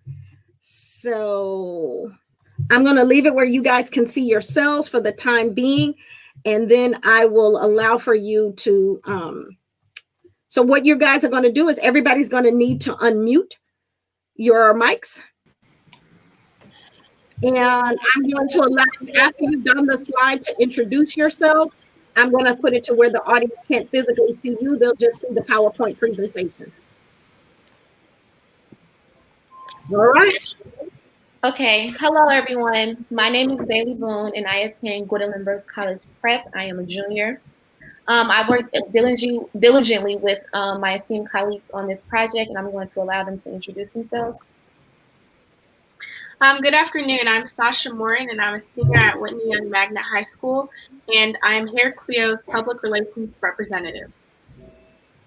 So I'm going to leave it where you guys can see yourselves for the time being. And then I will allow for you to. So what you guys are going to do is everybody's going to need to unmute your mics. And I'm going to allow, after you've done the slide, to introduce yourselves. I'm going to put it to where the audience can't physically see you. They'll just see the PowerPoint presentation. All right. Okay. Hello, everyone. My name is Bailey Boone, and I attend Gwendolyn Brooks College Prep. I am a junior. I worked diligently with my esteemed colleagues on this project, and I'm going to allow them to introduce themselves. Good afternoon. I'm Sasha Morin, and I'm a senior at Whitney Young Magnet High School, and I'm Hair Cleo's Public Relations Representative.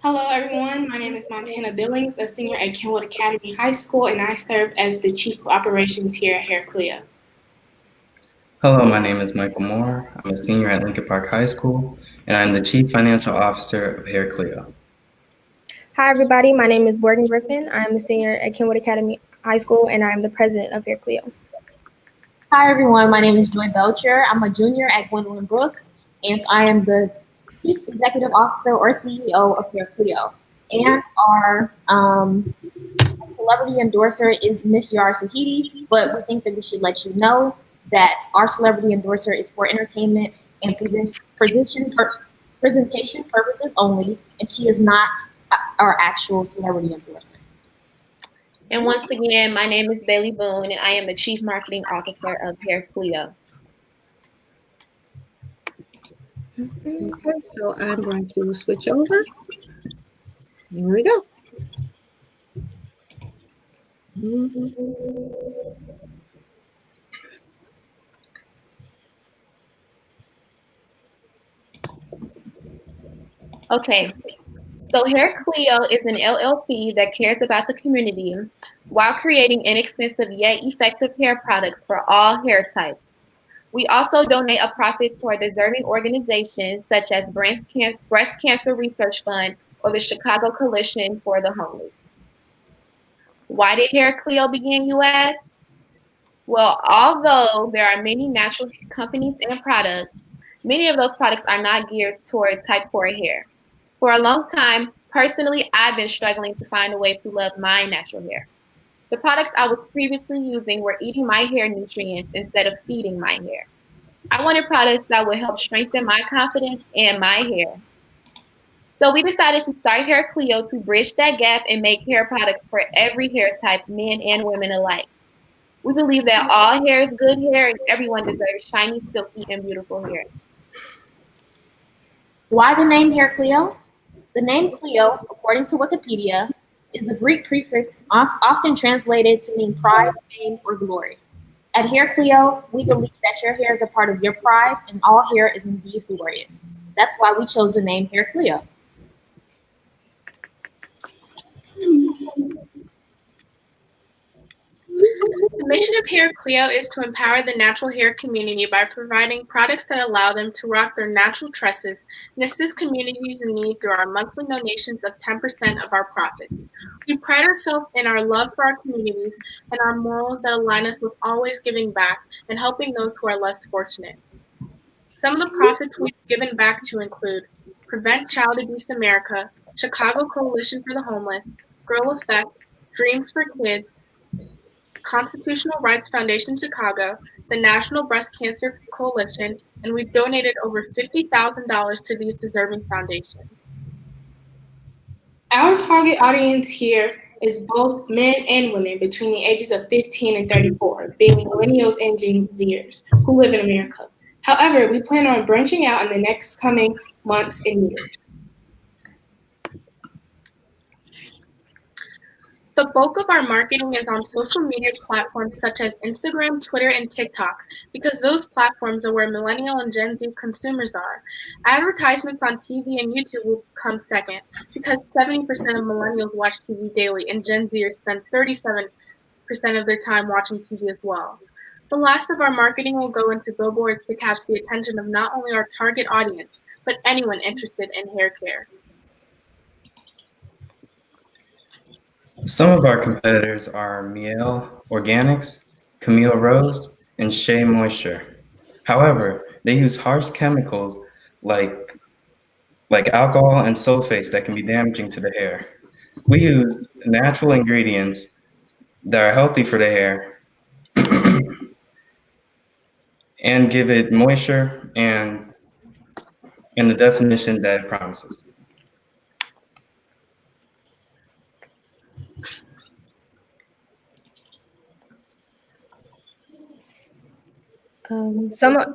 Hello, everyone. My name is Montana Billings, a senior at Kenwood Academy High School, and I serve as the Chief of Operations here at Hair Cleo. Hello, my name is Michael Moore. I'm a senior at Lincoln Park High School, and I'm the Chief Financial Officer of Hair Cleo. Hi, everybody. My name is Morgan Griffin. I'm a senior at Kenwood Academy High School, and I'm the president of Hair Cleo. Hi, everyone. My name is Joy Belcher. I'm a junior at Gwendolyn Brooks, and I am the Chief Executive Officer or CEO of Hair Cleo. And our celebrity endorser is Miss Yara Sahidi, but we think that we should let you know that our celebrity endorser is for entertainment and presentation purposes only, and she is not our actual celebrity endorser. And once again, my name is Bailey Boone, and I am the Chief Marketing Officer of Hair Cleo. Okay, so I'm going to switch over. Here we go. Okay, so Hair Cleo is an LLC that cares about the community while creating inexpensive yet effective hair products for all hair types. We also donate a profit toward deserving organizations such as Breast Cancer Research Fund or the Chicago Coalition for the Homeless. Why did Hair Cleo begin, you ask? Well, although there are many natural companies and products, many of those products are not geared toward type 4 hair. For a long time, personally, I've been struggling to find a way to love my natural hair. The products I was previously using were eating my hair nutrients instead of feeding my hair. I wanted products that would help strengthen my confidence and my hair. So we decided to start Hair Cleo to bridge that gap and make hair products for every hair type, men and women alike. We believe that all hair is good hair and everyone deserves shiny, silky, and beautiful hair. Why the name Hair Cleo? The name Cleo, according to Wikipedia, is a Greek prefix often translated to mean pride, fame, or glory. At Hair Cleo, we believe that your hair is a part of your pride and all hair is indeed glorious. That's why we chose the name Hair Cleo. The mission of Hair Cleo is to empower the natural hair community by providing products that allow them to rock their natural tresses and assist communities in need through our monthly donations of 10% of our profits. We pride ourselves in our love for our communities and our morals that align us with always giving back and helping those who are less fortunate. Some of the profits we've given back to include Prevent Child Abuse America, Chicago Coalition for the Homeless, Girl Effect, Dreams for Kids, Constitutional Rights Foundation Chicago, the National Breast Cancer Coalition, and we've donated over $50,000 to these deserving foundations. Our target audience here is both men and women between the ages of 15 and 34, being millennials and Gen Zers who live in America. However, we plan on branching out in the next coming months and years. The bulk of our marketing is on social media platforms such as Instagram, Twitter, and TikTok, because those platforms are where millennial and Gen Z consumers are. Advertisements on TV and YouTube will come second, because 70% of millennials watch TV daily, and Gen Zers spend 37% of their time watching TV as well. The last of our marketing will go into billboards to catch the attention of not only our target audience, but anyone interested in hair care. Some of our competitors are Miele Organics, Camille Rose, and Shea Moisture. However, they use harsh chemicals like alcohol and sulfates that can be damaging to the hair. We use natural ingredients that are healthy for the hair and give it moisture and the definition that it promises.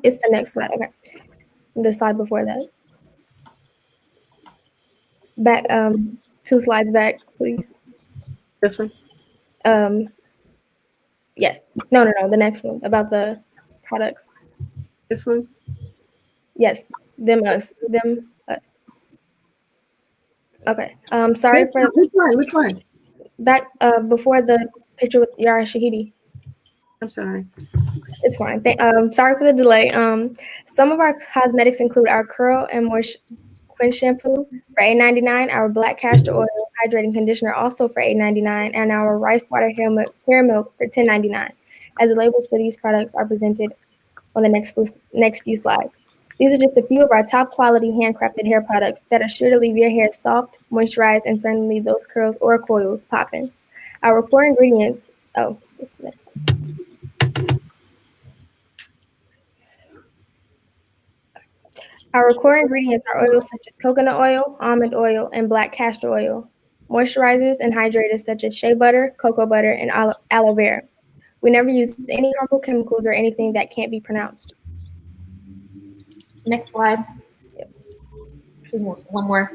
It's the next slide. Okay, the slide before that. Back, 2 slides back, please. This one. Yes. No. The next one about the products. This one. Yes. Them, us. Okay. Sorry for which one? Back before the picture with Yara Shahidi. I'm sorry. It's fine. Sorry for the delay. Some of our cosmetics include our curl and moisture quench shampoo for $8.99, our black castor oil hydrating conditioner also for $8.99, and our rice water hair milk for $10.99. As the labels for these products are presented on the next few slides. These are just a few of our top quality handcrafted hair products that are sure to leave your hair soft, moisturized, and certainly leave those curls or coils popping. Our core ingredients. Oh, it's missed. Our core ingredients are oils such as coconut oil, almond oil, and black castor oil. Moisturizers and hydrators such as shea butter, cocoa butter, and aloe vera. We never use any harmful chemicals or anything that can't be pronounced. Next slide. One more.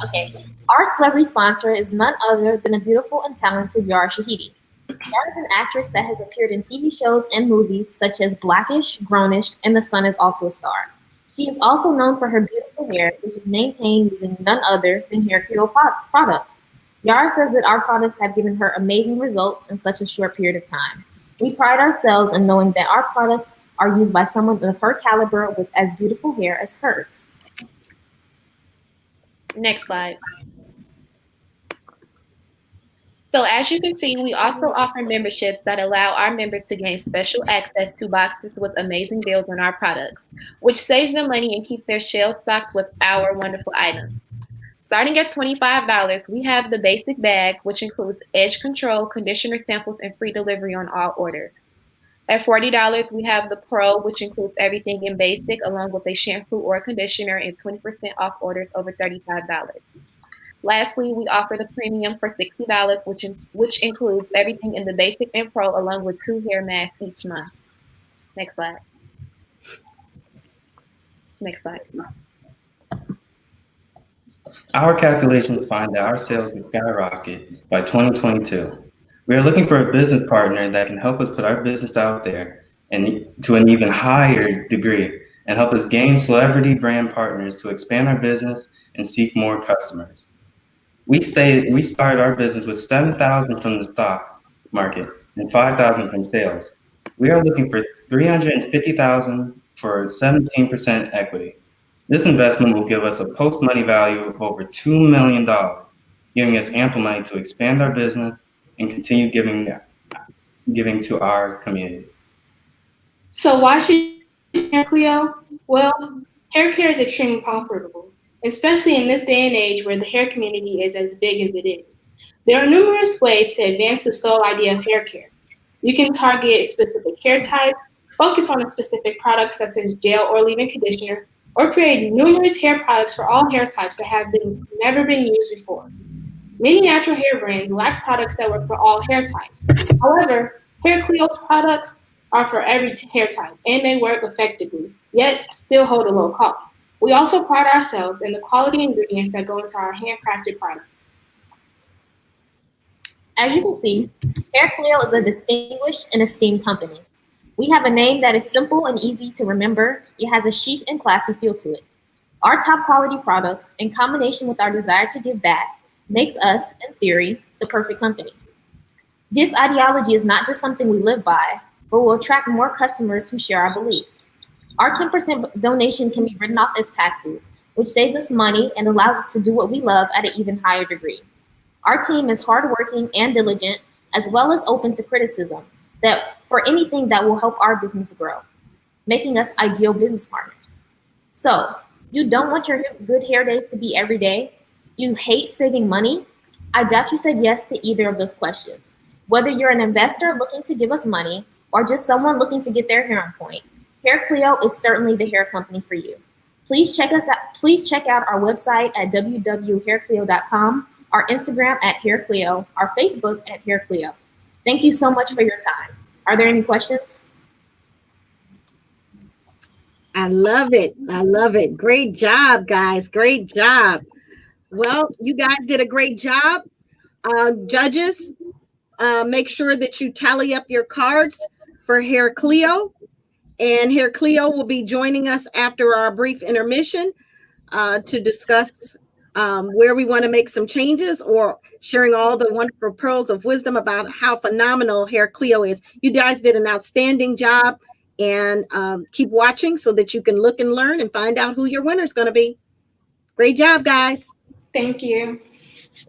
Okay. Our celebrity sponsor is none other than the beautiful and talented Yara Shahidi. Yara is an actress that has appeared in TV shows and movies such as Blackish, Grownish, and The Sun is also a star. She is also known for her beautiful hair, which is maintained using none other than hair care products. Yara says that our products have given her amazing results in such a short period of time. We pride ourselves in knowing that our products are used by someone of her caliber with as beautiful hair as hers. Next slide. So as you can see, we also offer memberships that allow our members to gain special access to boxes with amazing deals on our products, which saves them money and keeps their shelves stocked with our wonderful items. Starting at $25, we have the basic bag, which includes edge control, conditioner samples, and free delivery on all orders. At $40, we have the Pro, which includes everything in basic, along with a shampoo or conditioner, and 20% off orders over $35. Lastly, we offer the Premium for $60, which includes everything in the basic and Pro, along with 2 hair masks each month. Next slide. Next slide. Our calculations find that our sales will skyrocket by 2022. We are looking for a business partner that can help us put our business out there and to an even higher degree and help us gain celebrity brand partners to expand our business and seek more customers. We started our business with $7,000 from the stock market and $5,000 from sales. We are looking for $350,000 for 17% equity. This investment will give us a post-money value of over $2 million, giving us ample money to expand our business and continue giving to our community. So why should hair Cleo? Well, hair care is extremely profitable, especially in this day and age where the hair community is as big as it is. There are numerous ways to advance the sole idea of hair care. You can target a specific hair type, focus on a specific product such as gel or leave-in conditioner, or create numerous hair products for all hair types that have never been used before. Many natural hair brands lack products that work for all hair types. However, Hair Cleo's products are for every hair type, and they work effectively, yet still hold a low cost. We also pride ourselves in the quality ingredients that go into our handcrafted products. As you can see, Hair Cleo is a distinguished and esteemed company. We have a name that is simple and easy to remember, it has a chic and classy feel to it. Our top quality products, in combination with our desire to give back, makes us, in theory, the perfect company. This ideology is not just something we live by, but will attract more customers who share our beliefs. Our 10% donation can be written off as taxes, which saves us money and allows us to do what we love at an even higher degree. Our team is hardworking and diligent, as well as open to criticism that for anything that will help our business grow, making us ideal business partners. So, you don't want your good hair days to be every day? You hate saving money? I doubt you said yes to either of those questions. Whether you're an investor looking to give us money or just someone looking to get their hair on point, Hair Cleo is certainly the hair company for you. Please check us out. Please check out our website at www.haircleo.com, our Instagram at Hair Cleo, our Facebook at Hair Cleo. Thank you so much for your time. Are there any questions? I love it. I love it. Great job, guys. Great job. Well, you guys did a great job. Judges, make sure that you tally up your cards for Hair Cleo. And Hair Cleo will be joining us after our brief intermission to discuss where we want to make some changes or sharing all the wonderful pearls of wisdom about how phenomenal Hair Cleo is. You guys did an outstanding job, and keep watching so that you can look and learn and find out who your winner is going to be. Great job, guys. Thank you.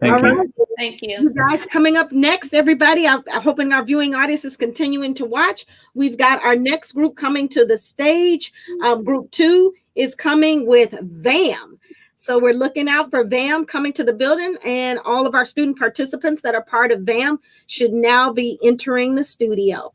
Thank you. Right. Thank you. You guys coming up next, everybody. I'm hoping our viewing audience is continuing to watch. We've got our next group coming to the stage. Group 2 is coming with VAM. So we're looking out for VAM coming to the building, and all of our student participants that are part of VAM should now be entering the studio.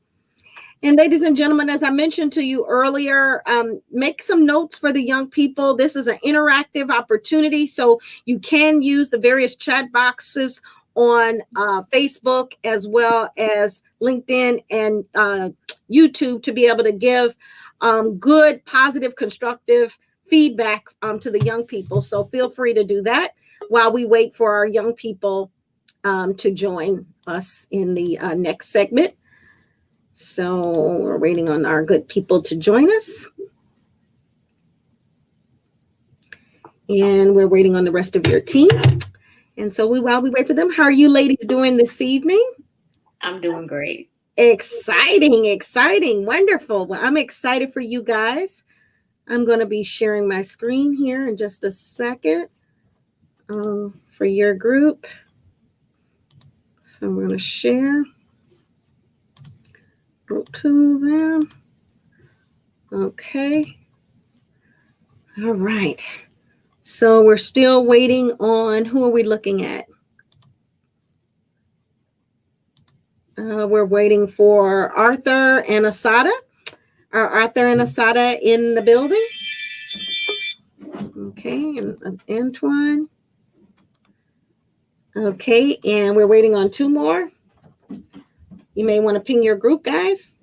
And ladies and gentlemen, as I mentioned to you earlier, make some notes for the young people. This is an interactive opportunity, so you can use the various chat boxes on Facebook as well as LinkedIn and YouTube to be able to give good, positive, constructive feedback to the young people. So feel free to do that while we wait for our young people to join us in the next segment. So we're waiting on our good people to join us. And we're waiting on the rest of your team. And so while we wait for them, how are you ladies doing this evening? I'm doing great. Exciting, exciting, wonderful. Well, I'm excited for you guys. I'm going to be sharing my screen here in just a second for your group. So I'm going to share. Okay. All right. So we're still waiting on, who are we looking at? We're waiting for Arthur and Asada. Are Arthur and Asada in the building? Okay, and Antoine. Okay, and we're waiting on 2 more. You may want to ping your group, guys.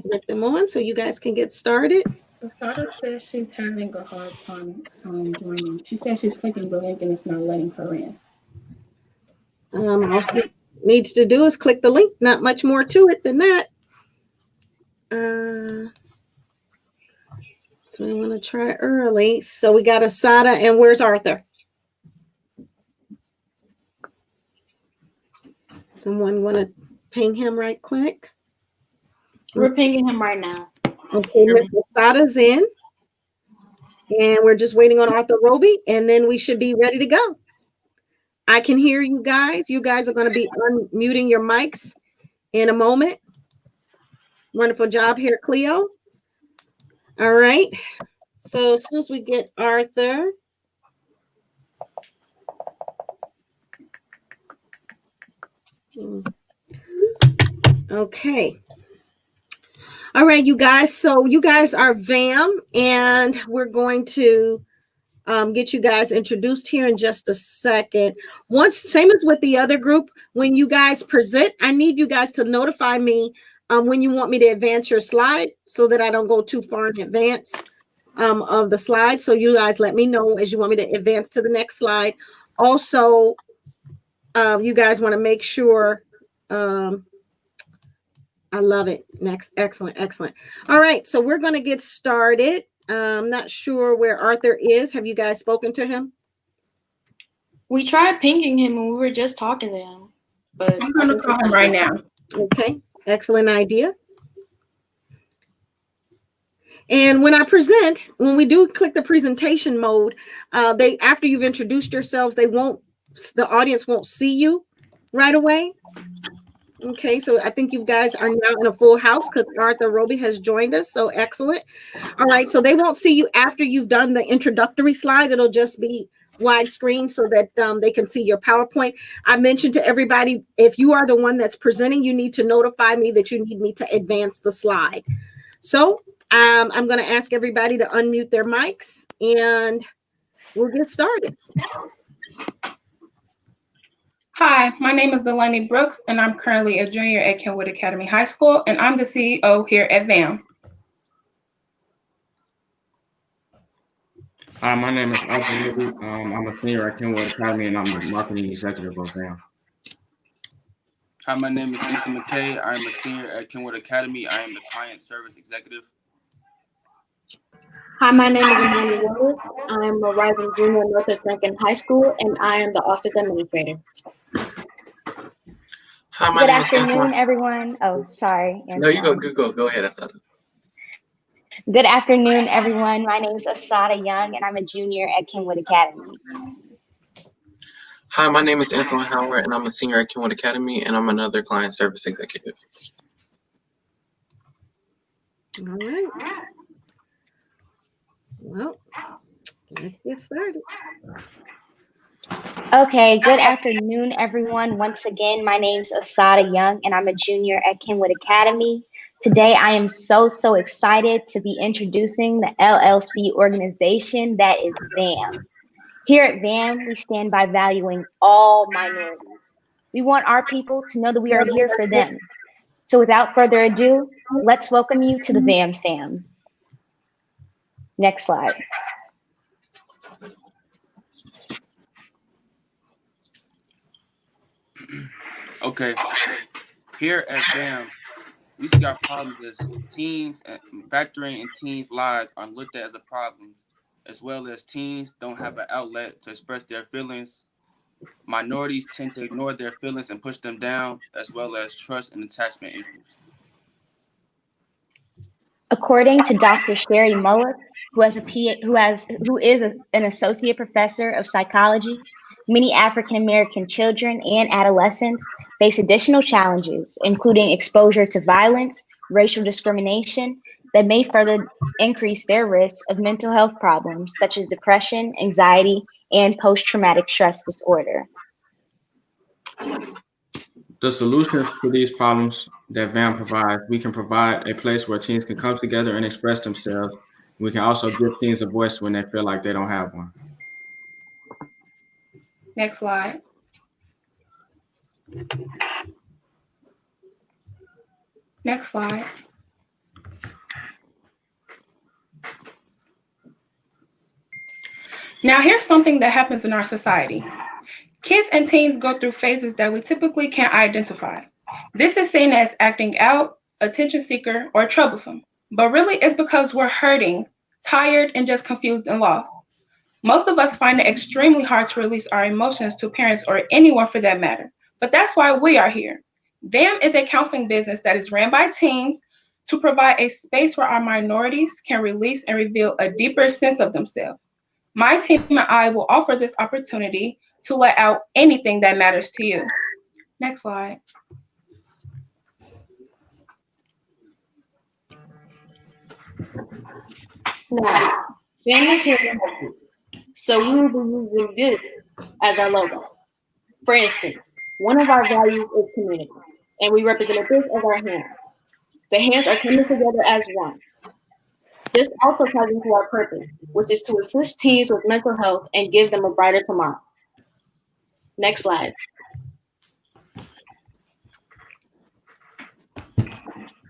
Let them on so you guys can get started. Asada says she's having a hard time joining. She says she's clicking the link and it's not letting her in. All she needs to do is click the link. Not much more to it than that. So I want to try early. So we got Asada, and where's Arthur? Someone want to ping him right quick? We're pinging him right now. Okay, Miss Asada's in. And we're just waiting on Arthur Roby, and then we should be ready to go. I can hear you guys. You guys are going to be unmuting your mics in a moment. Wonderful job here, Cleo. All right. So as soon as we get Arthur. Okay. All right, you guys. So you guys are VAM, and we're going to get you guys introduced here in just a second. Once, same as with the other group, when you guys present, I need you guys to notify me when you want me to advance your slide so that I don't go too far in advance of the slide. So you guys let me know as you want me to advance to the next slide. Also, you guys want to make sure, I love it. Next, excellent, excellent. All right, so we're going to get started. I'm not sure where Arthur is. Have you guys spoken to him? We tried pinging him and we were just talking to him. But I'm going to call him right now. Okay, excellent idea. And when I present, when we do click the presentation mode, after you've introduced yourselves, the audience won't see you right away. Okay, so I think you guys are now in a full house because Arthur Roby has joined us. So excellent. All right, so they won't see you after you've done the introductory slide. It'll just be widescreen so that they can see your PowerPoint. I mentioned to everybody, if you are the one that's presenting, you need to notify me that you need me to advance the slide. So I'm going to ask everybody to unmute their mics and we'll get started. Hi, my name is Delaney Brooks, and I'm currently a junior at Kenwood Academy High School, and I'm the CEO here at VAM. Hi, my name is Arthur Libby. I'm a senior at Kenwood Academy, and I'm the marketing executive of VAM. Hi, my name is Ethan McKay. I'm a senior at Kenwood Academy. I am the client service executive. Hi, my name is Amanda Willis. I'm a rising junior at Northwest Lincoln High School, and I am the office administrator. Hi, my Good name is afternoon, Antoine. everyone. Oh, sorry. No, you Antoine. go ahead, Asada. Good afternoon, everyone. My name is Asada Young, and I'm a junior at Kenwood Academy. Hi, my name is Antoine Howard, and I'm a senior at Kenwood Academy, and I'm another client service executive. All right. Well, let's get started. Okay, good afternoon, everyone. Once again, my name's Asada Young, and I'm a junior at Kenwood Academy. Today, I am so excited to be introducing the LLC organization that is VAM. Here at VAM, we stand by valuing all minorities. We want our people to know that we are here for them. So without further ado, let's welcome you to the VAM fam. Next slide. Okay. Here at VAM, we see our problems as teens, and factoring in teens' lives are looked at as a problem, as well as teens don't have an outlet to express their feelings. Minorities tend to ignore their feelings and push them down, as well as trust and attachment issues. According to Dr. Sherry Mullock, who is an associate professor of psychology, many African American children and adolescents face additional challenges, including exposure to violence, racial discrimination, that may further increase their risk of mental health problems such as depression, anxiety, and post-traumatic stress disorder. The solution to these problems that VAM provides, we can provide a place where teens can come together and express themselves. We can also give teens a voice when they feel like they don't have one. Next slide. Next slide. Now, here's something that happens in our society. Kids and teens go through phases that we typically can't identify. This is seen as acting out, attention seeker, or troublesome, but really it's because we're hurting, tired, and just confused and lost. Most of us find it extremely hard to release our emotions to parents or anyone for that matter, but that's why we are here. VAM is a counseling business that is ran by teens to provide a space where our minorities can release and reveal a deeper sense of themselves. My team and I will offer this opportunity to let out anything that matters to you. Next slide. Now, VAM is here to help you. So we will be using this as our logo. For instance, one of our values is community, and we represented this as our hand. The hands are coming together as one. This also ties into our purpose, which is to assist teens with mental health and give them a brighter tomorrow. Next slide.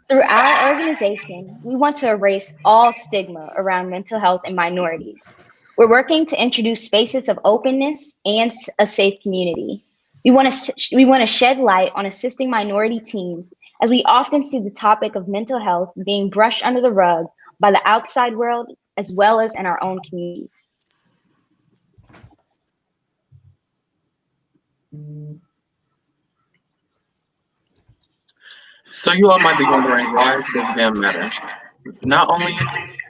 Through our organization, we want to erase all stigma around mental health and minorities. We're working to introduce spaces of openness and a safe community. We want to shed light on assisting minority teens, as we often see the topic of mental health being brushed under the rug by the outside world as well as in our own communities. So you all might be wondering, why does BAM matter? Not only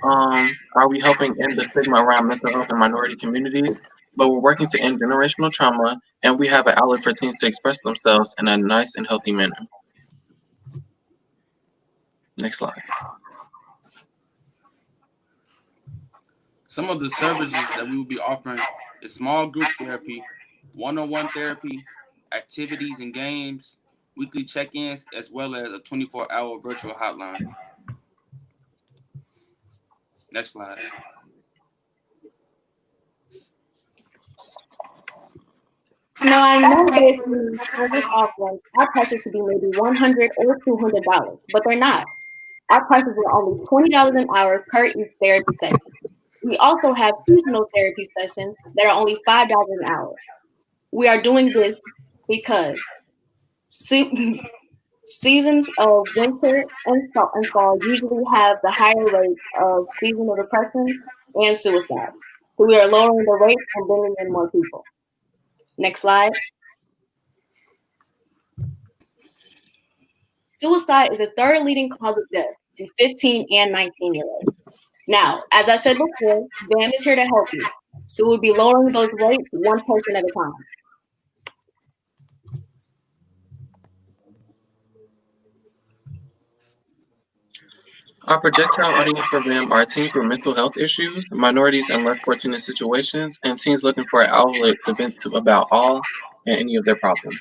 are we helping end the stigma around mental health in minority communities, but we're working to end generational trauma, and we have an outlet for teens to express themselves in a nice and healthy manner. Next slide. Some of the services that we will be offering is small group therapy, one-on-one therapy, activities and games, weekly check-ins, as well as a 24-hour virtual hotline. Next slide. Now, I know that these service offerings, our prices could be maybe $100 or $200, but they're not. Our prices are only $20 an hour per each therapy session. We also have seasonal therapy sessions that are only $5 an hour. We are doing this because seasons of winter and fall usually have the higher rates of seasonal depression and suicide. So we are lowering the rates and bringing in more people. Next slide. Suicide is the third leading cause of death in 15 and 19-year-olds. Now, as I said before, BAM is here to help you. So we'll be lowering those rates one person at a time. Our projectile audience for BAM are teens with mental health issues, minorities in less fortunate situations, and teens looking for an outlet to vent to about all and any of their problems.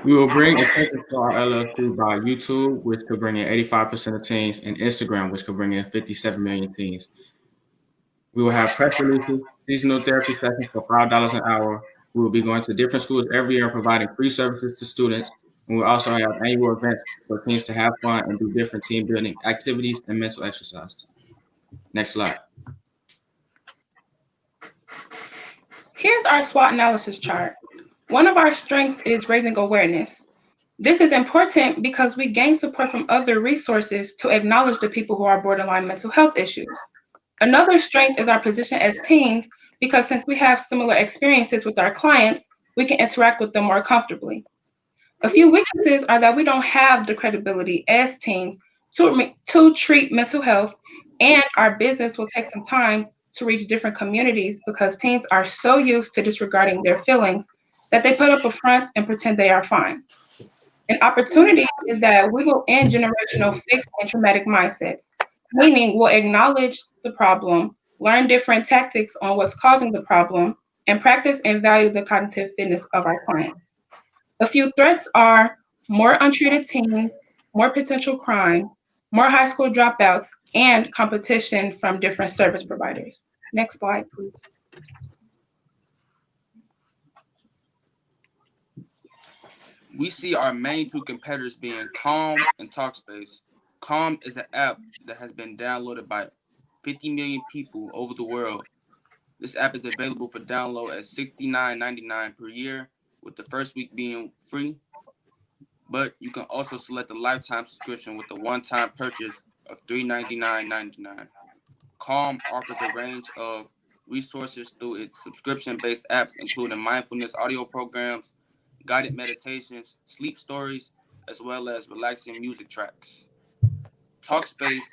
We will bring attention to our LLC by YouTube, which could bring in 85% of teens, and Instagram, which could bring in 57 million teens. We will have press releases, seasonal therapy sessions for $5 an hour. We will be going to different schools every year and providing free services to students. And we'll also have annual events for teens to have fun and do different team building activities and mental exercises. Next slide. Here's our SWOT analysis chart. One of our strengths is raising awareness. This is important because we gain support from other resources to acknowledge the people who are borderline mental health issues. Another strength is our position as teens, because since we have similar experiences with our clients, we can interact with them more comfortably. A few weaknesses are that we don't have the credibility as teens to treat mental health, and our business will take some time to reach different communities because teens are so used to disregarding their feelings that they put up a front and pretend they are fine. An opportunity is that we will end generational fixed and traumatic mindsets, meaning we'll acknowledge the problem, learn different tactics on what's causing the problem, and practice and value the cognitive fitness of our clients. A few threats are more untreated teens, more potential crime, more high school dropouts, and competition from different service providers. Next slide, please. We see our main two competitors being Calm and Talkspace. Calm is an app that has been downloaded by 50 million people over the world. This app is available for download at $69.99 per year, with the first week being free. But you can also select a lifetime subscription with a one-time purchase of $399.99. Calm offers a range of resources through its subscription-based apps, including mindfulness audio programs, guided meditations, sleep stories, as well as relaxing music tracks. Talkspace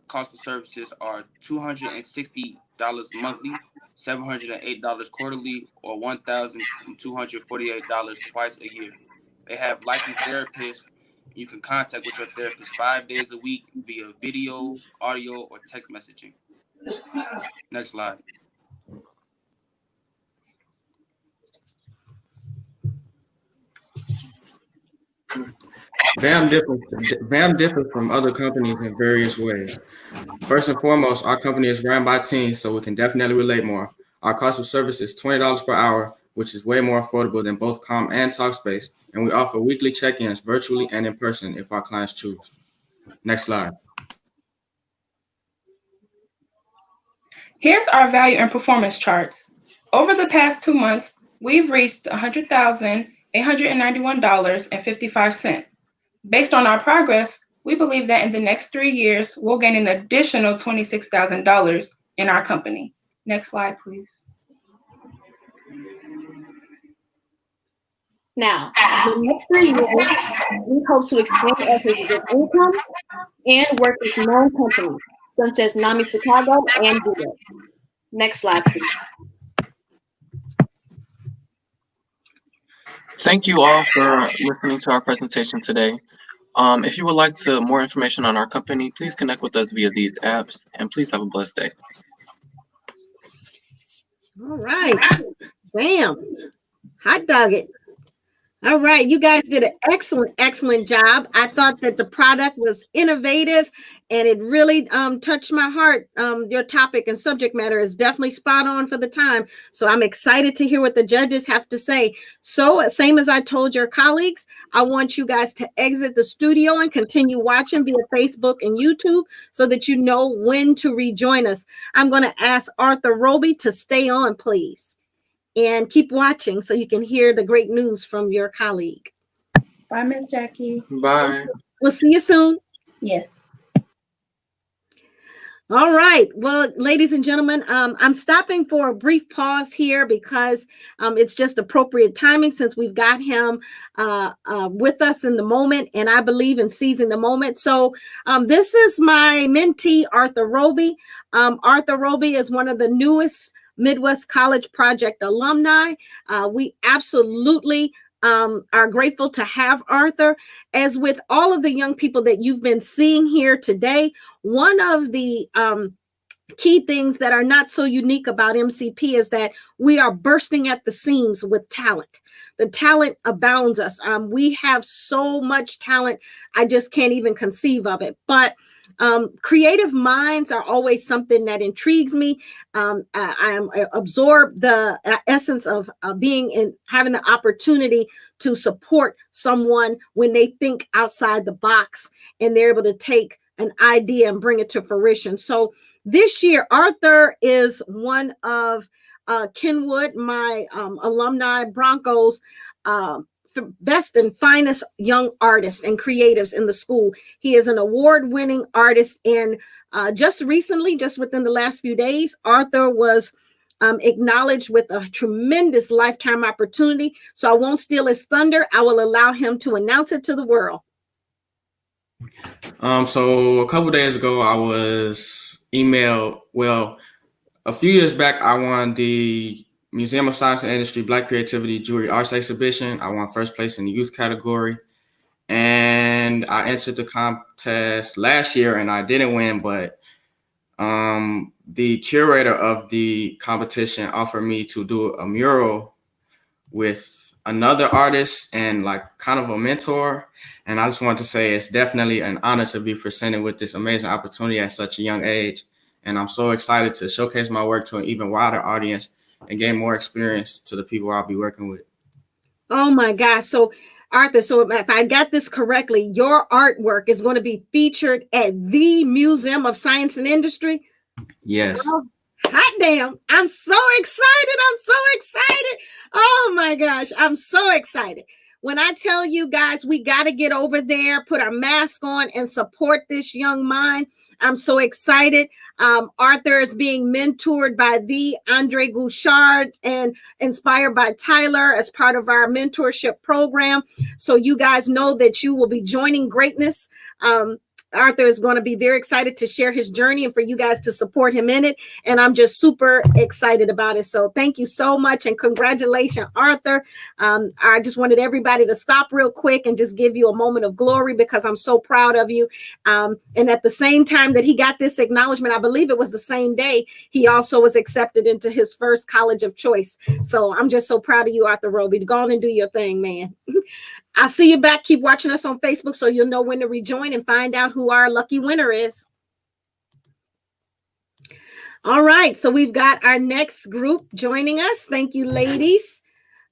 cost of services are $260 monthly, $708 quarterly, or $1,248 twice a year. They have licensed therapists. You can contact with your therapist 5 days a week via video, audio, or text messaging. Next slide. BAM differs from other companies in various ways. First and foremost, our company is ran by teens, so we can definitely relate more. Our cost of service is $20 per hour, which is way more affordable than both Calm and Talkspace. And we offer weekly check-ins virtually and in person if our clients choose. Next slide. Here's our value and performance charts. Over the past 2 months, we've reached $100,891.55. Based on our progress, we believe that in the next 3 years, we'll gain an additional $26,000 in our company. Next slide, please. Now, in the next 3 years, we hope to expand our sources of income and work with known companies such as NAMI Chicago and Google. Next slide, please. Thank you all for listening to our presentation today. If you would like more information on our company, please connect with us via these apps, and please have a blessed day. All right. Bam. Hot dog it. All right, you guys did an excellent job. I thought that the product was innovative and it really touched my heart. Your topic and subject matter is definitely spot on for the time. So I'm excited to hear what the judges have to say. So same as I told your colleagues, I want you guys to exit the studio and continue watching via Facebook and YouTube so that you know when to rejoin us. I'm going to ask Arthur Roby to stay on, please. And keep watching so you can hear the great news from your colleague. Bye, Miss Jackie. Bye. We'll see you soon. Yes. All right. Well, ladies and gentlemen, I'm stopping for a brief pause here because it's just appropriate timing since we've got him with us in the moment, and I believe in seizing the moment. So this is my mentee, Arthur Roby. Arthur Roby is one of the newest Midwest College Project alumni. We absolutely are grateful to have Arthur. As with all of the young people that you've been seeing here today, one of the key things that are not so unique about MCP is that we are bursting at the seams with talent. The talent abounds us. We have so much talent, I just can't even conceive of it. But creative minds are always something that intrigues me. I absorb the essence of being in having the opportunity to support someone when they think outside the box and they're able to take an idea and bring it to fruition. So this year, Arthur is one of Kenwood, my alumni Broncos, best and finest young artists and creatives in the school. He is an award-winning artist, and just recently, just within the last few days, Arthur was acknowledged with a tremendous lifetime opportunity. So I won't steal his thunder. I will allow him to announce it to the world. So a couple days ago, I was emailed. Well, a few years back, I won the Museum of Science and Industry Black Creativity Jewelry Arts Exhibition. I won first place in the youth category. And I entered the contest last year and I didn't win, but the curator of the competition offered me to do a mural with another artist and like kind of a mentor. And I just want to say it's definitely an honor to be presented with this amazing opportunity at such a young age. And I'm so excited to showcase my work to an even wider audience and gain more experience to the people I'll be working with. Oh my gosh. So Arthur, so if I got this correctly, your artwork is going to be featured at the Museum of Science and Industry? Yes. Oh, hot damn. I'm so excited. I'm so excited. Oh my gosh. I'm so excited. When I tell you guys, we got to get over there, put our mask on and support this young mind. I'm so excited. Arthur is being mentored by the Andre Gouchard and inspired by Tyler as part of our mentorship program. So you guys know that you will be joining greatness. Arthur is going to be very excited to share his journey and for you guys to support him in it. And I'm just super excited about it. So thank you so much. And congratulations, Arthur. I just wanted everybody to stop real quick and just give you a moment of glory because I'm so proud of you. And at the same time that he got this acknowledgement, I believe it was the same day, he also was accepted into his first college of choice. So I'm just so proud of you, Arthur Roby. Go on and do your thing, man. I'll see you back. Keep watching us on Facebook so you'll know when to rejoin and find out who our lucky winner is. All right. So we've got our next group joining us. Thank you, ladies.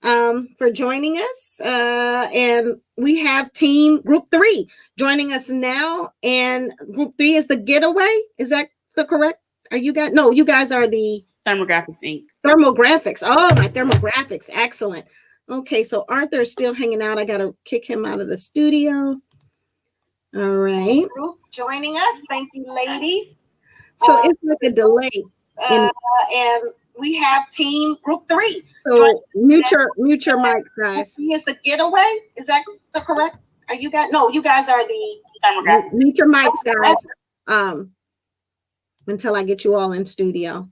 for joining us. And we have team group 3 joining us now. And group 3 is the getaway. Is that correct? Are you guys? No, you guys are the Thermographics Inc. Thermographics. Oh, my thermographics. Excellent. Okay, so Arthur is still hanging out. I got to kick him out of the studio. All right. Group joining us. Thank you, ladies. So it's like a delay. And we have team group 3. So mute your mics, guys. Is the getaway? Is that correct? Are you guys? No, you guys are the Thermographics. Mute your mics, guys. Until I get you all in studio.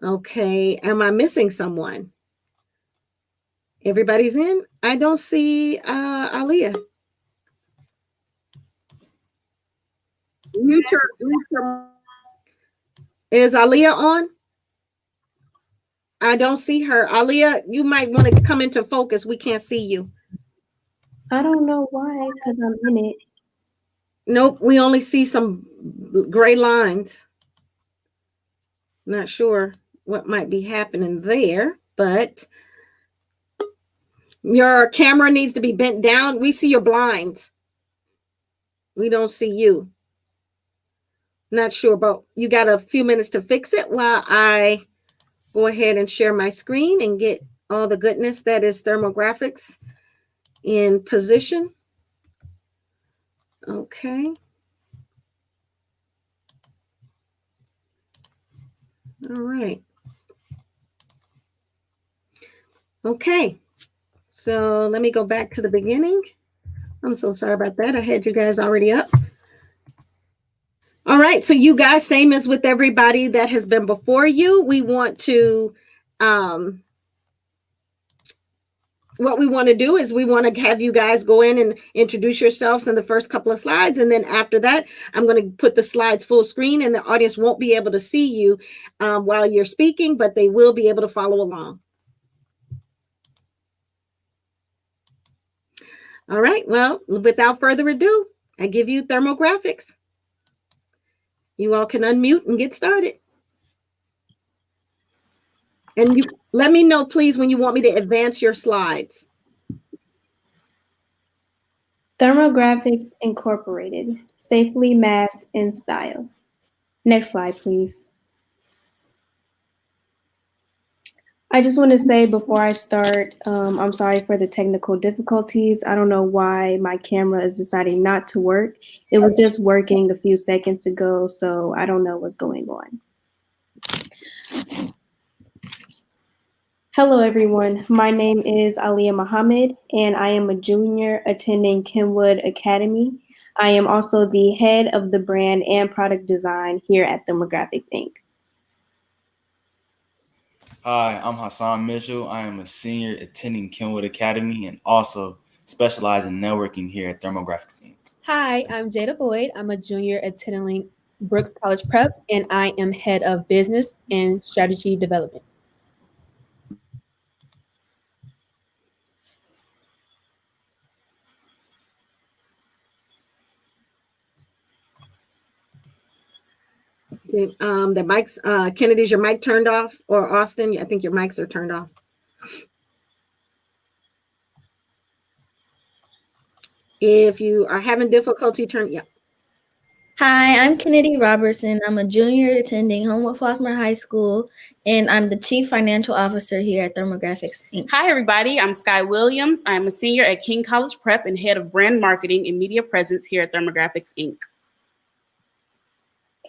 Okay. Am I missing someone? Everybody's in? I don't see Aliyah. Mute your. Is Aliyah on? I don't see her. Aliyah, you might want to come into focus. We can't see you. I don't know why, because I'm in it. Nope, we only see some gray lines. Not sure what might be happening there, but your camera needs to be bent down. We see your blinds. We don't see you. Not sure, but you got a few minutes to fix it while I go ahead and share my screen and get all the goodness that is thermographics in position. Okay. All right. Okay. So let me go back to the beginning. I'm so sorry about that. I had you guys already up. All right. So you guys, same as with everybody that has been before you, we want to, what we want to do is we want to have you guys go in and introduce yourselves in the first couple of slides. And then after that, I'm going to put the slides full screen and the audience won't be able to see you while you're speaking, but they will be able to follow along. All right. Well, without further ado, I give you thermographics. You all can unmute and get started. And you let me know, please, when you want me to advance your slides. Thermographics Incorporated, safely masked in style. Next slide, please. I just want to say before I start, I'm sorry for the technical difficulties. I don't know why my camera is deciding not to work. It was just working a few seconds ago, so I don't know what's going on. Hello, everyone. My name is Aliyah Muhammad, and I am a junior attending Kenwood Academy. I am also the head of the brand and product design here at Thermographics, Inc. Hi, I'm Hassan Mitchell. I am a senior attending Kenwood Academy and also specialize in networking here at Thermographics Inc. Hi, I'm Jada Boyd. I'm a junior attending Brooks College Prep, and I am head of business and strategy development. The mics, Kennedy, is your mic turned off? Or Austin, I think your mics are turned off. If you are having difficulty, yeah. Hi, I'm Kennedy Robertson. I'm a junior attending Homewood Flossmoor High School, and I'm the Chief Financial Officer here at Thermographics, Inc. Hi, everybody. I'm Sky Williams. I'm a senior at King College Prep and head of brand marketing and media presence here at Thermographics, Inc.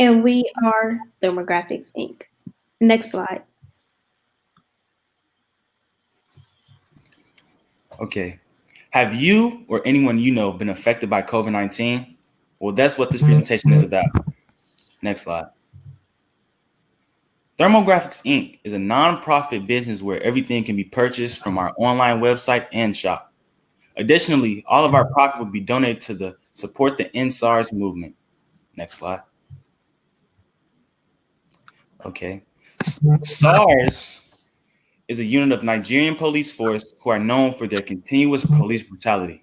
And we are Thermographics, Inc. Next slide. Okay. Have you or anyone you know been affected by COVID-19? Well, that's what this presentation is about. Next slide. Thermographics Inc. is a nonprofit business where everything can be purchased from our online website and shop. Additionally, all of our profit will be donated to the support the End SARS movement. Next slide. Okay. SARS is a unit of Nigerian police force who are known for their continuous police brutality.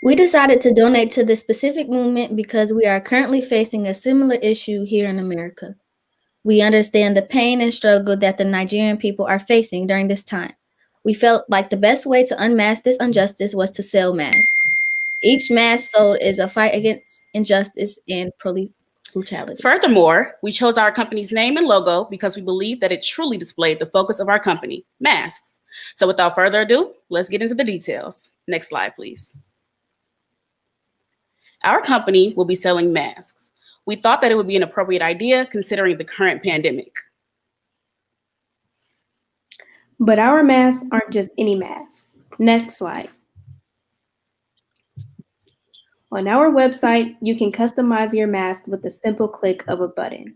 We decided to donate to this specific movement because we are currently facing a similar issue here in America. We understand the pain and struggle that the Nigerian people are facing during this time. We felt like the best way to unmask this injustice was to sell masks. Each mask sold is a fight against injustice and police brutality. Furthermore, we chose our company's name and logo because we believe that it truly displayed the focus of our company, masks. So without further ado, let's get into the details. Next slide, please. Our company will be selling masks. We thought that it would be an appropriate idea considering the current pandemic. But our masks aren't just any masks. Next slide. On our website, you can customize your mask with a simple click of a button.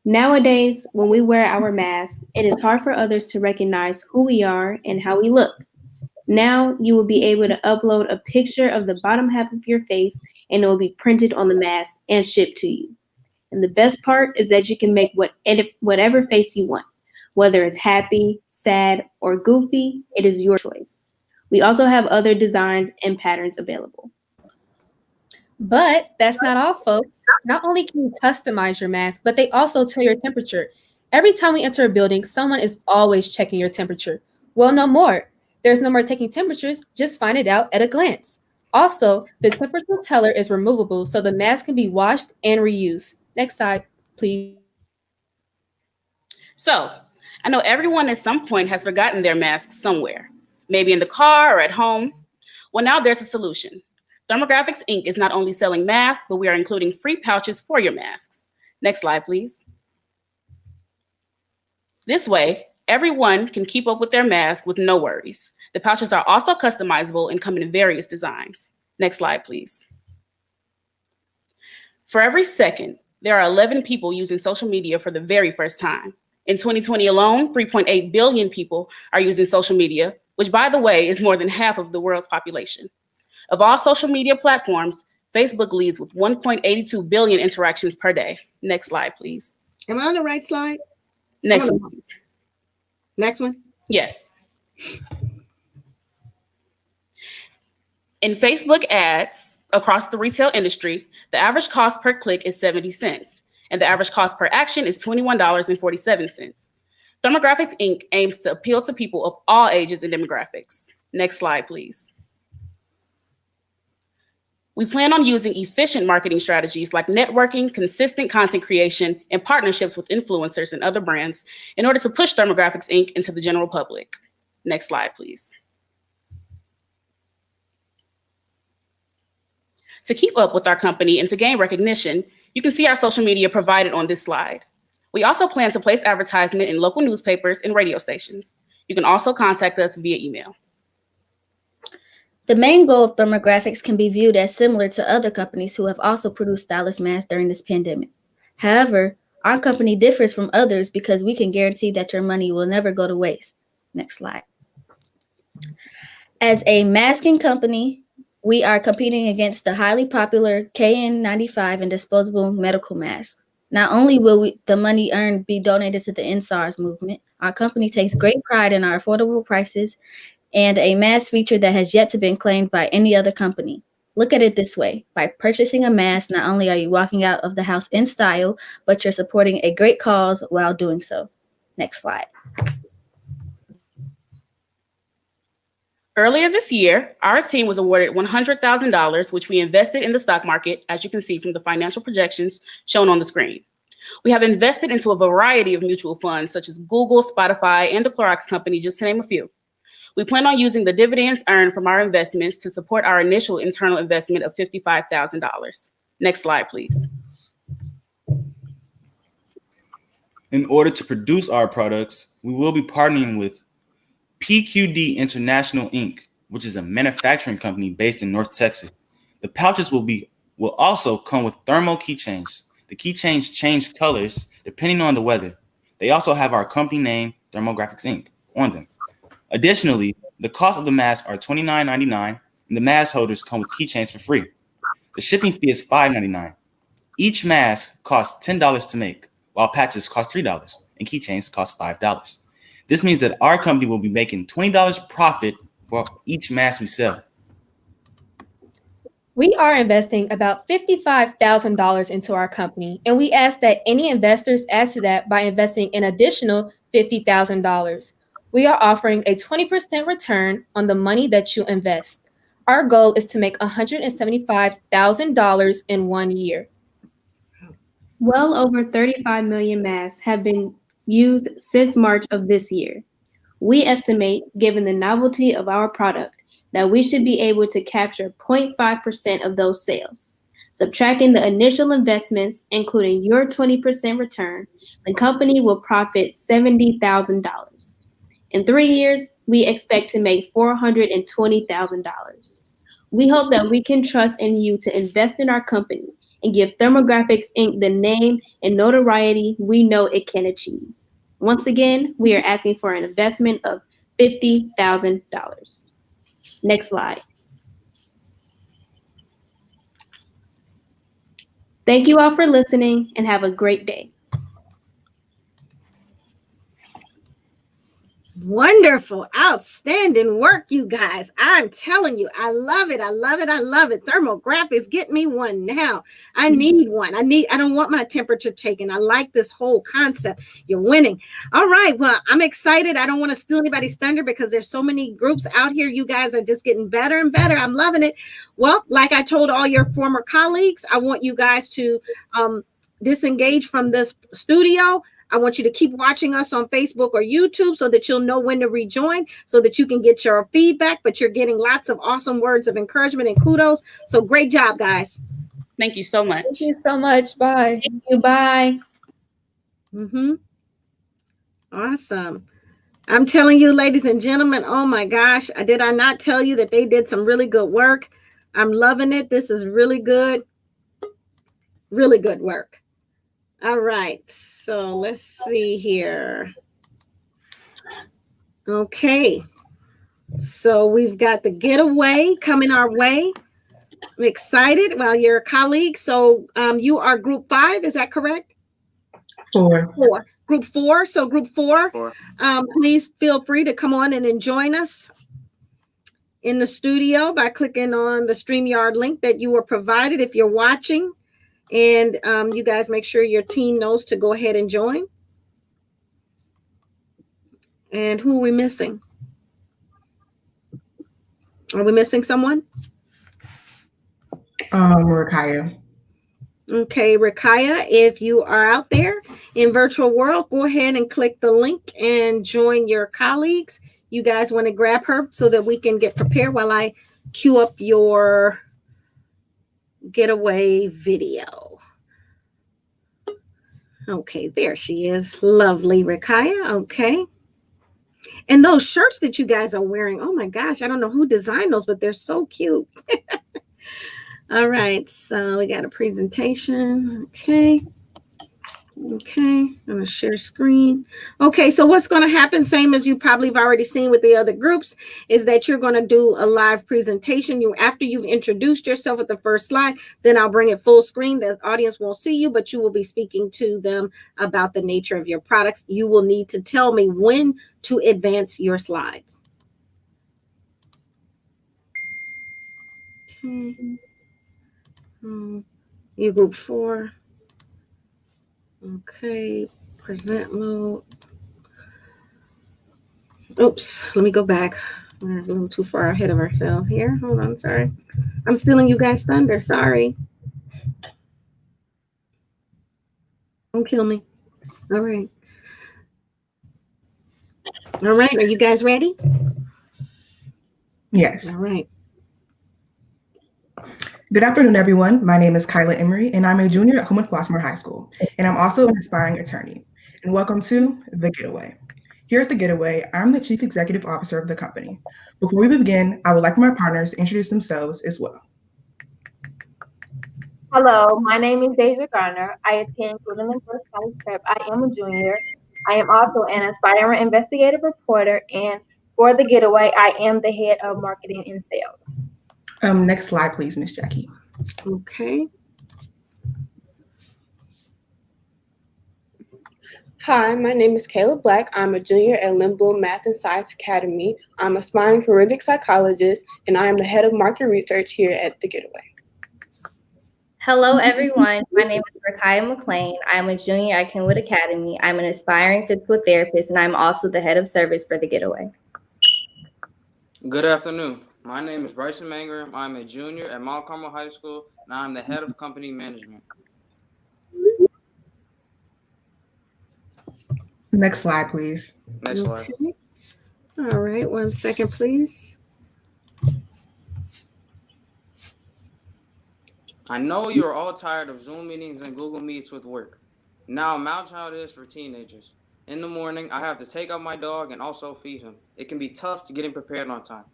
Nowadays, when we wear our masks, it is hard for others to recognize who we are and how we look. Now, you will be able to upload a picture of the bottom half of your face and it will be printed on the mask and shipped to you. And the best part is that you can make whatever face you want. Whether it's happy, sad, or goofy, it is your choice. We also have other designs and patterns available. But that's not all, folks. Not only can you customize your mask, but they also tell your temperature. Every time we enter a building, someone is always checking your temperature. Well, no more. There's no more taking temperatures, just find it out at a glance. Also, the temperature teller is removable, so the mask can be washed and reused. Next slide, please. So, I know everyone at some point has forgotten their masks somewhere, maybe in the car or at home. Well, now there's a solution. Thermographics Inc. is not only selling masks, but we are including free pouches for your masks. Next slide, please. This way, everyone can keep up with their mask with no worries. The pouches are also customizable and come in various designs. Next slide, please. For every second, there are 11 people using social media for the very first time. In 2020 alone, 3.8 billion people are using social media, which, by the way, is more than half of the world's population. Of all social media platforms, Facebook leads with 1.82 billion interactions per day. Next slide, please. Am I on the right slide? Next one, please. Next one? Yes. In Facebook ads across the retail industry, the average cost per click is 70 cents, and the average cost per action is $21.47. Thermographics Inc. aims to appeal to people of all ages and demographics. Next slide, please. We plan on using efficient marketing strategies like networking, consistent content creation, and partnerships with influencers and other brands in order to push Thermographics Inc. into the general public. Next slide, please. To keep up with our company and to gain recognition, you can see our social media provided on this slide. We also plan to place advertisement in local newspapers and radio stations. You can also contact us via email. The main goal of Thermographics can be viewed as similar to other companies who have also produced stylish masks during this pandemic. However, our company differs from others because we can guarantee that your money will never go to waste. Next slide. As a masking company, we are competing against the highly popular KN95 and disposable medical masks. Not only will the money earned be donated to the NSARS movement, our company takes great pride in our affordable prices and a mask feature that has yet to be claimed by any other company. Look at it this way. By purchasing a mask, not only are you walking out of the house in style, but you're supporting a great cause while doing so. Next slide. Earlier this year, our team was awarded $100,000, which we invested in the stock market, as you can see from the financial projections shown on the screen. We have invested into a variety of mutual funds, such as Google, Spotify, and the Clorox Company, just to name a few. We plan on using the dividends earned from our investments to support our initial internal investment of $55,000. Next slide, please. In order to produce our products, we will be partnering with PQD International Inc., which is a manufacturing company based in North Texas. The pouches will also come with thermal keychains. The keychains change colors depending on the weather. They also have our company name, Thermographics Inc., on them. Additionally, the cost of the masks are $29.99, and the mask holders come with keychains for free. The shipping fee is $5.99. Each mask costs $10 to make, while patches cost $3 and keychains cost $5. This means that our company will be making $20 profit for each mask we sell. We are investing about $55,000 into our company, and we ask that any investors add to that by investing an additional $50,000. We are offering a 20% return on the money that you invest. Our goal is to make $175,000 in 1 year. Well over 35 million masks have been used since March of this year. We estimate, given the novelty of our product, that we should be able to capture 0.5% of those sales. Subtracting the initial investments, including your 20% return, the company will profit $70,000. In 3 years, we expect to make $420,000. We hope that we can trust in you to invest in our company and give Thermographics Inc. the name and notoriety we know it can achieve. Once again, we are asking for an investment of $50,000. Next slide. Thank you all for listening and have a great day. Wonderful, outstanding work, you guys. I'm telling you, I love it. I love it. I love it. Thermographics, get me one now. I need one. I don't want my temperature taken. I like this whole concept. You're winning. All right. Well, I'm excited. I don't want to steal anybody's thunder because there's so many groups out here. You guys are just getting better and better. I'm loving it. Well, like I told all your former colleagues, I want you guys to disengage from this studio. I want you to keep watching us on Facebook or YouTube so that you'll know when to rejoin, so that you can get your feedback, but you're getting lots of awesome words of encouragement and kudos. So great job, guys. Thank you so much. Thank you so much. Bye. Thank you. Bye. Awesome. I'm telling you, ladies and gentlemen, oh my gosh, did I not tell you that they did some really good work? I'm loving it. This is really good. Really good work. All right, so let's see here. Okay, so we've got the getaway coming our way. I'm excited. Well, you're a colleague, so you are group 5, is that correct? 4. Group 4. So group 4, please feel free to come on and join us in the studio by clicking on the StreamYard link that you were provided if you're watching. And you guys make sure your team knows to go ahead and join. And who are we missing? Are we missing someone? Rakaya. Okay, Rakaya, if you are out there in virtual world, go ahead and click the link and join your colleagues. You guys want to grab her so that we can get prepared while I queue up your getaway video. Okay, there she is. Lovely, Rakaya. Okay. And those shirts that you guys are wearing, oh my gosh, I don't know who designed those, but they're so cute. All right, so we got a presentation. Okay. Okay, I'm going to share screen. Okay, so what's going to happen, same as you probably have already seen with the other groups, is that you're going to do a live presentation. After you've introduced yourself at the first slide, then I'll bring it full screen. The audience won't see you, but you will be speaking to them about the nature of your products. You will need to tell me when to advance your slides. Okay. You group 4. Okay, present mode. Oops, let me go back. We're a little too far ahead of ourselves here. Hold on, sorry. I'm stealing you guys' thunder, sorry. Don't kill me. All right. All right, are you guys ready? Yes. All right. Good afternoon, everyone. My name is Kyla Emery, and I'm a junior at Homewood Flossmoor High School, and I'm also an aspiring attorney. And welcome to The Getaway. Here at The Getaway, I'm the Chief Executive Officer of the company. Before we begin, I would like my partners to introduce themselves as well. Hello, my name is Deja Garner. I attend Woodland First College Prep. I am a junior. I am also an aspiring investigative reporter, and for The Getaway, I am the head of marketing and sales. Next slide, please, Miss Jackie. Okay. Hi, my name is Kayla Black. I'm a junior at Lindblom Math and Science Academy. I'm aspiring forensic psychologist, and I am the head of market research here at The Getaway. Hello, everyone. My name is Rakaya McLean. I'm a junior at Kenwood Academy. I'm an aspiring physical therapist, and I'm also the head of service for the Getaway. Good afternoon. My name is Bryson Mangrum. I'm a junior at Mount Carmel High School, and I'm the head of company management. Next slide, please. Next slide. Okay. All right, 1 second, please. I know you are all tired of Zoom meetings and Google Meets with work. Now, my child is for teenagers. In the morning, I have to take out my dog and also feed him. It can be tough to getting prepared on time.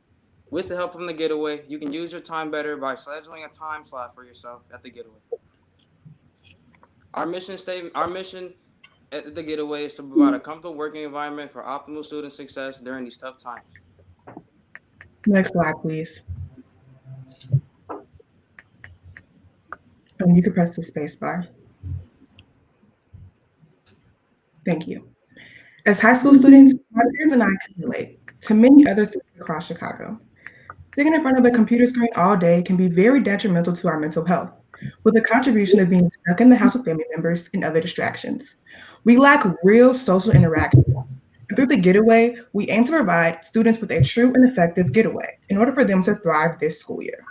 With the help from the Getaway, you can use your time better by scheduling a time slot for yourself at the Getaway. Our mission at the Getaway is to provide a comfortable working environment for optimal student success during these tough times. Next slide, please. And you can press the space bar. Thank you. As high school students, my peers and I can relate to many other students across Chicago. Sitting in front of a computer screen all day can be very detrimental to our mental health, with the contribution of being stuck in the house with family members and other distractions. We lack real social interaction. And through the Getaway, we aim to provide students with a true and effective getaway in order for them to thrive this school year.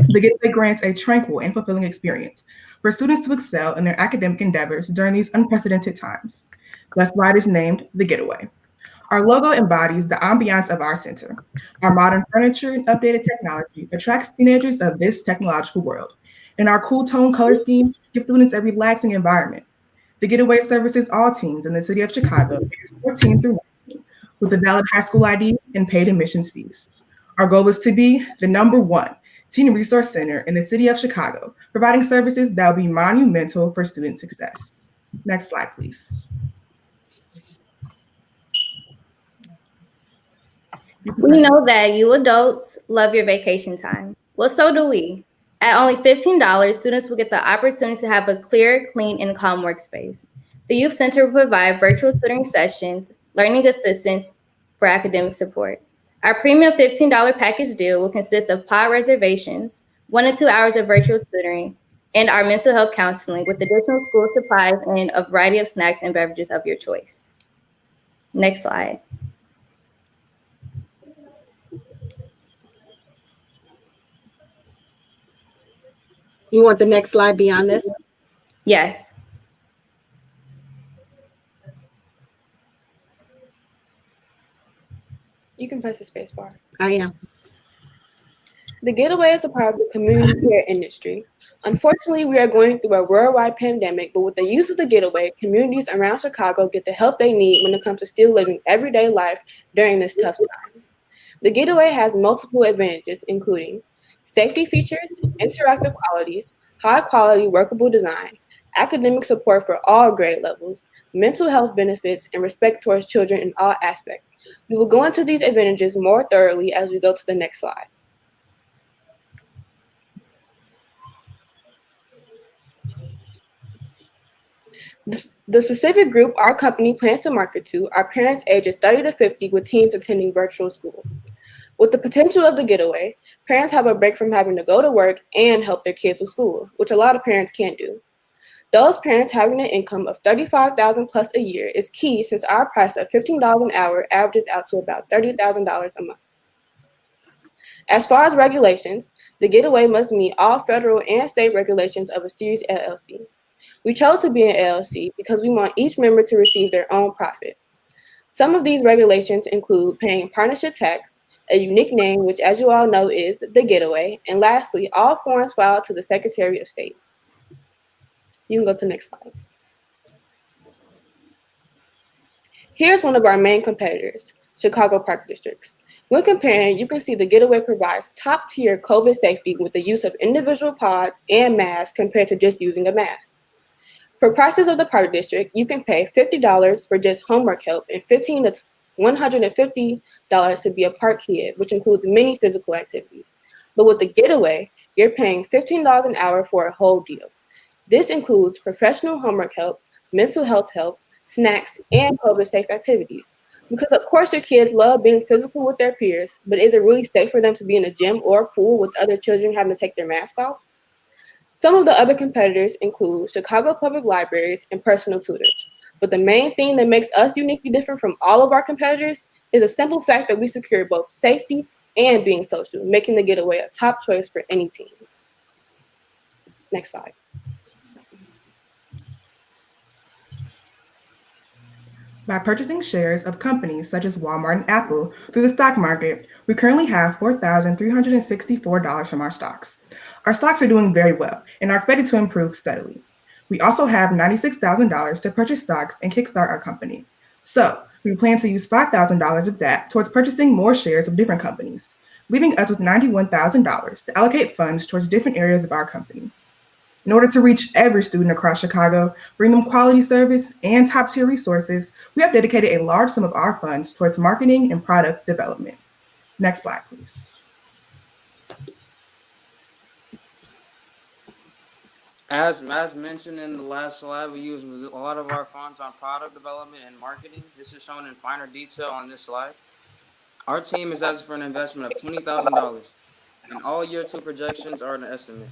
The Getaway grants a tranquil and fulfilling experience for students to excel in their academic endeavors during these unprecedented times. That's why it is named the Getaway. Our logo embodies the ambiance of our center. Our modern furniture and updated technology attracts teenagers of this technological world. And our cool tone color scheme gives students a relaxing environment. The Getaway services all teens in the city of Chicago, ages 14 through 19, with a valid high school ID and paid admissions fees. Our goal is to be the #1 teen resource center in the city of Chicago, providing services that will be monumental for student success. Next slide, please. We know that you adults love your vacation time. Well, so do we. At only $15, students will get the opportunity to have a clear, clean, and calm workspace. The Youth Center will provide virtual tutoring sessions, learning assistance for academic support. Our premium $15 package deal will consist of pod reservations, 1 to 2 hours of virtual tutoring, and our mental health counseling with additional school supplies and a variety of snacks and beverages of your choice. Next slide. You want the next slide beyond this? Yes. You can press the space bar. I am. The Getaway is a part of the community care industry. Unfortunately, we are going through a worldwide pandemic, but with the use of the Getaway, communities around Chicago get the help they need when it comes to still living everyday life during this tough time. The Getaway has multiple advantages, including safety features, interactive qualities, high-quality workable design, academic support for all grade levels, mental health benefits, and respect towards children in all aspects. We will go into these advantages more thoroughly as we go to the next slide. The specific group our company plans to market to are parents ages 30 to 50 with teens attending virtual school. With the potential of the Getaway, parents have a break from having to go to work and help their kids with school, which a lot of parents can't do. Those parents having an income of $35,000 plus a year is key, since our price of $15 an hour averages out to about $30,000 a month. As far as regulations, the Getaway must meet all federal and state regulations of a Series LLC. We chose to be an LLC because we want each member to receive their own profit. Some of these regulations include paying partnership tax, a unique name, which, as you all know, is the Getaway, and lastly, all forms filed to the Secretary of State. You can go to the next slide. Here's one of our main competitors, Chicago Park Districts. When comparing, you can see the Getaway provides top-tier COVID safety with the use of individual pods and masks compared to just using a mask. For prices of the Park District, you can pay $50 for just homework help and $15 to $150 to be a park kid, which includes many physical activities. But with the Getaway, you're paying $15 an hour for a whole deal. This includes professional homework help, mental health help, snacks, and COVID-safe activities. Because of course your kids love being physical with their peers, but is it really safe for them to be in a gym or a pool with other children having to take their mask off? Some of the other competitors include Chicago Public Libraries and personal tutors. But the main thing that makes us uniquely different from all of our competitors is the simple fact that we secure both safety and being social, making the Getaway a top choice for any team. Next slide. By purchasing shares of companies such as Walmart and Apple through the stock market, we currently have $4,364 from our stocks. Our stocks are doing very well and are expected to improve steadily. We also have $96,000 to purchase stocks and kickstart our company. So we plan to use $5,000 of that towards purchasing more shares of different companies, leaving us with $91,000 to allocate funds towards different areas of our company. In order to reach every student across Chicago, bring them quality service and top-tier resources, we have dedicated a large sum of our funds towards marketing and product development. Next slide, please. As mentioned in the last slide, we use a lot of our funds on product development and marketing. This is shown in finer detail on this slide. Our team is asking for an investment of $20,000, and all year 2 projections are an estimate.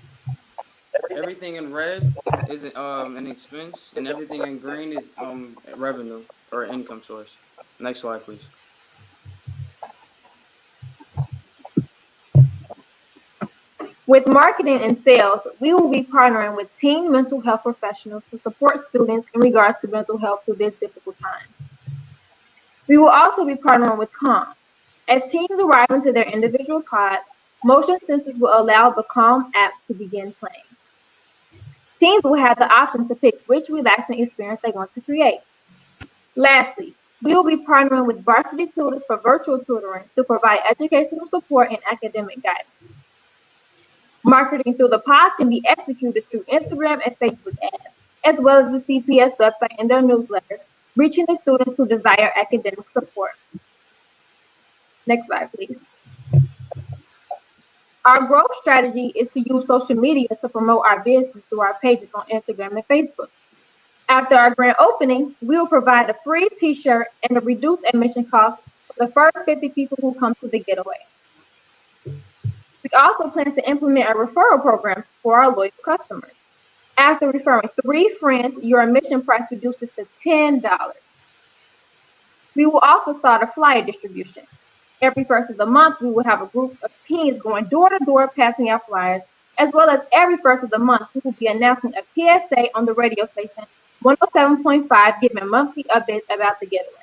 Everything in red is an expense, and everything in green is revenue or income source. Next slide, please. With marketing and sales, we will be partnering with teen mental health professionals to support students in regards to mental health through this difficult time. We will also be partnering with Calm. As teens arrive into their individual pod, motion sensors will allow the Calm app to begin playing. Teens will have the option to pick which relaxing experience they want to create. Lastly, we will be partnering with Varsity Tutors for virtual tutoring to provide educational support and academic guidance. Marketing through the pods can be executed through Instagram and Facebook ads, as well as the CPS website and their newsletters, reaching the students who desire academic support. Next slide, please. Our growth strategy is to use social media to promote our business through our pages on Instagram and Facebook. After our grand opening, we will provide a free t-shirt and a reduced admission cost for the first 50 people who come to the Getaway. We also plan to implement a referral program for our loyal customers. After referring 3 friends, your admission price reduces to $10. We will also start a flyer distribution. Every first of the month, we will have a group of teens going door to door passing out flyers, as well as every first of the month, we will be announcing a PSA on the radio station 107.5, giving monthly updates about the Getaway.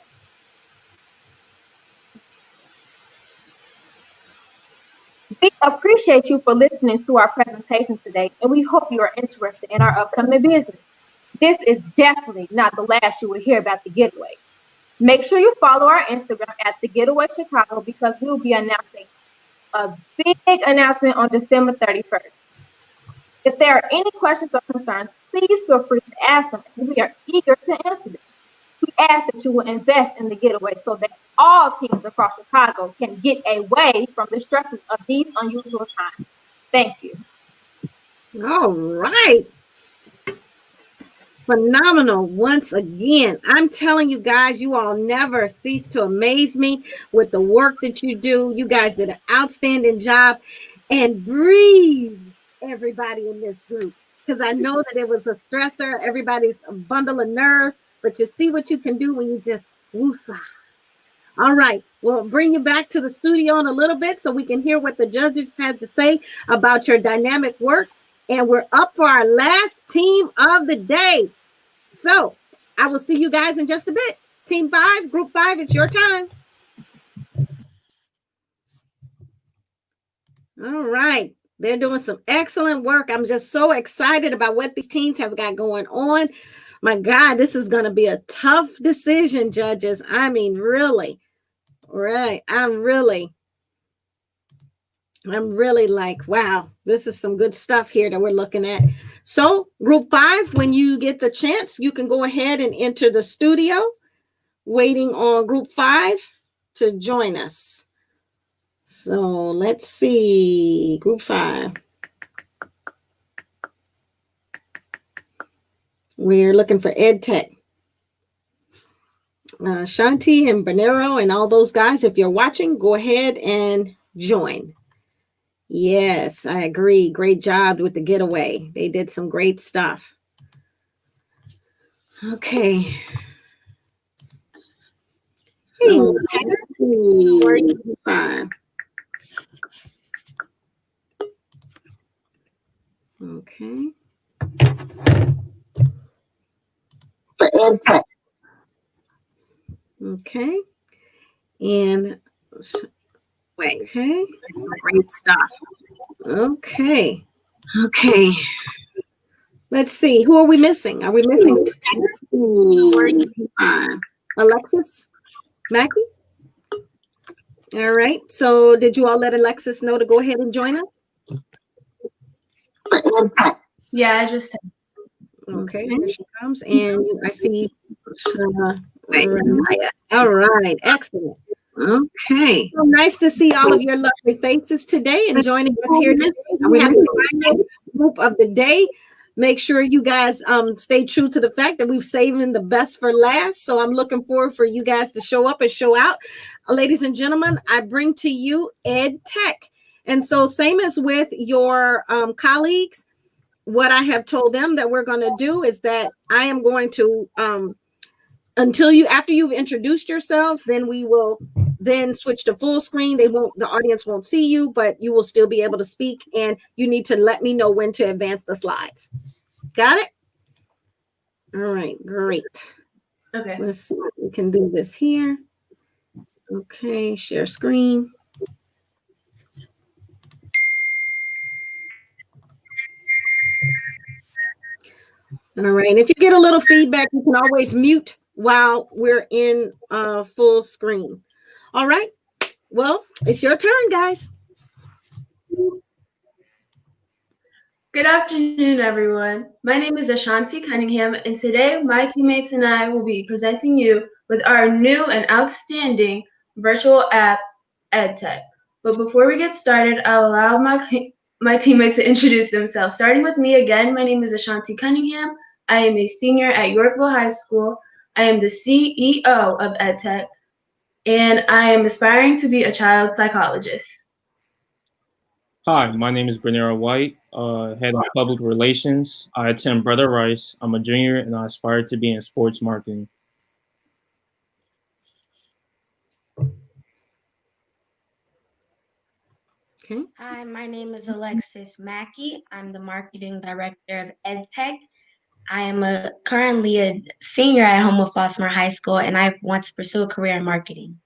We appreciate you for listening to our presentation today, and we hope you are interested in our upcoming business. This is definitely not the last you will hear about the Getaway. Make sure you follow our Instagram at The Getaway Chicago because we will be announcing a big announcement on December 31st. If there are any questions or concerns, please feel free to ask them as we are eager to answer them. We ask that you will invest in the Getaway so that all teams across Chicago can get away from the stresses of these unusual times. Thank you. All right. Phenomenal once again. I'm telling you guys, you all never cease to amaze me with the work that you do. You guys did an outstanding job. And breathe, everybody in this group, because I know that it was a stressor. Everybody's a bundle of nerves, but you see what you can do when you just woosah. All right, we'll bring you back to the studio in a little bit so we can hear what the judges had to say about your dynamic work. And we're up for our last team of the day. So I will see you guys in just a bit. Team 5, group 5, it's your time. All right. They're doing some excellent work. I'm just so excited about what these teams have got going on. My God, this is going to be a tough decision, judges. I mean, really. Right. I'm really like, wow, this is some good stuff here that we're looking at. So group 5, when you get the chance, you can go ahead and enter the studio, waiting on group 5 to join us. So let's see, group 5. We're looking for Ed Tech. Shanti and Bonero and all those guys, if you're watching, go ahead and join. Yes, I agree. Great job with the getaway. They did some great stuff. Okay. Hey, So, fine. Okay. For ed tech. Okay. And okay. Great stuff. Okay. Okay. Let's see. Who are we missing? Are we missing Alexis? Mackie? All right. So did you all let Alexis know to go ahead and join us? Yeah, I just. Okay, here she comes. And I see all right, excellent. Okay. So nice to see all of your lovely faces today and joining us here today. We have the final group of the day. Make sure you guys stay true to the fact that we've saving the best for last. So I'm looking forward for you guys to show up and show out. Ladies and gentlemen, I bring to you Ed Tech. And so same as with your colleagues, what I have told them that we're going to do is that I am going to after you've introduced yourselves, then we will then switch to full screen. The audience won't see you, but you will still be able to speak, and you need to let me know when to advance the slides. Got it? All right, great. Okay. Let's see if we can do this here. Okay, share screen. All right, and if you get a little feedback, you can always mute while we're in full screen. All right, well, it's your turn, guys. Good afternoon, everyone. My name is Ashanti Cunningham, and today my teammates and I will be presenting you with our new and outstanding virtual app, EdTech. But before we get started, I'll allow my teammates to introduce themselves. Starting with me again, my name is Ashanti Cunningham. I am a senior at Yorkville High School. I am the CEO of EdTech, and I am aspiring to be a child psychologist. Hi, my name is Bernera White, head of public relations. I attend Brother Rice. I'm a junior and I aspire to be in sports marketing. Okay. Hi, my name is Alexis Mackey. I'm the marketing director of EdTech. I am currently a senior at Homewood Flossmoor High School, and I want to pursue a career in marketing.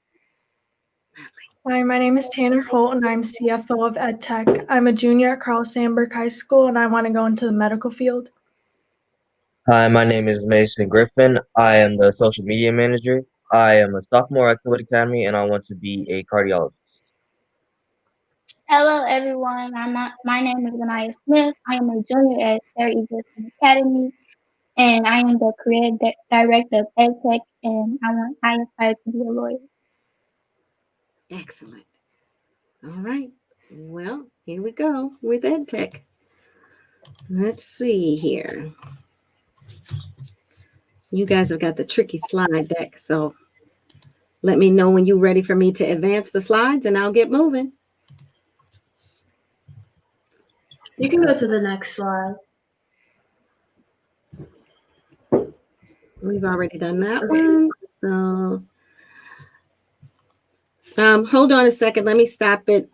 Hi, my name is Tanner Holt, and I'm CFO of EdTech. I'm a junior at Carl Sandburg High School, and I want to go into the medical field. Hi, my name is Mason Griffin. I am the social media manager. I am a sophomore at Kingwood Academy, and I want to be a cardiologist. Hello, everyone. My name is Anaya Smith. I am a junior at Sarah Eagleton Academy, and I am the creative director of EdTech, and I aspire to be a lawyer. Excellent. All right. Well, here we go with EdTech. Let's see here. You guys have got the tricky slide deck, so let me know when you're ready for me to advance the slides, and I'll get moving. You can go to the next slide. We've already done that one. So hold on a second. Let me stop it.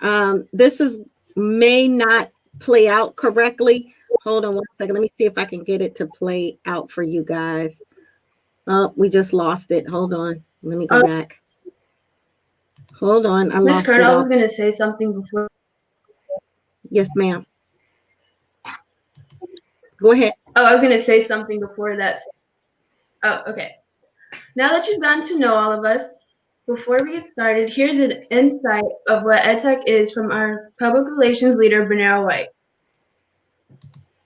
This may not play out correctly. Hold on one second. Let me see if I can get it to play out for you guys. Oh, we just lost it. Hold on. Let me go back. Hold on. I Ms. lost Kern, it. I was going to say something before. Yes, ma'am. Go ahead. Oh, I was going to say something before that. Oh, okay. Now that you've gotten to know all of us, before we get started, here's an insight of what EdTech is from our public relations leader, Bernera White.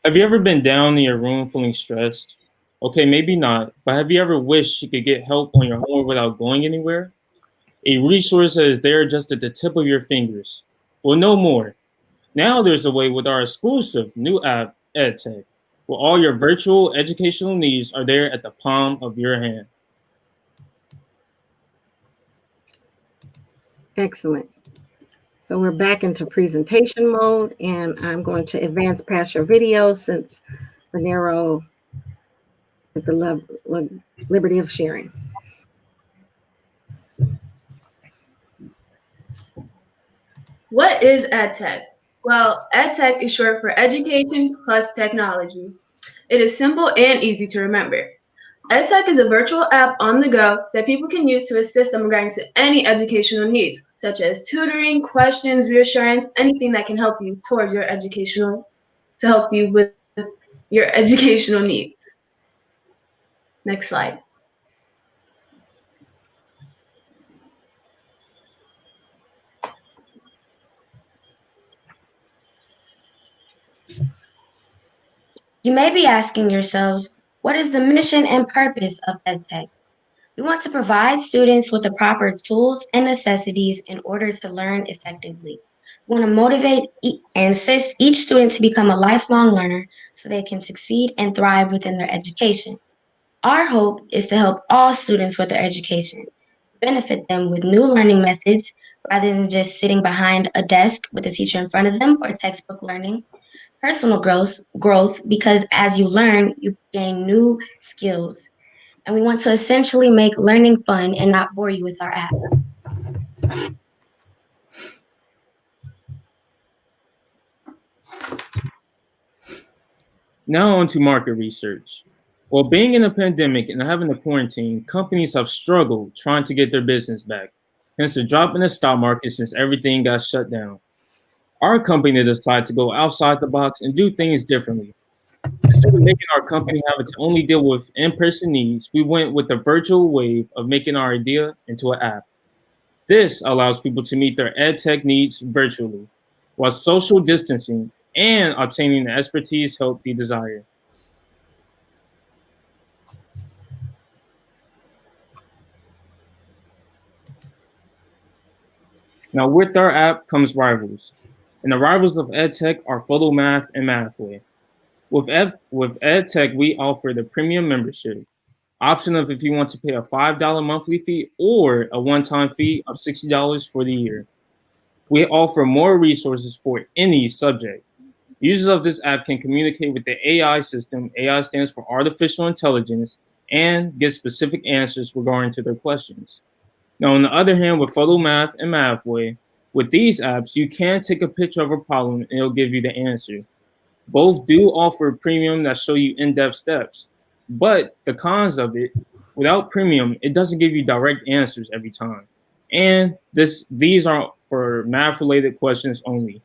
Have you ever been down in your room feeling stressed? Okay, maybe not, but have you ever wished you could get help on your homework without going anywhere? A resource that is there just at the tip of your fingers. Well, no more. Now there's a way with our exclusive new app, EdTech, where all your virtual educational needs are there at the palm of your hand. Excellent. So we're back into presentation mode, and I'm going to advance past your video since Venero with the liberty of sharing. What is EdTech? Well, EdTech is short for Education Plus Technology. It is simple and easy to remember. EdTech is a virtual app on the go that people can use to assist them regarding to any educational needs, such as tutoring, questions, reassurance, anything that can help you towards your educational, to help you with your educational needs. Next slide. You may be asking yourselves, what is the mission and purpose of EdTech? We want to provide students with the proper tools and necessities in order to learn effectively. We want to motivate and assist each student to become a lifelong learner so they can succeed and thrive within their education. Our hope is to help all students with their education, to benefit them with new learning methods rather than just sitting behind a desk with a teacher in front of them or textbook learning. Personal growth because as you learn, you gain new skills. And we want to essentially make learning fun and not bore you with our app. Now on to market research. While being in a pandemic and having to quarantine, companies have struggled trying to get their business back, hence the drop in the stock market since everything got shut down. Our company decided to go outside the box and do things differently. Instead of making our company have to only deal with in-person needs, we went with the virtual wave of making our idea into an app. This allows people to meet their EdTech needs virtually, while social distancing and obtaining the expertise help be desired. Now, with our app comes rivals, and the rivals of EdTech are PhotoMath and Mathway. With EdTech, we offer the premium membership option of if you want to pay a $5 monthly fee or a one-time fee of $60 for the year. We offer more resources for any subject. Users of this app can communicate with the AI system. AI stands for artificial intelligence, and get specific answers regarding to their questions. Now, on the other hand, with PhotoMath and Mathway, with these apps, you can take a picture of a problem and it'll give you the answer. Both do offer premium that show you in-depth steps, but the cons of it, without premium, it doesn't give you direct answers every time. And these are for math-related questions only.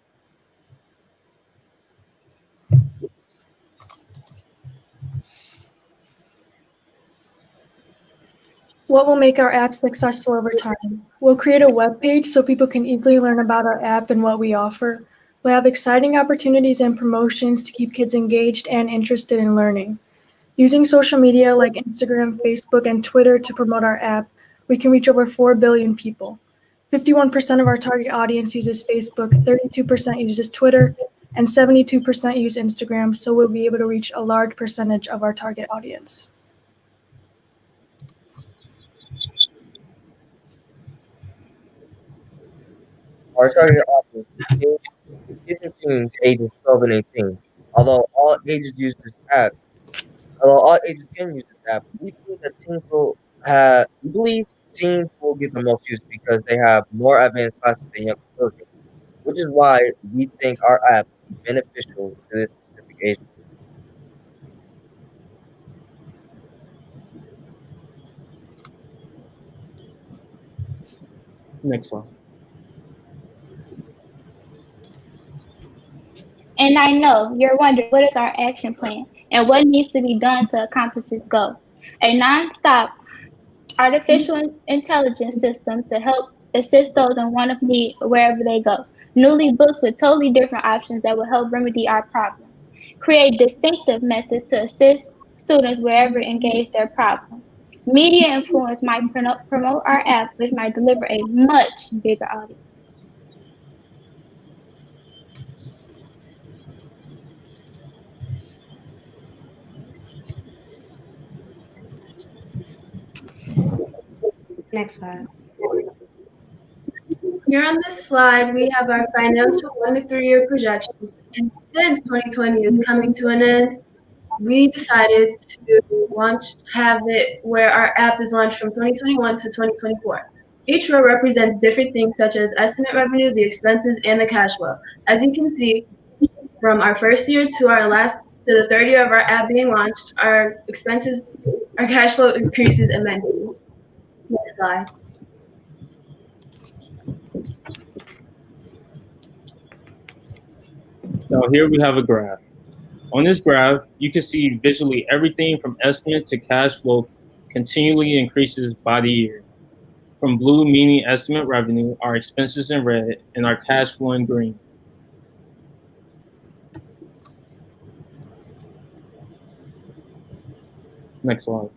What will make our app successful over time? We'll create a web page so people can easily learn about our app and what we offer. We'll have exciting opportunities and promotions to keep kids engaged and interested in learning. Using social media like Instagram, Facebook, and Twitter to promote our app, we can reach over 4 billion people. 51% of our target audience uses Facebook, 32% uses Twitter, and 72% use Instagram, so we'll be able to reach a large percentage of our target audience. Our target audience is kids and teens ages 12 and 18. Although all ages use this app, although all ages can use this app, we believe teens will get the most use because they have more advanced classes than younger children, which is why we think our app will be beneficial to this specific age group. Next one. And I know you're wondering, what is our action plan and what needs to be done to accomplish this goal? A non-stop artificial intelligence system to help assist those in want of need wherever they go. Newly books with totally different options that will help remedy our problem. Create distinctive methods to assist students wherever engage their problem. Media influence might promote our app, which might deliver a much bigger audience. Next slide. Here on this slide, we have our financial 1 to 3 year projections. And since 2020 is coming to an end, we decided to have it where our app is launched from 2021 to 2024. Each row represents different things such as estimate revenue, the expenses, and the cash flow. As you can see, from our first year to the third year of our app being launched, our cash flow increases immensely. Next slide. Now here we have a graph. On this graph, you can see visually everything from estimate to cash flow continually increases by the year. From blue meaning estimate revenue, our expenses in red, and our cash flow in green. Next slide.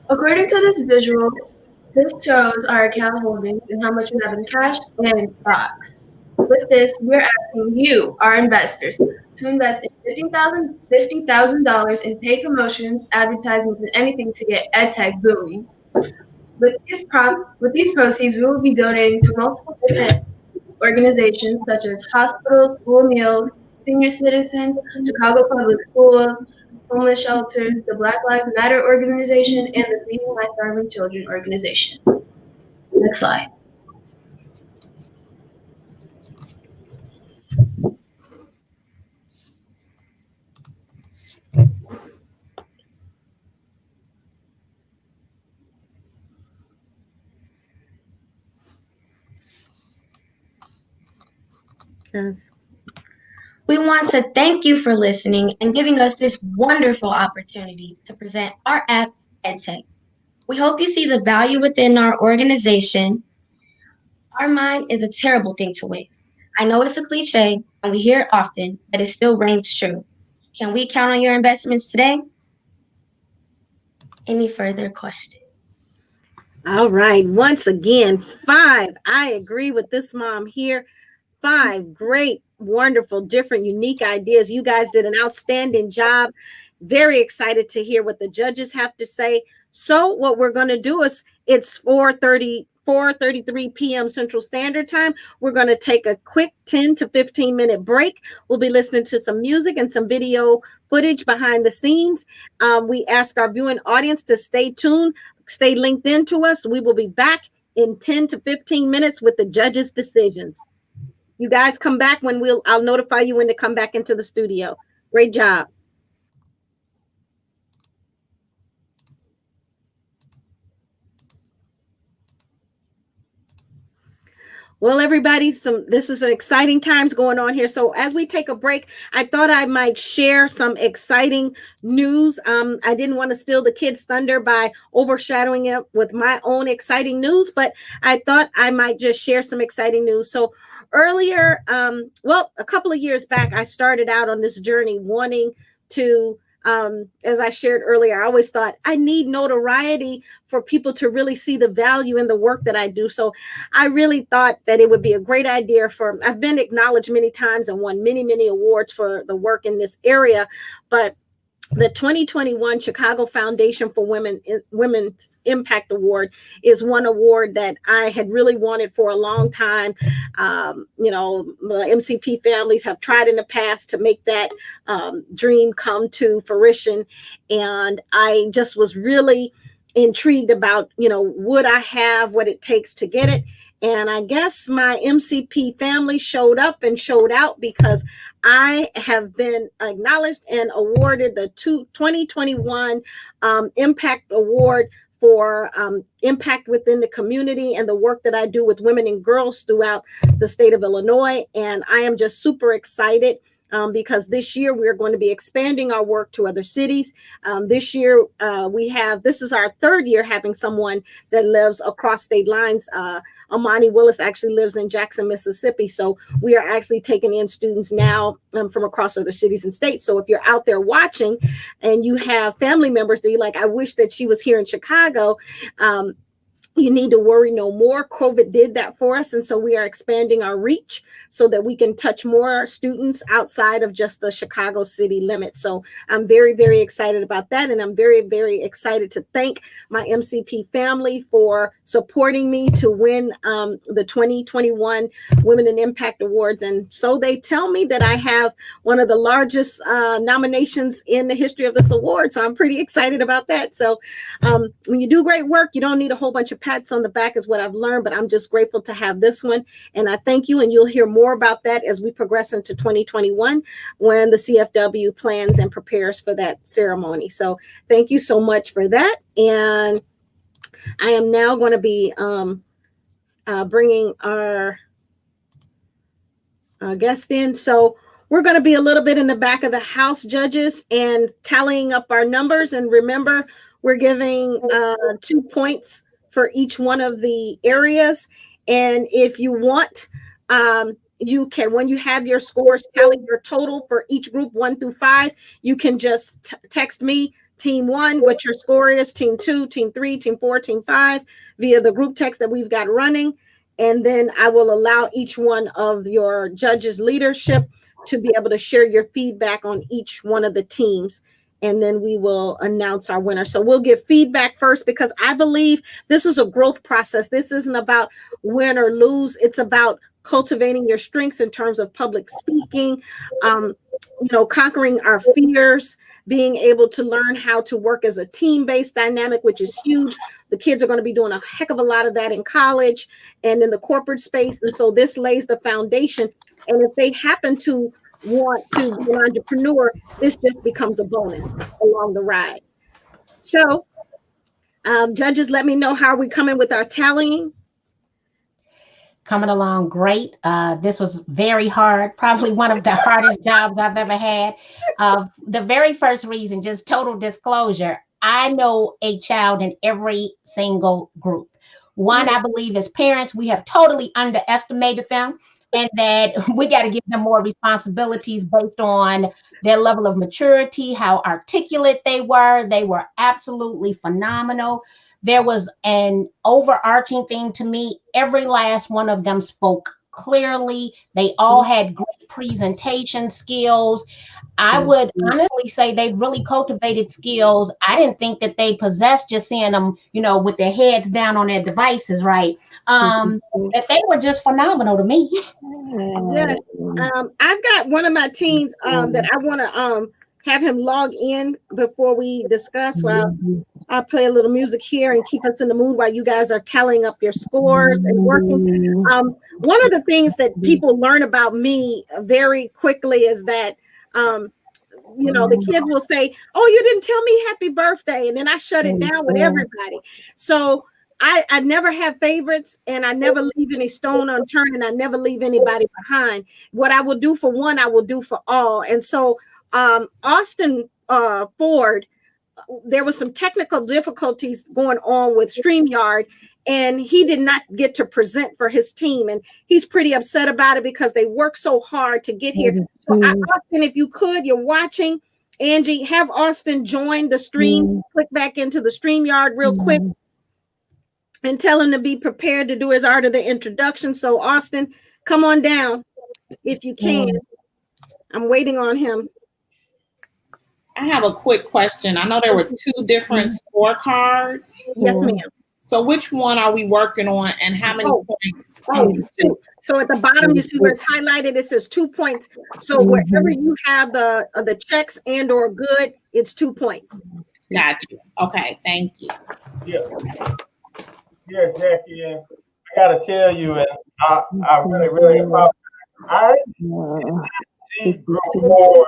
According to this visual, this shows our account holdings and how much we have in cash and stocks. With this, we're asking you, our investors, to invest in $50,000 in paid promotions, advertisements, and anything to get EdTech booming. With these proceeds, we will be donating to multiple different organizations such as hospitals, school meals, senior citizens, Chicago Public Schools, homeless shelters, the Black Lives Matter organization, and the Feeding My Starving Children organization. Next slide. Yes. We want to thank you for listening and giving us this wonderful opportunity to present our app, EdTech. We hope you see the value within our organization. Our mind is a terrible thing to waste. I know it's a cliche, and we hear it often, but it still rings true. Can we count on your investments today? Any further questions? All right. Once again, 5. I agree with this mom here. 5 great, wonderful, different, unique ideas. You guys did an outstanding job. Very excited to hear what the judges have to say. So what we're going to do is it's 4:33 p.m. Central Standard Time. We're going to take a quick 10 to 15 minute break. We'll be listening to some music and some video footage behind the scenes. We ask our viewing audience to stay tuned, stay linked into us. We will be back in 10 to 15 minutes with the judges' decisions. You guys come back when I'll notify you when to come back into the studio. Great job. Well, everybody, this is an exciting times going on here. So as we take a break, I thought I might share some exciting news. I didn't want to steal the kids' thunder by overshadowing it with my own exciting news, but I thought I might just share some exciting news. So earlier, a couple of years back, I started out on this journey wanting to, as I shared earlier, I always thought I need notoriety for people to really see the value in the work that I do. So I really thought that it would be a great idea I've been acknowledged many times and won many, many awards for the work in this area, but the 2021 Chicago Foundation for Women's Impact Award is one award that I had really wanted for a long time. The MCP families have tried in the past to make that dream come to fruition. And I just was really intrigued about, would I have what it takes to get it? And I guess my MCP family showed up and showed out because I have been acknowledged and awarded the 2021 Impact Award for impact within the community and the work that I do with women and girls throughout the state of Illinois. And I am just super excited because this year we're going to be expanding our work to other cities. This year this is our third year having someone that lives across state lines. Amani Willis actually lives in Jackson, Mississippi. So we are actually taking in students now from across other cities and states. So if you're out there watching and you have family members that you're like, I wish that she was here in Chicago, You need to worry no more. COVID did that for us. And so we are expanding our reach so that we can touch more students outside of just the Chicago city limits. So I'm very, very excited about that. And I'm very, very excited to thank my MCP family for supporting me to win the 2021 Women in Impact Awards. And so they tell me that I have one of the largest nominations in the history of this award. So I'm pretty excited about that. So when you do great work, you don't need a whole bunch of pats on the back is what I've learned, but I'm just grateful to have this one. And I thank you. And you'll hear more about that as we progress into 2021 when the CFW plans and prepares for that ceremony. So thank you so much for that. And I am now going to be bringing our guest in. So we're going to be a little bit in the back of the house, judges, and tallying up our numbers. And remember, we're giving 2 points for each one of the areas. And if you want, you can, when you have your scores, tally your total for each group 1 through 5. You can just text me, team 1, what your score is, team 2, team 3, team 4, team 5, via the group text that we've got running. And then I will allow each one of your judges' leadership to be able to share your feedback on each one of the teams. And then we will announce our winner. So we'll give feedback first because I believe this is a growth process. This isn't about win or lose. It's about cultivating your strengths in terms of public speaking, conquering our fears, being able to learn how to work as a team-based dynamic, which is huge. The kids are going to be doing a heck of a lot of that in college and in the corporate space. And so this lays the foundation. And if they happen to want to be an entrepreneur, this just becomes a bonus along the ride. So judges, let me know how we coming with our tallying. Coming along great. This was very hard, probably one of the hardest jobs I've ever had. The very first reason, just total disclosure, I know a child in every single group. One, I believe as parents, we have totally underestimated them, and that we got to give them more responsibilities based on their level of maturity, how articulate they were. They were absolutely phenomenal. There was an overarching thing to me. Every last one of them spoke clearly. They all had great presentation skills. I would honestly say they've really cultivated skills I didn't think that they possessed, just seeing them, with their heads down on their devices, right? That they were just phenomenal to me. Yes. I've got one of my teens that I want to have him log in before we discuss. Well, I'll play a little music here and keep us in the mood while you guys are tallying up your scores and working. One of the things that people learn about me very quickly is that the kids will say, "Oh, you didn't tell me happy birthday," and then I shut it down with everybody. So I never have favorites, and I never leave any stone unturned, and I never leave anybody behind. What I will do for one, I will do for all. And so Austin Ford, there was some technical difficulties going on with StreamYard, and he did not get to present for his team. And he's pretty upset about it because they worked so hard to get here. So Austin, if you could, you're watching, Angie, have Austin join the stream, click back into the StreamYard real quick and tell him to be prepared to do his art of the introduction. So Austin, come on down if you can. I'm waiting on him. I have a quick question. I know there were 2 different scorecards. Yes, ma'am. So which one are we working on, and how many points? 2. So at the bottom, you see where it's highlighted, it says 2 points. So wherever you have the checks and or good, it's 2 points. Gotcha. Okay, thank you. Yeah, Jackie, and I gotta tell you, and I really, really apologize. I see group 4.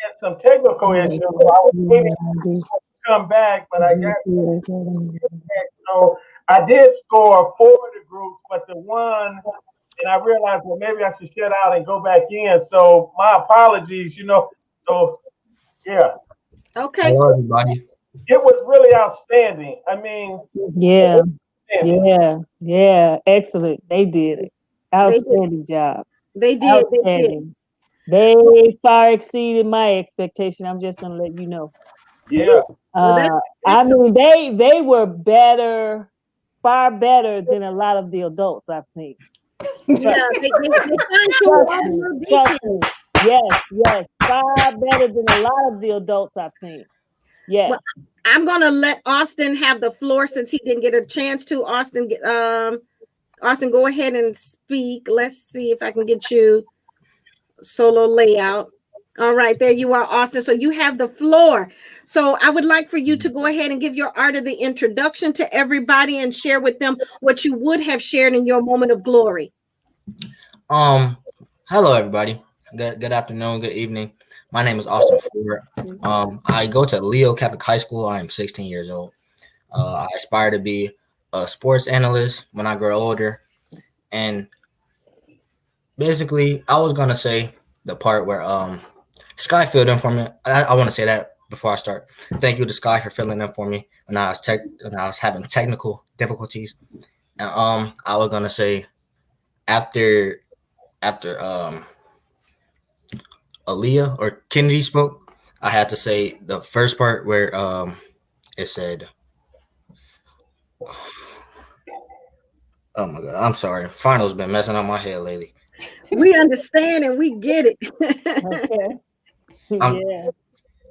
Had some technical issues. I was waiting to come back, but I got so I did score 4 of the groups, but the one, and I realized, well, maybe I should shut out and go back in. So my apologies, So yeah. Okay. Hello, everybody. It was really outstanding. I mean, yeah, excellent. They did it. Outstanding job. They did. Outstanding. They far exceeded my expectation. I'm just gonna let you know. Yeah. I mean, they were better, far better than a lot of the adults I've seen. Yeah, they fine-tune all the little details. Yes, far better than a lot of the adults I've seen. Yes. Well, I'm gonna let Austin have the floor since he didn't get a chance to. Austin, go ahead and speak. Let's see if I can get you solo layout. All right, there you are, Austin. So you have the floor. So I would like for you to go ahead and give your art of the introduction to everybody and share with them what you would have shared in your moment of glory. Hello everybody. Good afternoon, good evening. My name is Austin Ford. I go to Leo Catholic High School. I am 16 years old. I aspire to be a sports analyst when I grow older. And basically, I was gonna say the part where Sky filled in for me. I want to say that before I start. Thank you to Sky for filling in for me when I was having technical difficulties. And I was gonna say after Aaliyah or Kennedy spoke, I had to say the first part where it said, "Oh my God, I'm sorry. Finals been messing up my head lately." We understand and we get it. Okay. Yeah.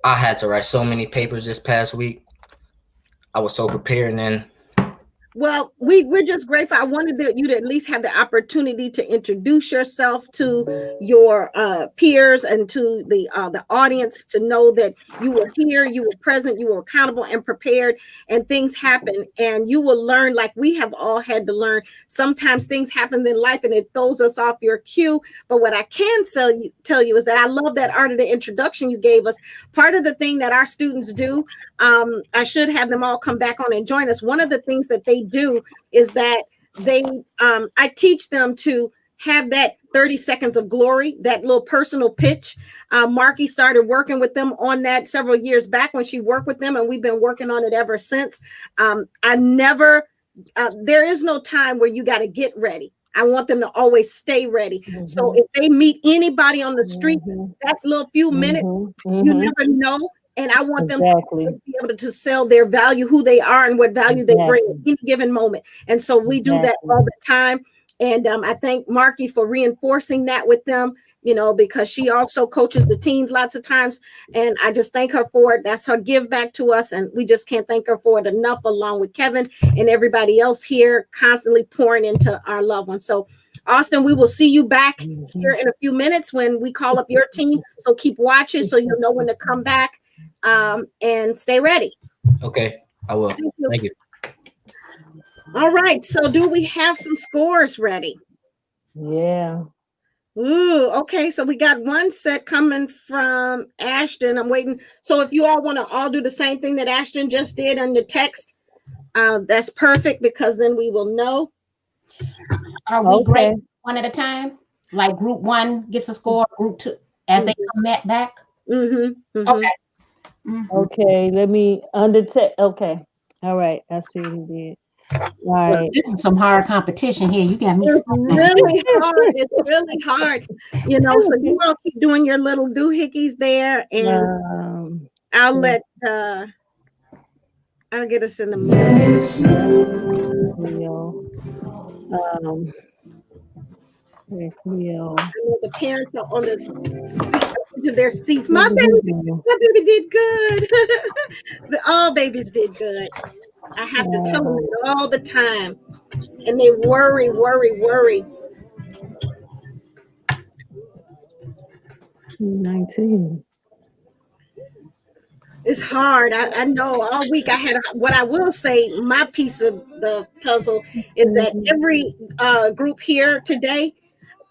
I had to write so many papers this past week. I was so prepared, and then Well, we're just grateful. I wanted you to at least have the opportunity to introduce yourself to your peers and to the audience to know that you were here, you were present, you were accountable and prepared, and things happen. And you will learn, like we have all had to learn. Sometimes things happen in life and it throws us off your cue. But what I can tell you is that I love that art of the introduction you gave us. Part of the thing that our students do, I should have them all come back on and join us. One of the things that they do is that I teach them to have that 30 seconds of glory, that little personal pitch. Marky started working with them on that several years back when she worked with them, and we've been working on it ever since. There is no time where you got to get ready. I want them to always stay ready. Mm-hmm. So if they meet anybody on the street, that little few minutes, you never know. And I want them to be able to sell their value, who they are and what value they bring at any given moment. And so we do that all the time. And I thank Marky for reinforcing that with them, because she also coaches the teens lots of times. And I just thank her for it. That's her give back to us. And we just can't thank her for it enough, along with Kevin and everybody else here constantly pouring into our loved ones. So Austin, we will see you back here in a few minutes when we call up your team. So keep watching so you'll know when to come back. And stay ready. Okay, I will. Thank you. All right. So do we have some scores ready? Yeah. Ooh, okay. So we got one set coming from Ashton. I'm waiting. So if you all want to all do the same thing that Ashton just did on the text, that's perfect, because then we will know. Are we great one at a time? Like group one gets a score, group two, as they come back? Okay. Okay, let me undertake. Okay, all right. I see what he did. Right. This is some hard competition here. You got me. It's really hard. It's really hard. So you all keep doing your little doohickeys there, and I'll let I'll get us in the the parents are on their seats. My baby did good. All babies did good. I have to tell them it all the time, and they worry. 19. It's hard. I know all week I had what I will say, my piece of the puzzle is that every group here today,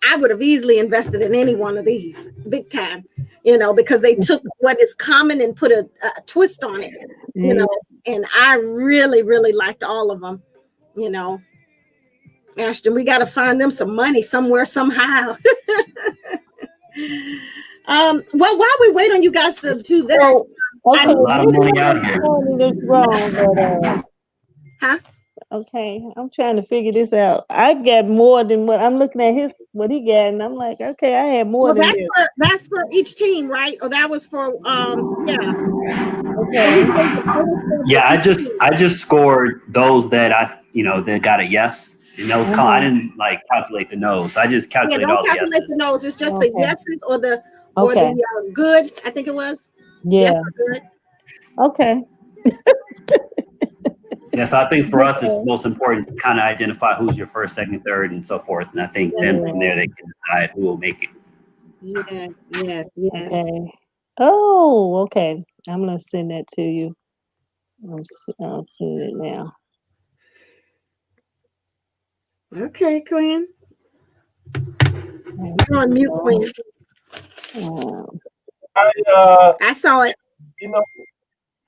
I would have easily invested in any one of these big time, because they took what is common and put a twist on it, and I really, really liked all of them, Ashton, we got to find them some money somewhere, somehow. Well, while we wait on you guys to do that, okay, a lot of money out here. Wrong, but, huh? Okay, I'm trying to figure this out. I got more than what I'm looking at what he got, and I'm like, okay, I had more Well, than this. that's for each team, right? Or that was for yeah. Okay. Yeah, I just scored those that that got a yes. And those I didn't like calculate the no's. I just Yeah, calculate don't all the calculate yeses. the no's. It's just the Okay. yeses or the Okay. goods. I think it was. Yeah. Yes or good. Okay. Yes, I think for us it's most important to kind of identify who's your first, second, third, and so forth. And I think then from there they can decide who will make it. Yes. Okay. Oh, okay. I'm gonna send that to you. I'll send it now. Okay, Quinn. You're on mute, Quinn. I saw it.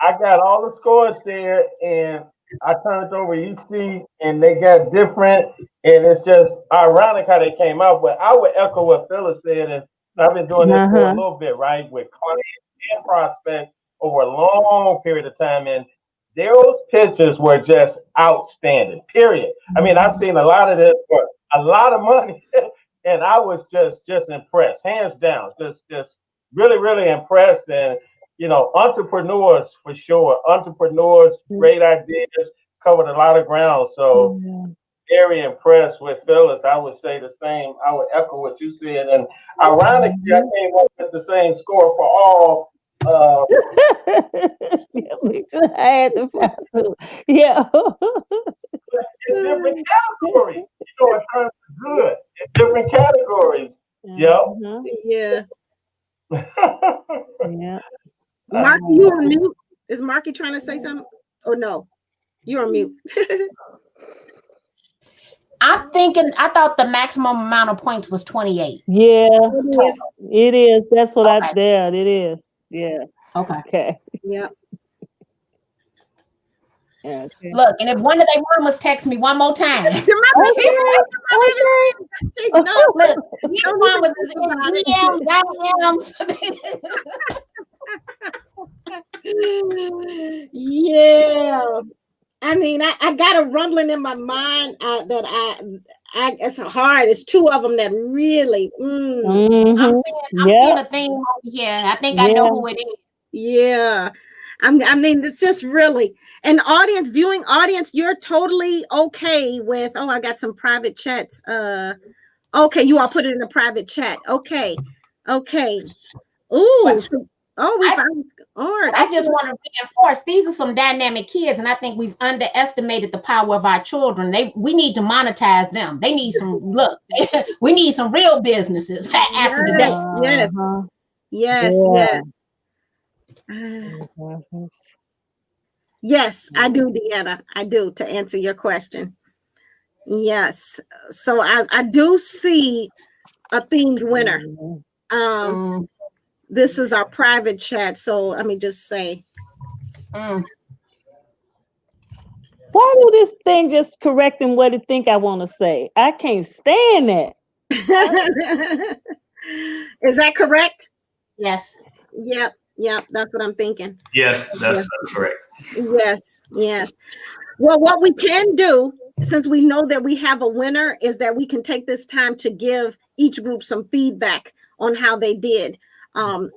I got all the scores there, and I turned over each sheet, and they got different, and it's just ironic how they came out. But I would echo what Phyllis said, and I've been doing this for a little bit, right, with clients and prospects over a long period of time, and those pictures were just outstanding. Period. I mean, I've seen a lot of this for a lot of money, and I was just impressed, hands down, just really impressed. And entrepreneurs for sure. Entrepreneurs, great ideas, covered a lot of ground. So very impressed with Phyllis. I would say the same. I would echo what you said. And ironically, I came up with the same score for all. I had to find two. Yeah. In different categories. In terms of good. In different categories. Yep. Yeah. Yeah. Mark, you on mute? Is Marky trying to say something? Or no? You're on mute. I'm thinking, I thought the maximum amount of points was 28. Yeah, it is. That's what it is. Yeah. Okay. Yep. Okay. Look, and if one of their mamas text me one more time. Look, these mamas is in DMs, Yeah. I mean, I got a rumbling in my mind that I it's hard. It's two of them that really. I'm seeing a theme over here. I think I know who it is. Yeah. I mean, it's just really an viewing audience. You're totally okay with. Oh, I got some private chats. Okay, you all put it in a private chat. Okay. Ooh. We found. All right. I just want to reinforce these are some dynamic kids, and I think we've underestimated the power of our children. We need to monetize them. They need some we need some real businesses after today. Yes. Yes, I do, Deanna. I do, to answer your question. Yes. So I do see a themed winner. This is our private chat. So let me just say. Why do this thing just correcting what it think I want to say? I can't stand that. Is that correct? Yes. Yep. That's what I'm thinking. Yes, that's correct. Yes. Well, what we can do, since we know that we have a winner, is that we can take this time to give each group some feedback on how they did, and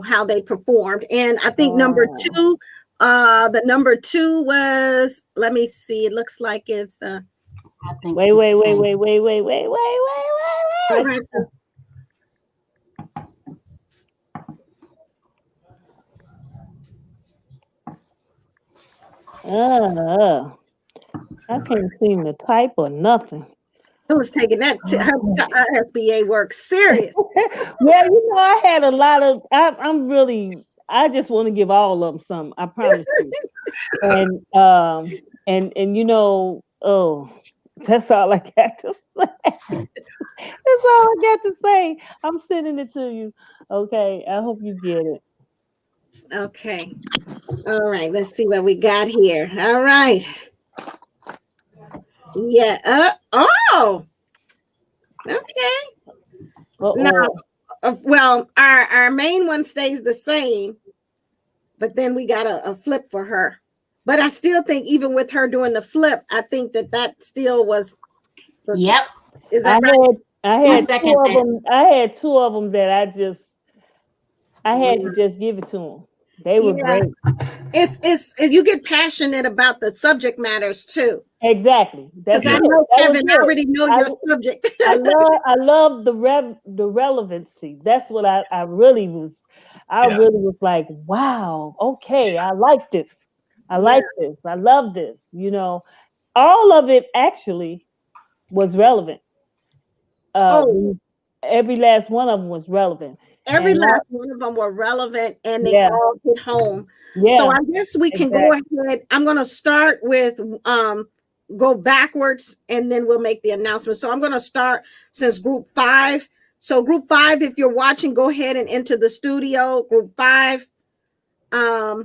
how they performed. And I think number two, the number two was, let me see, it looks like it's wait. I can't seem to type or nothing. I was taking that her SBA work serious. Well, I had a lot of. I just want to give all of them some. I promise you. That's all I got to say. That's all I got to say. I'm sending it to you. Okay. I hope you get it. Okay. All right. Let's see what we got here. All right. Yeah. Okay. Now, well, our main one stays the same, but then we got a flip for her. But I still think even with her doing the flip, I think that still was. Yep. Is that right? I had two of them. I had two of them that I had to just give it to them. They were great. It's you get passionate about the subject matters too. Exactly. Because I know Kevin, I already know your subject. I love the relevancy. That's what I really was. I really was like, wow, okay, I like this. I like this. I love this. You know, all of it actually was relevant. Every last one of them was relevant. Every And last one of them were relevant, and they all hit home. So I guess we can go ahead. I'm going to start with go backwards, and then we'll make the announcement. So I'm going to start since group 5. So group 5, if you're watching, go ahead and enter the studio. Group 5. I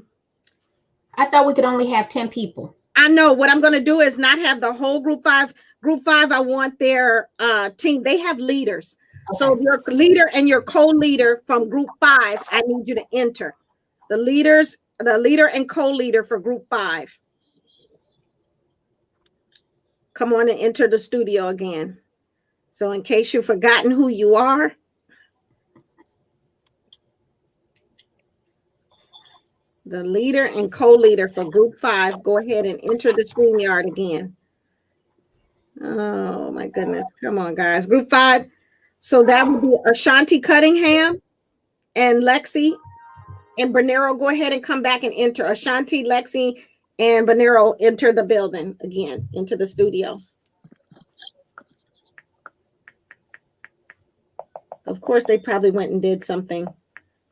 thought we could only have 10 people. I know. What I'm going to do is not have the whole group 5. Group 5, I want their team. They have leaders. Okay. So your leader and your co-leader from group 5, I need you to enter. The leader and co-leader for group 5. Come on and enter the studio again. So in case you've forgotten who you are. The leader and co-leader for group 5, go ahead and enter the StreamYard again. Oh my goodness. Come on, guys. Group 5. So that would be Ashanti Cunningham and Lexi and Bernero. Go ahead and come back and enter. Ashanti, Lexi, and Bernero enter the building again, into the studio. Of course, they probably went and did something.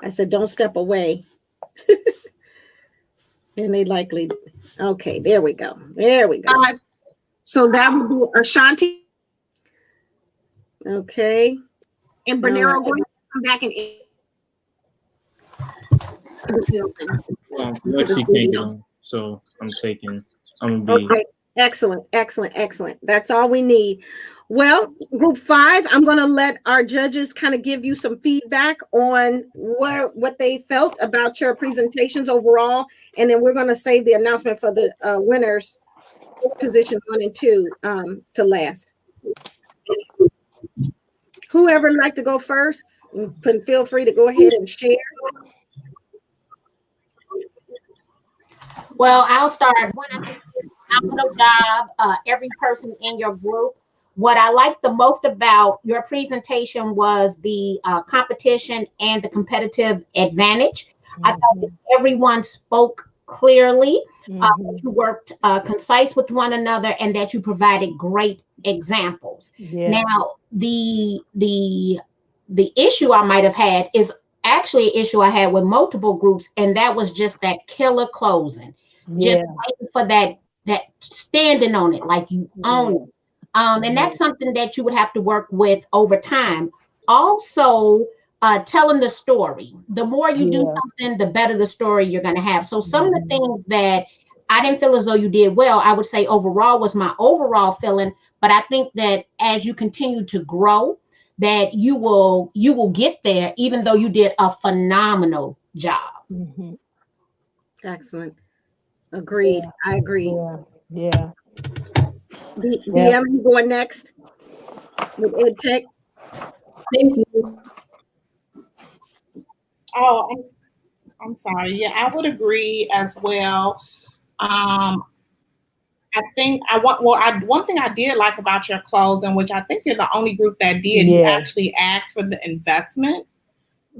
I said, don't step away. And they likely, okay, there we go. There we go. So that would be Ashanti. Okay. And Bernero going to come back and Lexi can't get on, so I'm gonna be. Okay. Excellent. That's all we need. Well, group 5, I'm going to let our judges kind of give you some feedback on what they felt about your presentations overall. And then we're going to save the announcement for the winners, position 1 and 2, to last. Whoever would like to go first, feel free to go ahead and share. Well, I'll start. Phenomenal job, every person in your group. What I liked the most about your presentation was the competition and the competitive advantage. I thought that everyone spoke clearly, that you worked concise with one another, and that you provided great examples. Now, the issue I might have had is actually an issue I had with multiple groups, and that was just that killer closing. Just waiting for that standing on it, like you own it. And that's something that you would have to work with over time. Also, telling the story. The more you do something, the better the story you're going to have. So some of the things that I didn't feel as though you did well, I would say overall was my overall feeling. But I think that as you continue to grow, that you will get there, even though you did a phenomenal job. Excellent. Agreed. I agree. Yeah. DM, you going next with EdTech? Thank you. Oh, I'm sorry. Yeah, I would agree as well. I think one thing I did like about your closing, which I think you're the only group that did, you actually asked for the investment.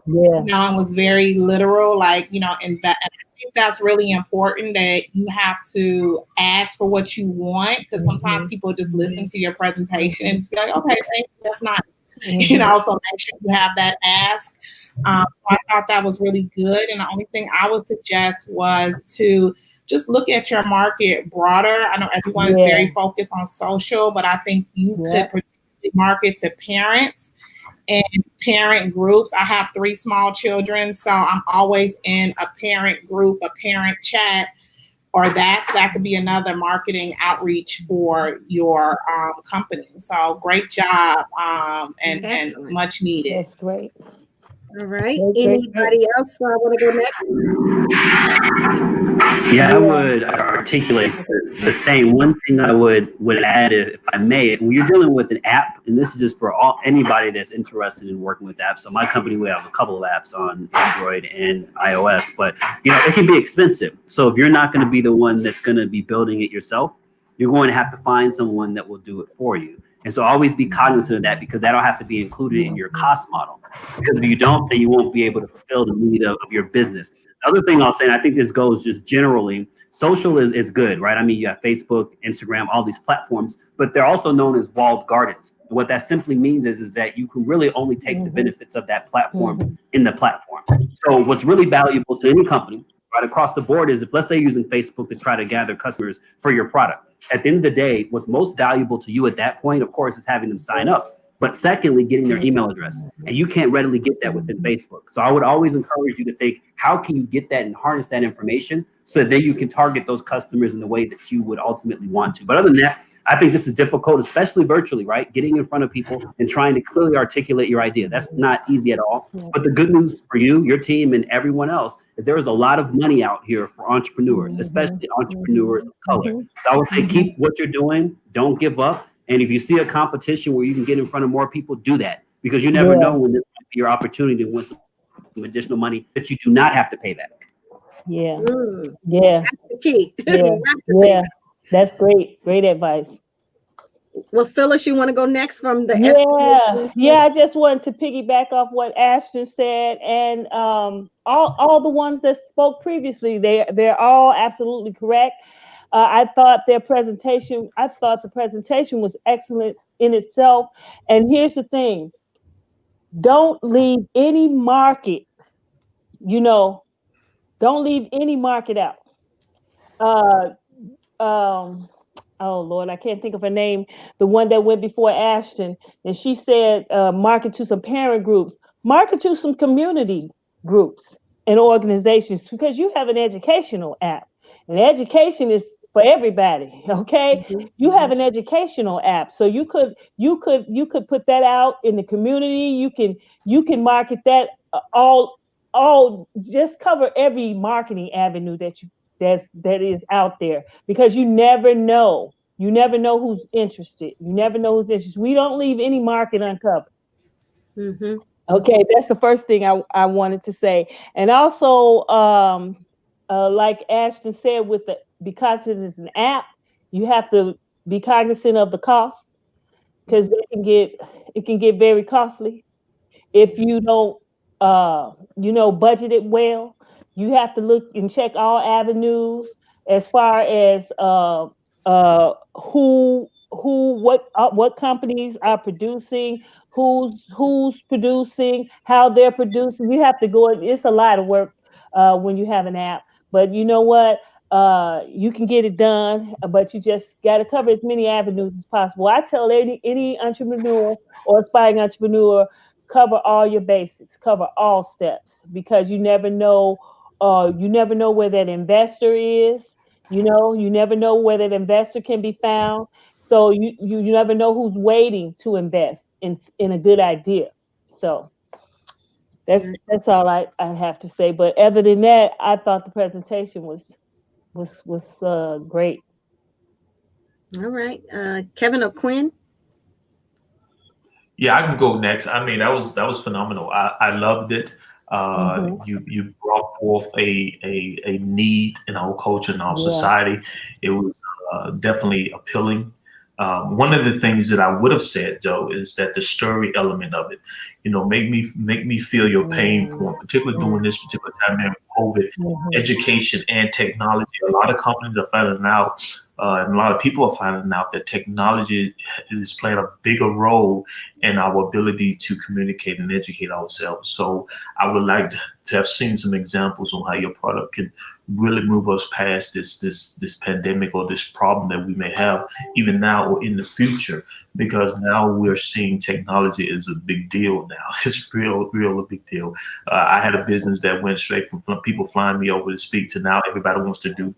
Yeah. You know, it was very literal, like, invest. I think that's really important, that you have to ask for what you want, because sometimes people just listen to your presentation and just be like, okay, thank you, that's nice. So make sure you have that ask. So I thought that was really good. And the only thing I would suggest was to just look at your market broader. I know everyone is very focused on social, but I think you could particularly market to parents and parent groups. I have 3 small children, so I'm always in a parent group, a parent chat, or that could be another marketing outreach for your company. So great job, and much needed. That's great. All right. Anybody else want to go next? Yeah, I would articulate the same. One thing I would add, if I may, when you're dealing with an app, and this is just for anybody that's interested in working with apps. So my company, we have a couple of apps on Android and iOS, but it can be expensive. So if you're not going to be the one that's going to be building it yourself, you're going to have to find someone that will do it for you. And so always be cognizant of that, because that'll have to be included in your cost model. Because if you don't, then you won't be able to fulfill the need of your business. The other thing I'll say, and I think this goes just generally, social is good, right? I mean, you have Facebook, Instagram, all these platforms, but they're also known as walled gardens. And what that simply means is that you can really only take the benefits of that platform in the platform. So what's really valuable to any company right across the board is, if let's say you're using Facebook to try to gather customers for your product, at the end of the day, what's most valuable to you at that point, of course, is having them sign up. But secondly, getting their email address. And you can't readily get that within Facebook. So I would always encourage you to think, how can you get that and harness that information so that then you can target those customers in the way that you would ultimately want to. But other than that, I think this is difficult, especially virtually, right? Getting in front of people and trying to clearly articulate your idea. That's not easy at all. But the good news for you, your team, and everyone else is there is a lot of money out here for entrepreneurs, especially entrepreneurs of color. So I would say keep what you're doing. Don't give up. And if you see a competition where you can get in front of more people, do that, because you never know when this might be your opportunity to win some additional money that you do not have to pay back. Yeah. Yeah. That's the key. Yeah. That's great. Great advice. Well, Phyllis, you want to go next from the Yeah, I just wanted to piggyback off what Ashton said, and all the ones that spoke previously, they're all absolutely correct. I thought the presentation was excellent in itself. And here's the thing: don't leave any market, don't leave any market out. Oh Lord, I can't think of her name. The one that went before Ashton, and she said, market to some parent groups, market to some community groups and organizations, because you have an educational app, and education is for everybody. Okay, you have an educational app, so you could put that out in the community. You can market that all just cover every marketing avenue that is out there, because you never know who's interested. We don't leave any market uncovered. Okay, that's the first thing I wanted to say. And also, like Ashton said, because it is an app, you have to be cognizant of the costs, because it can get very costly if you don't budget it well. You have to look and check all avenues as far as what companies are producing, who's producing, how they're producing. You have to go. It's a lot of work when you have an app, but you know what? You can get it done, but you just got to cover as many avenues as possible. I tell any entrepreneur or aspiring entrepreneur, cover all your basics, cover all steps, because you never know where that investor is. You never know where that investor can be found. So you never know who's waiting to invest in a good idea. So that's all I have to say. But other than that, I thought the presentation was great. All right, Kevin O'Quinn. Yeah, I can go next. I mean, that was phenomenal. I loved it. You brought forth a need in our culture and our society. It was definitely appealing. One of the things that I would have said, though, is that the story element of it, make me feel your pain point, particularly during this particular time in COVID, education and technology. A lot of companies are finding out, and a lot of people are finding out that technology is playing a bigger role in our ability to communicate and educate ourselves. So I would like to have seen some examples on how your product can really move us past this pandemic or this problem that we may have even now or in the future, because now we're seeing technology is a big deal now. It's real a big deal. I had a business that went straight from people flying me over to speak to now everybody wants to do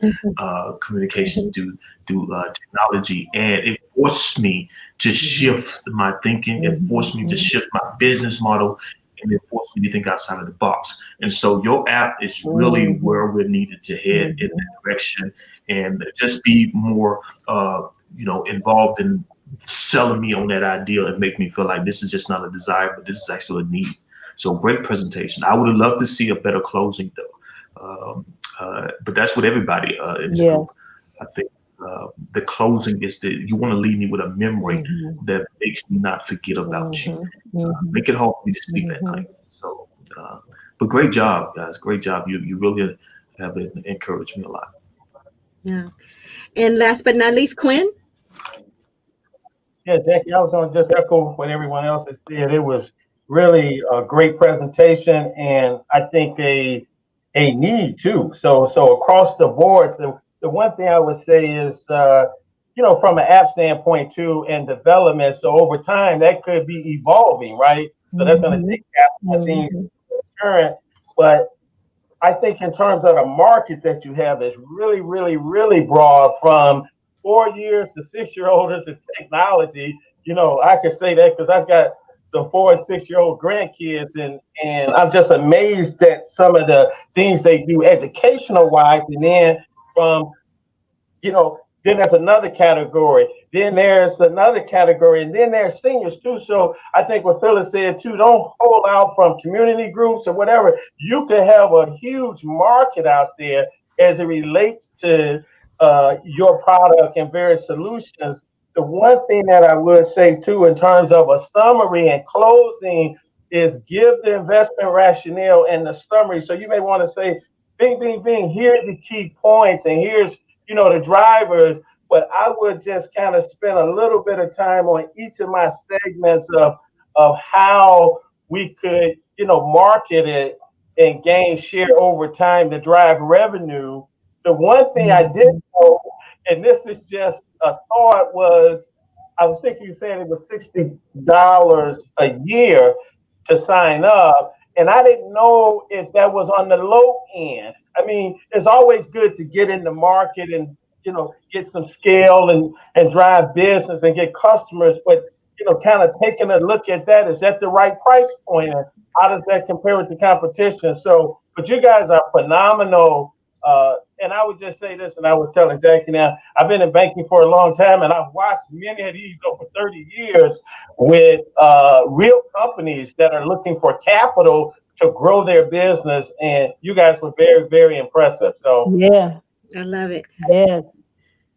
communication, do technology, and it forced me to shift my thinking. It forced me to shift my business model. and it forced me to think outside of the box. And so your app is really where we're needed to head in that direction, and just be more, involved in selling me on that idea and make me feel like this is just not a desire, but this is actually a need. So great presentation. I would have loved to see a better closing though. But that's what everybody in this group. I think the closing is you want to leave me with a memory that makes me not forget about you. Make it hard for me to sleep at night. So, but great job, guys. Great job. You really have encouraged me a lot. Yeah. And last but not least, Quinn. Yeah, Jackie, I was going to just echo what everyone else has said. It was really a great presentation, and I think a need too. So across the board, the one thing I would say is, from an app standpoint too, and development. So over time, that could be evolving, right? So that's going to take things current, but I think in terms of the market that you have is really, really, really broad, from 4 years to 6-year-olds in technology. I could say that because I've got some 4 and 6-year-old grandkids, and I'm just amazed at some of the things they do educational wise. And then from, then there's another category. Then there's another category, and then there's seniors too. So I think what Phyllis said too, don't hold out from community groups or whatever. You could have a huge market out there as it relates to your product and various solutions. The one thing that I would say too, in terms of a summary and closing, is give the investment rationale and the summary. So you may want to say, bing, bing, bing, here's the key points, and here's the drivers, but I would just kind of spend a little bit of time on each of my segments of how we could, market it and gain share over time to drive revenue. The one thing I did know, and this is just a thought, was I was thinking you said it was $60 a year to sign up, and I didn't know if that was on the low end. I mean, it's always good to get in the market and, get some scale and drive business and get customers. But, kind of taking a look at that, is that the right price point? And how does that compare with the competition? So, but you guys are phenomenal. And I would just say this, and I was telling Jackie now, I've been in banking for a long time, and I've watched many of these over 30 years with real companies that are looking for capital to grow their business. And you guys were very, very impressive. So yeah, I love it. Yes.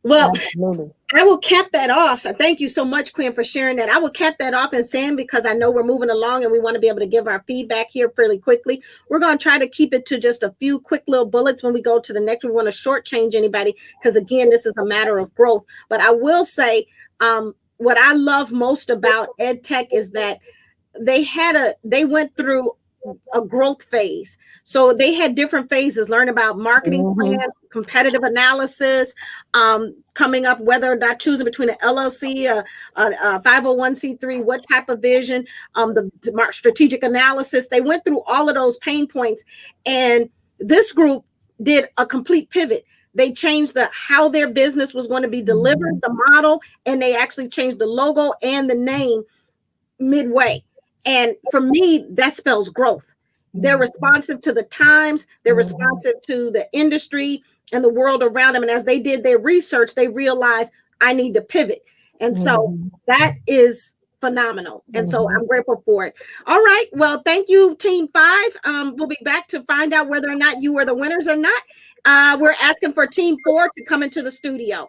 Well, Absolutely. I will cap that off. Thank you so much, Quinn, for sharing that. I will cap that off and Sam, because I know we're moving along and we want to be able to give our feedback here fairly quickly. We're going to try to keep it to just a few quick little bullets when we go to the next. We want to shortchange anybody because, again, this is a matter of growth. But I will say what I love most about EdTech is that they went through a growth phase. So they had different phases, learn about marketing plans, competitive analysis, coming up whether or not choosing between an LLC, a 501c3, what type of vision, the strategic analysis. They went through all of those pain points. And this group did a complete pivot. They changed how their business was going to be delivered, the model, and they actually changed the logo and the name midway. And for me, that spells growth. They're responsive to the times, they're responsive to the industry and the world around them. And as they did their research, they realized, I need to pivot. And so that is phenomenal. And so I'm grateful for it. All right. Well, thank you, Team 5. We'll be back to find out whether or not you were the winners or not. We're asking for Team 4 to come into the studio.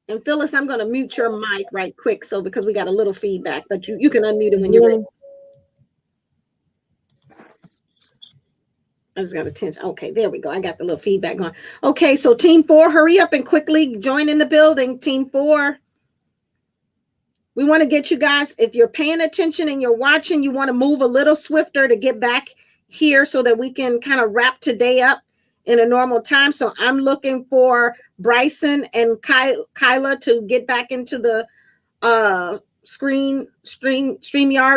And Phyllis, I'm going to mute your mic right quick, so because we got a little feedback, but you can unmute it when you're ready. I just got attention. Okay, there we go. I got the little feedback going. Okay, so Team 4, hurry up and quickly join in the building. Team 4. We want to get you guys, if you're paying attention and you're watching, you want to move a little swifter to get back here so that we can kind of wrap today up in a normal time. So I'm looking for Bryson and Kyla to get back into the StreamYard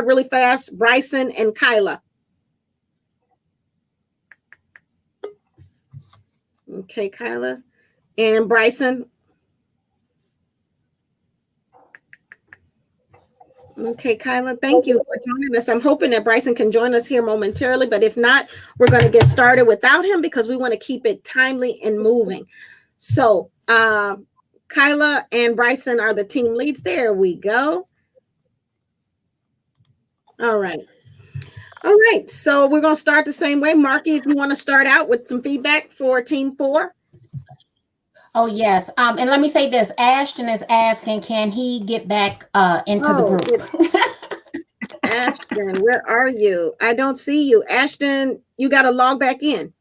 really fast. Bryson and Kyla. Okay, Kyla. And Bryson. Okay, Kyla, thank you for joining us. I'm hoping that Bryson can join us here momentarily, but if not, we're going to get started without him because we want to keep it timely and moving. So, Kyla and Bryson are the team leads. There we go. All right. All right. So we're going to start the same way. Marky, if you want to start out with some feedback for team 4. Oh, yes. And let me say this. Ashton is asking, can he get back into the group? Ashton, where are you? I don't see you. Ashton, you got to log back in.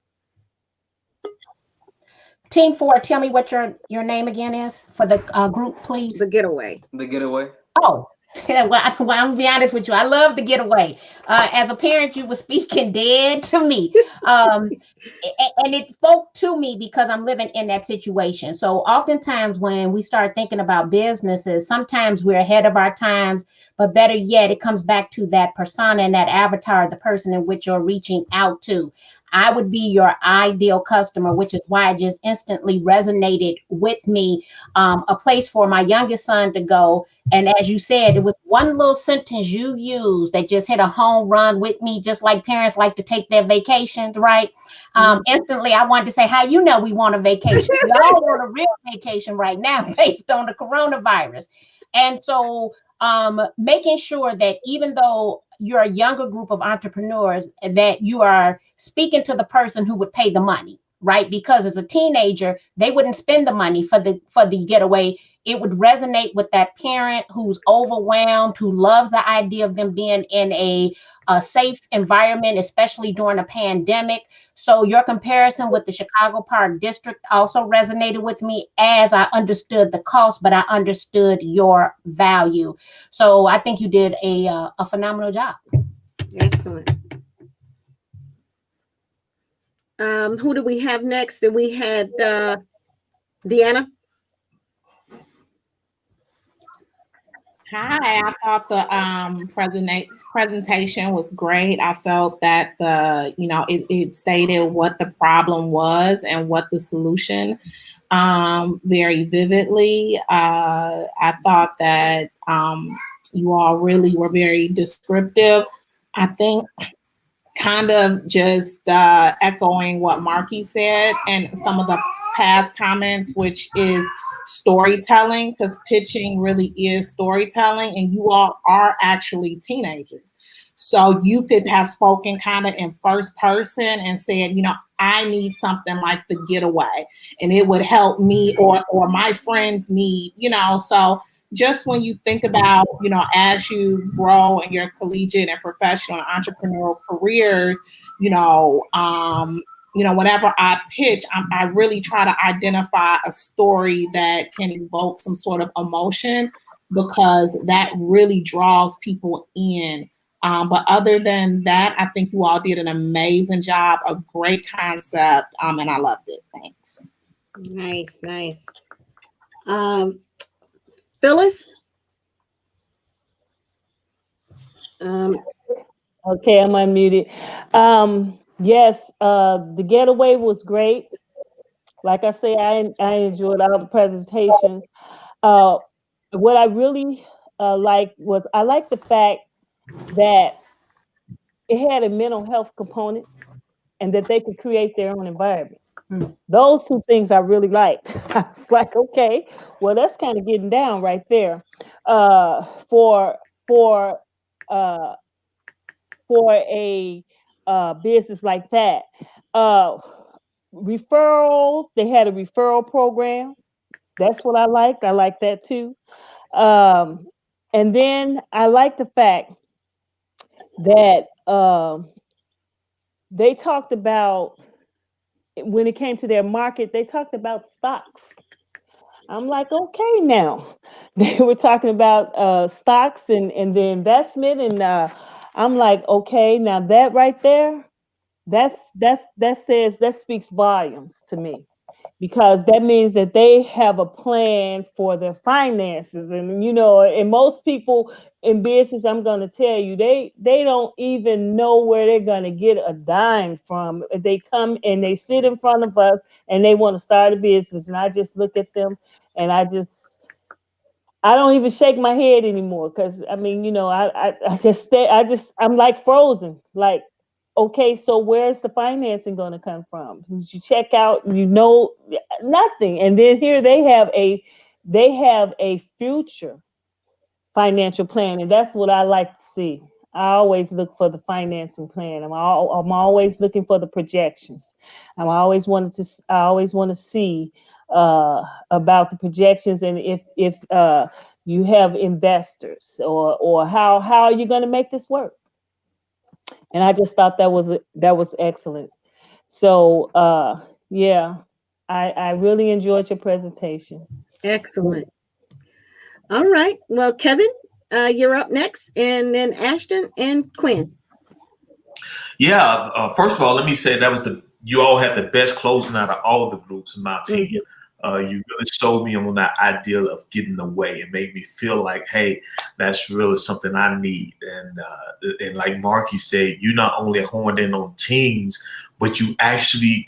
Team 4, tell me what your name again is for the group, please. The Getaway. The Getaway. Oh, well, I'm gonna be honest with you. I love The Getaway. As a parent, you were speaking dead to me. And it spoke to me because I'm living in that situation. So oftentimes when we start thinking about businesses, sometimes we're ahead of our times, but better yet, it comes back to that persona and that avatar, the person in which you're reaching out to. I would be your ideal customer, which is why it just instantly resonated with me. A place for my youngest son to go. And as you said, it was one little sentence you used that just hit a home run with me, just like parents like to take their vacations, right? Instantly, I wanted to say, how you know we want a vacation? We all want a real vacation right now based on the coronavirus. And so making sure that even though you're a younger group of entrepreneurs, that you are speaking to the person who would pay the money, right? Because as a teenager, they wouldn't spend the money for the getaway. It would resonate with that parent who's overwhelmed, who loves the idea of them being in a safe environment, especially during a pandemic. So your comparison with the Chicago Park District also resonated with me, as I understood the cost, but I understood your value. So I think you did a phenomenal job. Excellent. Who do we have next? We had Deanna. Hi, I thought the presentation was great. I felt that it stated what the problem was and what the solution very vividly. I thought that you all really were very descriptive. I think kind of just echoing what Marky said and some of the past comments, which is storytelling, because pitching really is storytelling, and you all are actually teenagers. So you could have spoken kind of in first person and said, I need something like the getaway, and it would help me or my friends need, so just when you think about, as you grow in your collegiate and professional and entrepreneurial careers, whenever I pitch, I really try to identify a story that can evoke some sort of emotion, because that really draws people in. But other than that, I think you all did an amazing job, a great concept, and I loved it. Thanks. Nice. Phyllis? Okay, I'm unmuted. Yes, the getaway was great. Like I say, I enjoyed all the presentations. What I really liked was I liked the fact that it had a mental health component and that they could create their own environment. Those two things I really liked. I was like, okay, well, that's kind of getting down right there. For a business like that. Referral, they had a referral program. That's what I liked. I like that too. And then I like the fact that they talked about, when it came to their market, they talked about stocks. I'm like, okay, now they were talking about stocks and the investment, and I'm like, okay, now that right there, that speaks volumes to me. because that means that they have a plan for their finances. And and most people in business, I'm going to tell you, they don't even know where they're going to get a dime from. They come and they sit in front of us and they want to start a business, and I just look at them and I don't even shake my head anymore, because I'm like frozen. Like, okay, so where's the financing going to come from? You check out, nothing, and then here they have a future financial plan, and that's what I like to see. I always look for the financing plan. I'm always looking for the projections. I always want to see about the projections, and if you have investors, or how are you going to make this work. And I just thought that was excellent. So yeah, I really enjoyed your presentation. Excellent. All right. Well, Kevin, you're up next, and then Ashton and Quinn. Yeah. First of all, let me say you all had the best closing out of all the groups, in my opinion. You really showed me on that ideal of getting away. It made me feel like, hey, that's really something I need. And like Marky said, you not only honed in on teens, but you actually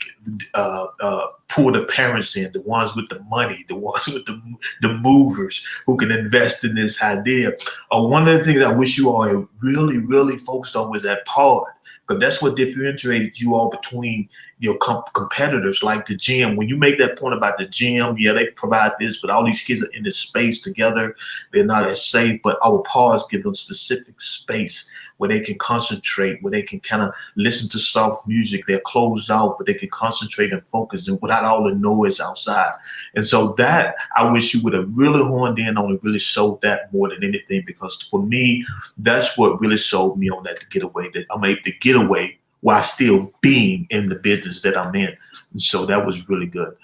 pull the parents in, the ones with the money, the ones with the movers who can invest in this idea. One of the things I wish you all had really, really focused on was that part. Because that's what differentiates you all between your competitors, like the gym. When you make that point about the gym, yeah, they provide this, but all these kids are in this space together. They're not as safe, but our pause give them specific space where they can concentrate, where they can kind of listen to soft music. They're closed out, but they can concentrate and focus and without all the noise outside. And so that, I wish you would have really honed in on and really showed that more than anything, because for me, that's what really showed me on that getaway, that I'm able to get away while still being in the business that I'm in. And so that was really good.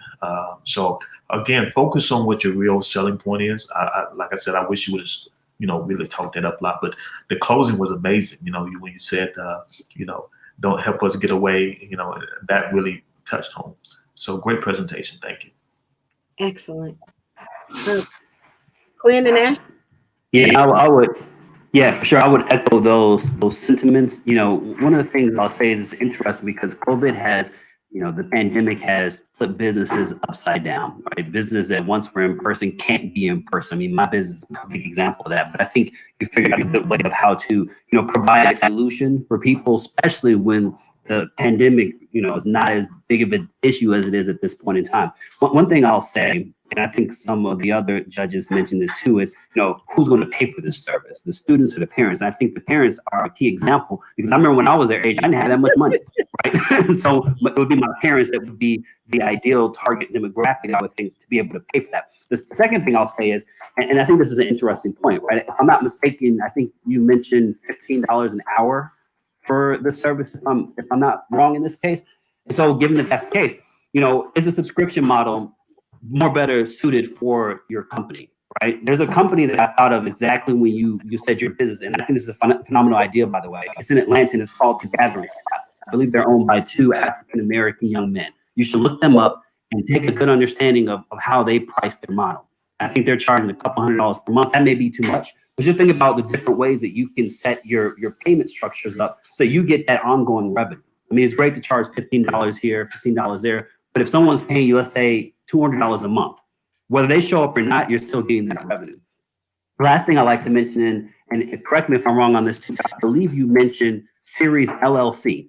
So again, focus on what your real selling point is. Like I said, I wish you would have really talked that up a lot, but the closing was amazing. When you said, don't help us get away, that really touched home. So great presentation. Thank you. Excellent. Quinn and Ash? Yeah, I would. Yeah, for sure. I would echo those sentiments. One of the things I'll say is it's interesting because COVID has, the pandemic has flipped businesses upside down, right? Businesses that once were in person can't be in person. I mean, my business is a big example of that. But I think you figured out a good way of how to, provide a solution for people, especially when the pandemic, is not as big of an issue as it is at this point in time. One thing I'll say, and I think some of the other judges mentioned this too, is, who's going to pay for this service, the students or the parents? And I think the parents are a key example, because I remember when I was their age, I didn't have that much money, right? So it would be my parents that would be the ideal target demographic, I would think, to be able to pay for that. The second thing I'll say is, and I think this is an interesting point, right? If I'm not mistaken, I think you mentioned $15 an hour for the service, if I'm not wrong in this case. And so given that that's the case, is a subscription model more better suited for your company, right? There's a company that I thought of exactly when you said your business, and I think this is a phenomenal idea, by the way. It's in Atlanta, and it's called The Gathering Spot. I believe they're owned by 2 African-American young men. You should look them up and take a good understanding of how they price their model. I think they're charging a couple $100s per month. That may be too much, but just think about the different ways that you can set your payment structures up so you get that ongoing revenue. I mean, it's great to charge $15 here, $15 there, but if someone's paying you, let's say, $200 a month, whether they show up or not, you're still getting that revenue. Last thing I like to mention, and correct me if I'm wrong on this too, I believe you mentioned Series LLC.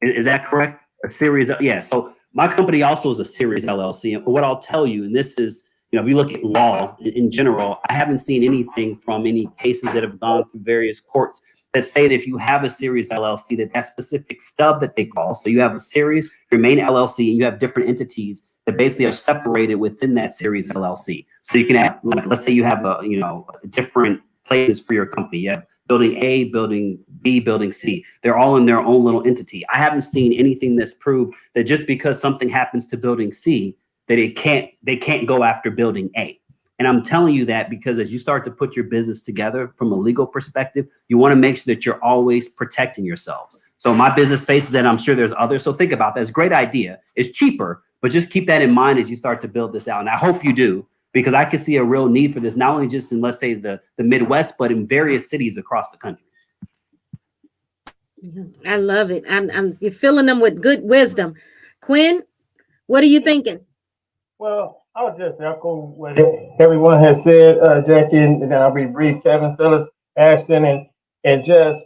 Is that correct? A Series, yeah. So my company also is a Series LLC. And what I'll tell you, and this is, if you look at law in general, I haven't seen anything from any cases that have gone through various courts that say that if you have a Series LLC, that specific stub that they call, so you have a Series, your main LLC, and you have different entities that basically are separated within that Series LLC. So you can have, like, let's say you have different places for your company. You have building A, building B, building C. They're all in their own little entity. I haven't seen anything that's proved that just because something happens to building C, that they can't go after building A. And I'm telling you that because as you start to put your business together from a legal perspective, you want to make sure that you're always protecting yourselves. So my business faces that, I'm sure there's others. So think about that. It's a great idea. It's cheaper, But just keep that in mind as you start to build this out. And I hope you do, because I can see a real need for this, not only just in, let's say, the Midwest, but in various cities across the country. I love it. You're filling them with good wisdom. Quinn, what are you thinking? Well, I'll just echo what everyone has said, Jackie, and then I'll be brief. Kevin, Phyllis, Ashton, and just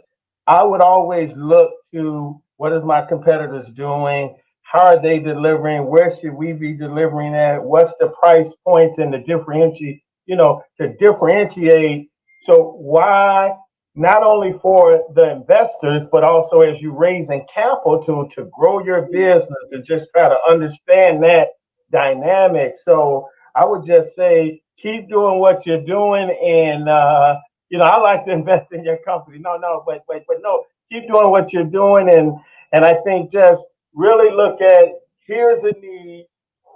I would always look to what is my competitors doing? How are they delivering? Where should we be delivering at? What's the price points and the differentiate, to differentiate. So why not only for the investors, but also as you raising capital to grow your business and just try to understand that dynamic. So I would just say keep doing what you're doing, and I like to invest in your company. No, but no, keep doing what you're doing, and I think just really look at here's a need.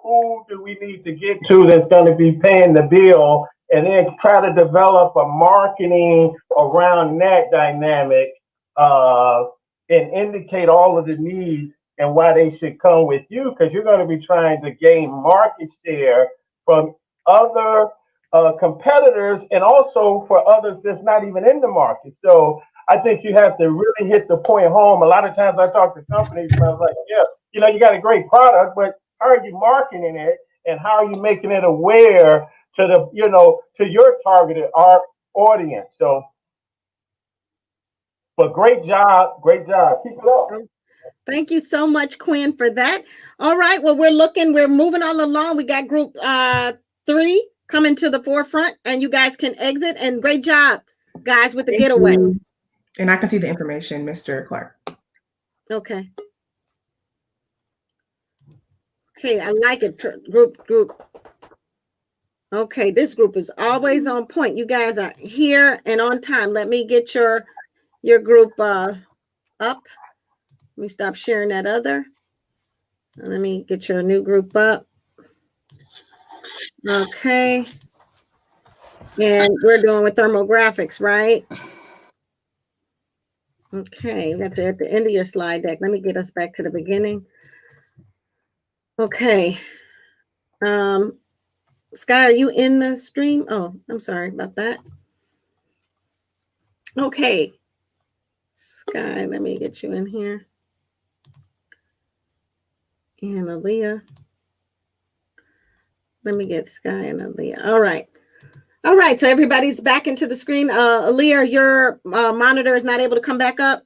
Who do we need to get to that's going to be paying the bill? And then try to develop a marketing around that dynamic and indicate all of the needs and why they should come with you, because you're going to be trying to gain market share from other competitors and also for others that's not even in the market. So I think you have to really hit the point home. A lot of times I talk to companies and I was like, yeah, you got a great product, but how are you marketing it and how are you making it aware to to your targeted audience? So, but great job. Keep it up. Thank you so much, Quinn, for that. All right, well, we're moving all along. We got group 3 coming to the forefront, and you guys can exit. And great job, guys, with the getaway. And I can see the information, Mr. Clark. Okay. Okay, I like it. Group. Okay, this group is always on point. You guys are here and on time. Let me get your group up. Let me stop sharing that other. Let me get your new group up. Okay. And we're doing with thermographics, right? Okay, that's at the end of your slide deck. Let me get us back to the beginning. Okay. Sky, are you in the stream? Oh, I'm sorry about that. Okay. Sky, let me get you in here. And Aaliyah. Let me get Sky and Aaliyah. All right. All right. So everybody's back into the screen. Aaliyah, your monitor is not able to come back up?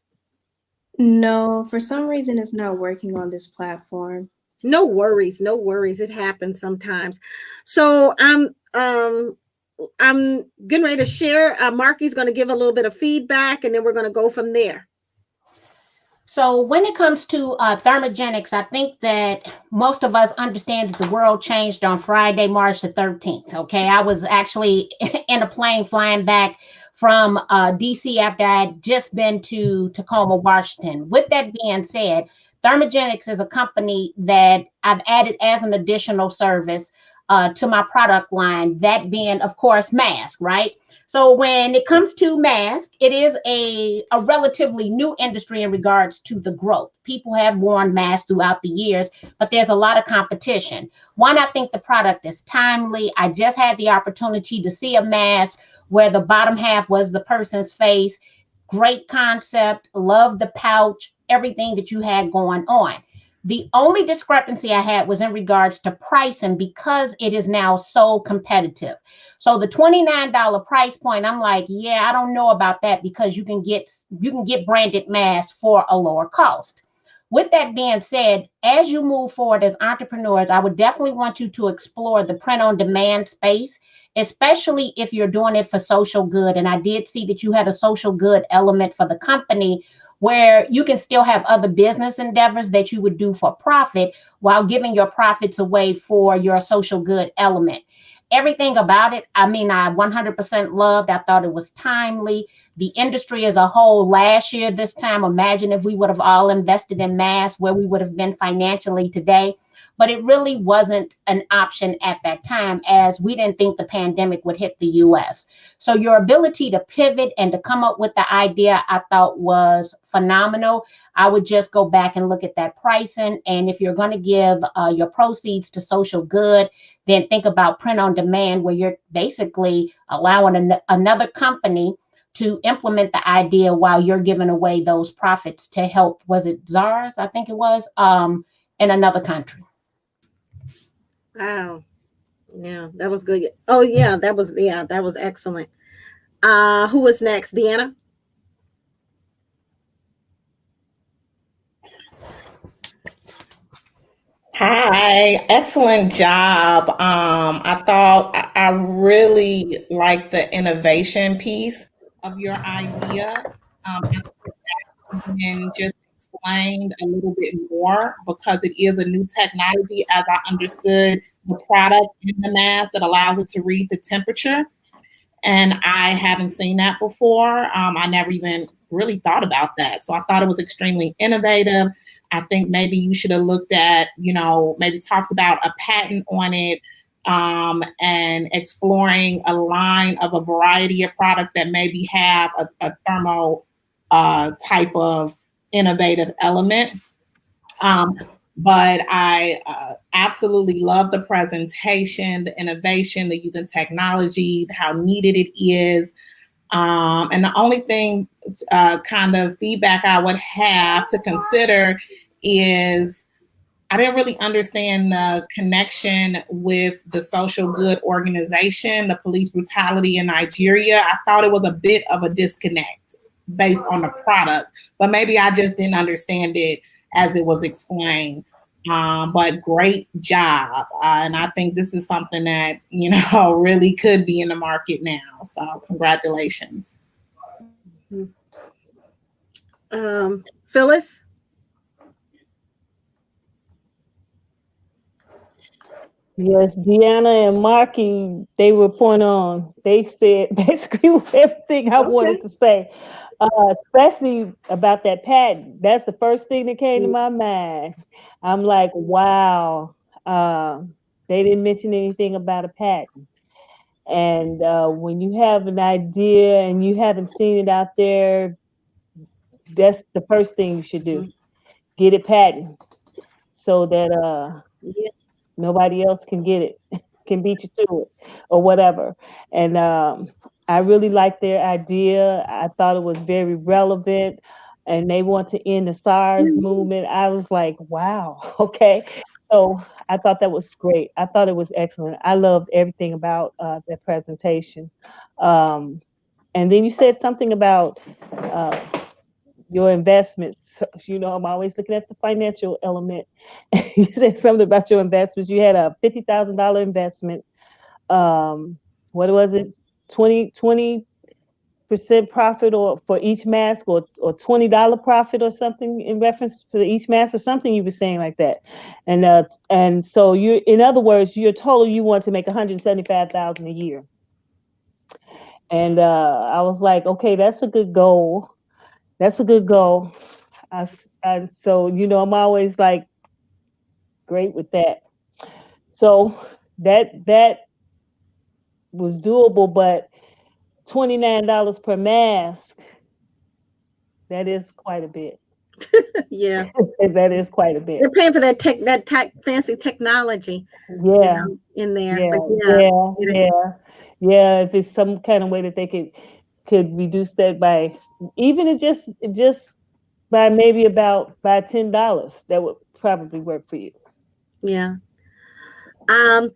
No, for some reason it's not working on this platform. No worries. No worries. It happens sometimes. So I'm getting ready to share. Marky's going to give a little bit of feedback, and then we're going to go from there. So when it comes to thermogenics, I think that most of us understand that the world changed on Friday, March the 13th. Okay, I was actually in a plane flying back from DC after I had just been to Tacoma, Washington. With that being said, Thermogenics is a company that I've added as an additional service to my product line, that being, of course, mask, right? So when it comes to mask, it is a relatively new industry in regards to the growth. People have worn masks throughout the years, but there's a lot of competition. One, I think the product is timely. I just had the opportunity to see a mask where the bottom half was the person's face. Great concept. Love the pouch, everything that you had going on. The only discrepancy I had was in regards to pricing, because it is now so competitive. So the $29 price point, I'm like, yeah, I don't know about that, because you can get branded masks for a lower cost. With that being said, as you move forward as entrepreneurs, I would definitely want you to explore the print on demand space, especially if you're doing it for social good. And I did see that you had a social good element for the company, where you can still have other business endeavors that you would do for profit while giving your profits away for your social good element. Everything about it, I mean, I 100% loved. I thought it was timely. The industry as a whole last year, this time, imagine if we would have all invested in masks, where we would have been financially today. but it really wasn't an option at that time, as we didn't think the pandemic would hit the US. So your ability to pivot and to come up with the idea, I thought was phenomenal. I would just go back and look at that pricing. And if you're going to give your proceeds to social good, then think about print on demand, where you're basically allowing another company to implement the idea while you're giving away those profits to help, was it czars, I think it was, in another country. Wow. Yeah, that was good. Oh yeah, that was excellent. Who was next? Deanna? Hi, excellent job. I thought I really liked the innovation piece of your idea. And just explained a little bit more, because it is a new technology, as I understood the product in the mask that allows it to read the temperature. And I haven't seen that before. I never even really thought about that. So I thought it was extremely innovative. I think maybe you should have looked at, maybe talked about a patent on it, and exploring a line of a variety of products that maybe have a thermo type of innovative element. But I absolutely love the presentation, the innovation, the using technology, how needed it is. And the only thing kind of feedback I would have to consider is I didn't really understand the connection with the social good organization, the police brutality in Nigeria. I thought it was a bit of a disconnect based on the product, but maybe I just didn't understand it as it was explained. But great job. And I think this is something that, really could be in the market now. So congratulations. Phyllis? Yes, Deanna and Marky, they were point on. They said basically everything I wanted to say, especially about that patent. That's the first thing that came to my mind. I'm like, wow, they didn't mention anything about a patent. And when you have an idea and you haven't seen it out there, that's the first thing you should do. Get it patent so that nobody else can get it, can beat you to it or whatever. And I really liked their idea. I thought it was very relevant, and they want to end the SARS movement. I was like, wow, okay. So I thought that was great. I thought it was excellent. I loved everything about the presentation. And then you said something about your investments. I'm always looking at the financial element. You said something about your investments. You had a $50,000 investment. What was it? 20% profit or for each mask, or $20 profit or something in reference to each mask, or something you were saying like that. And so you, in other words, you're told you want to make $175,000 a year. And I was like, okay, that's a good goal. That's a good goal. So, I'm always like great with that. So that was doable, but $29 per mask, that is quite a bit. Yeah. That is quite a bit. They're paying for that fancy technology. Yeah. In there. Yeah. If it's some kind of way that they could reduce that by even just by maybe about by $10, that would probably work for you. Yeah.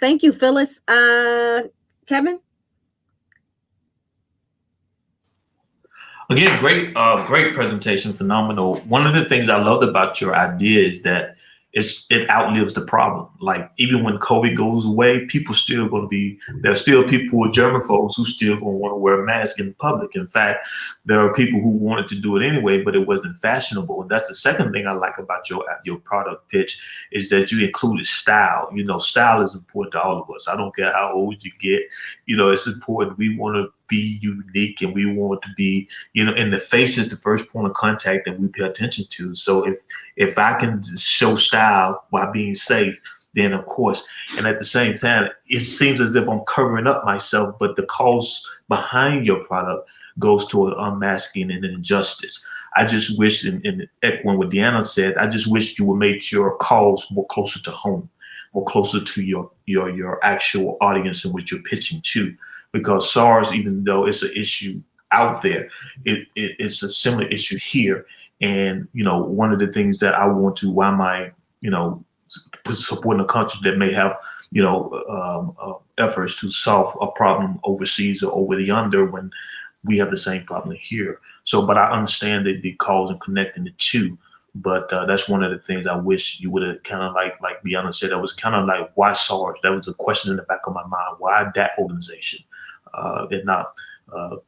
Thank you, Phyllis. Kevin? Again, great presentation, phenomenal. One of the things I loved about your idea is that it outlives the problem. Like, even when COVID goes away, people still going to be, there's still people with germaphobes who still going to want to wear a mask in public. In fact, there are people who wanted to do it anyway, but it wasn't fashionable. And that's the second thing I like about your product pitch, is that you included style. Style is important to all of us. I don't care how old you get. It's important. We want to be unique, and we want to be, and the face is the first point of contact that we pay attention to. So if I can show style while being safe, then of course, and at the same time, it seems as if I'm covering up myself, but the cause behind your product goes to unmasking and injustice. I just wish, and echoing what Deanna said, I just wish you would make your calls more closer to home, more closer to your actual audience in which you're pitching to. Because SARS, even though it's an issue out there, it's a similar issue here. And, one of the things that I want to, why am I, supporting a country that may have, efforts to solve a problem overseas or over the yonder when we have the same problem here. So, but I understand the cause and connecting the two. But that's one of the things I wish you would have kind of like Deanna said, that was kind of like, why SARS? That was a question in the back of my mind. Why that organization and not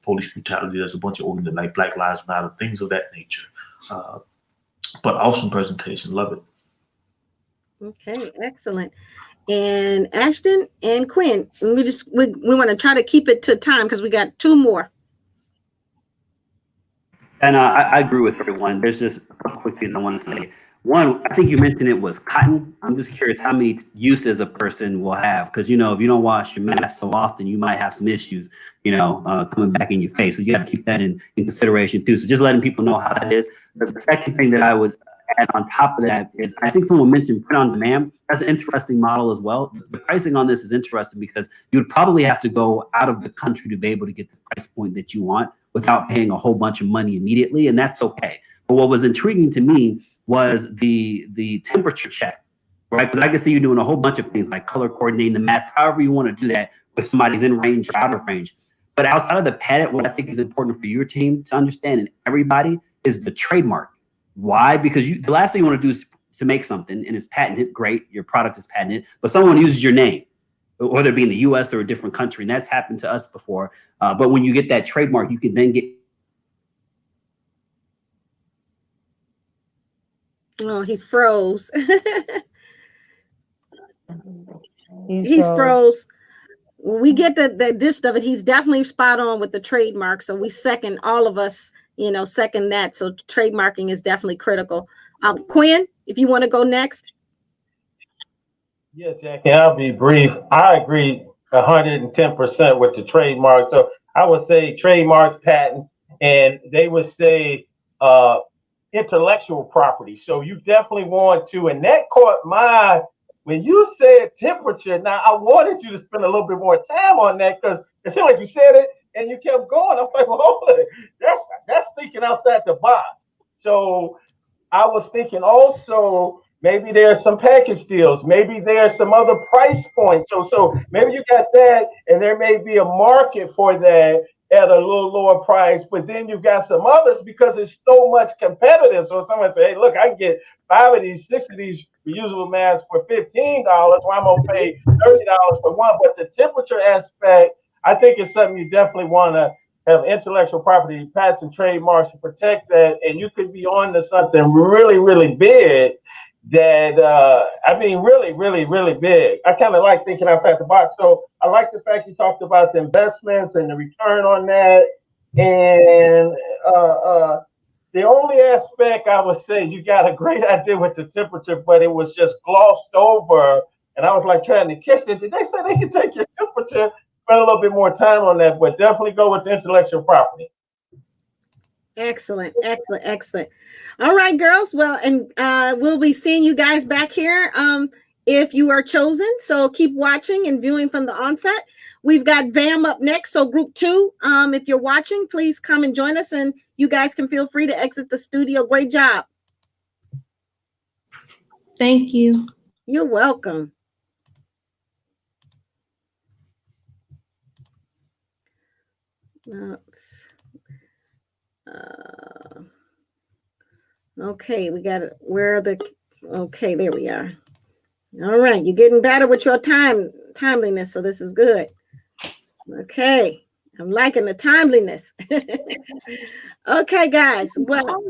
police brutality? There's a bunch of organizations like Black Lives Matter, things of that nature. But awesome presentation. Love it. Okay, excellent. And Ashton and Quinn, we want to try to keep it to time because we got 2 more. And I agree with everyone. There's just a couple quick things I want to say. One, I think you mentioned it was cotton. I'm just curious how many uses a person will have, because if you don't wash your mask so often, you might have some issues, coming back in your face. So you got to keep that in consideration too. So just letting people know how that is. The second thing that I would add on top of that is, I think someone mentioned print on demand. That's an interesting model as well. The pricing on this is interesting because you would probably have to go out of the country to be able to get the price point that you want without paying a whole bunch of money immediately, and that's okay. But what was intriguing to me was the temperature check, right? Because I can see you doing a whole bunch of things like color coordinating the mask, however you want to do that, if somebody's in range or out of range. But outside of the patent, what I think is important for your team to understand, and everybody, is the trademark. Why? Because the last thing you want to do is to make something and it's patented, great, your product is patented, but someone uses your name, whether it be in the US or a different country, and that's happened to us before. But when you get that trademark, you can then get. Oh, he froze. He's froze. We get the gist of it. He's definitely spot on with the trademark. So we second, all of us, second that. So trademarking is definitely critical. Quinn, if you want to go next. Yeah, Jackie, I'll be brief. I agree 110% with the trademark. So I would say trademarks, patent, and they would say intellectual property. So you definitely want to, and that caught my, when you said temperature, now I wanted you to spend a little bit more time on that because it seemed like you said it and you kept going. I was like, well, hold it. That's thinking outside the box. So I was thinking also, maybe there's some package deals. Maybe there's some other price points. So maybe you got that, and there may be a market for that at a little lower price. But then you've got some others because it's so much competitive. So someone say, hey, look, I can get 5 of these, 6 of these reusable masks for $15. Well, I'm gonna pay $30 for one. But the temperature aspect, I think, is something you definitely want to have intellectual property, patents and trademarks to protect that, and you could be on to something really, really big that, really, really, really big. I kind of like thinking outside the box. So I like the fact you talked about the investments and the return on that. And the only aspect I would say, you got a great idea with the temperature, but it was just glossed over. And I was like trying to catch it. Did they say they can take your temperature? Spend a little bit more time on that, but definitely go with the intellectual property. Excellent. All right, girls. Well, and we'll be seeing you guys back here if you are chosen. So keep watching and viewing from the onset. We've got VAM up next. So group 2, if you're watching, please come and join us, and you guys can feel free to exit the studio. Great job. Thank you. You're welcome. Okay, we got it. Where are the? Okay, there we are. All right, you're getting better with your timeliness, so this is good. Okay, I'm liking the timeliness. Okay, guys. Well,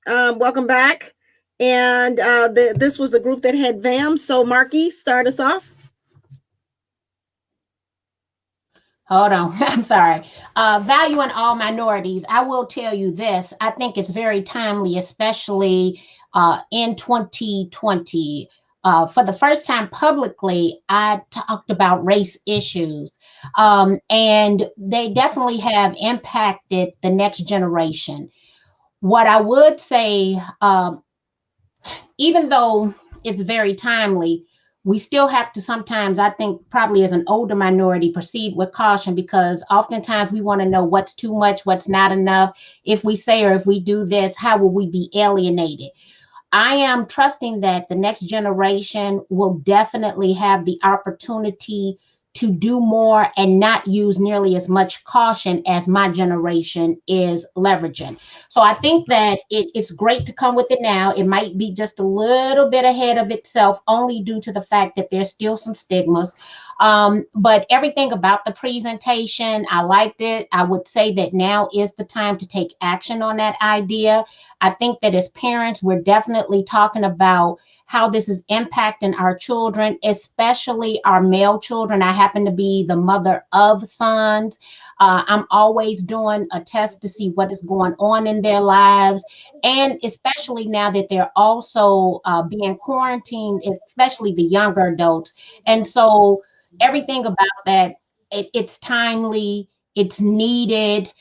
welcome back. And this was the group that had VAM. So, Marky, start us off. Hold on, I'm sorry. Valuing all minorities. I will tell you this. I think it's very timely, especially in 2020. For the first time publicly, I talked about race issues, and they definitely have impacted the next generation. What I would say, even though it's very timely, we still have to sometimes, I think, probably as an older minority, proceed with caution, because oftentimes we want to know what's too much, what's not enough. If we say or if we do this, how will we be alienated? I am trusting that the next generation will definitely have the opportunity to do more and not use nearly as much caution as my generation is leveraging. So I think that it's great to come with it now. It might be just a little bit ahead of itself, only due to the fact that there's still some stigmas. But everything about the presentation, I liked it. I would say that now is the time to take action on that idea. I think that as parents, we're definitely talking about how this is impacting our children, especially our male children. I happen to be the mother of sons. I'm always doing a test to see what is going on in their lives. And especially now that they're also being quarantined, especially the younger adults. And so everything about that, it's timely, it's needed.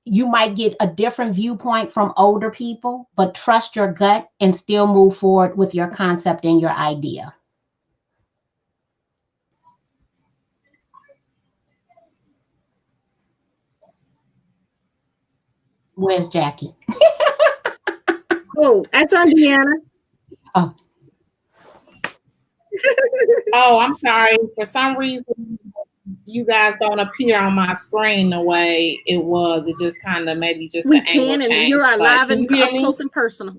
You might get a different viewpoint from older people, but trust your gut and still move forward with your concept and your idea. Where's Jackie? Oh, that's on Deanna. Oh. Oh, I'm sorry. For some reason, you guys don't appear on my screen the way it was. It just kind of maybe just We the angle can, and changed. you are live Can and you hear up me? close and personal.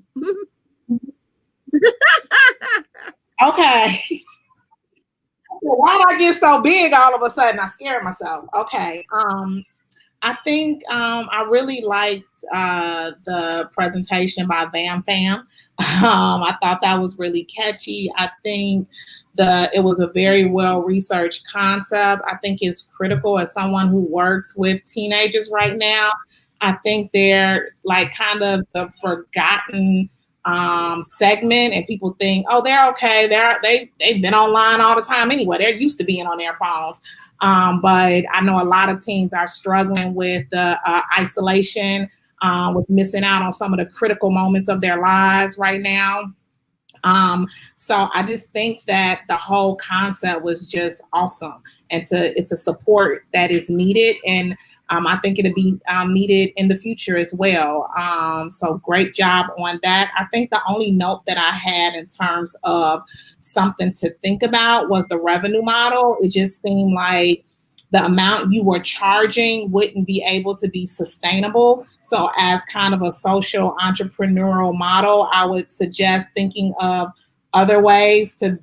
Okay. Why did I get so big all of a sudden? I scared myself. Okay. I think I really liked the presentation by Vam Fam. I thought that was really catchy. I think it was a very well researched concept. I think it's critical as someone who works with teenagers right now. I think they're like kind of the forgotten segment, and people think, oh, they're okay. They've been online all the time anyway. They're used to being on their phones. But I know a lot of teens are struggling with the isolation, with missing out on some of the critical moments of their lives right now. So I just think that the whole concept was just awesome, and it's a support that is needed, and I think it'll be needed in the future as well. So great job on that. I think the only note that I had in terms of something to think about was the revenue model. It just seemed like the amount you were charging wouldn't be able to be sustainable. So as kind of a social entrepreneurial model, I would suggest thinking of other ways to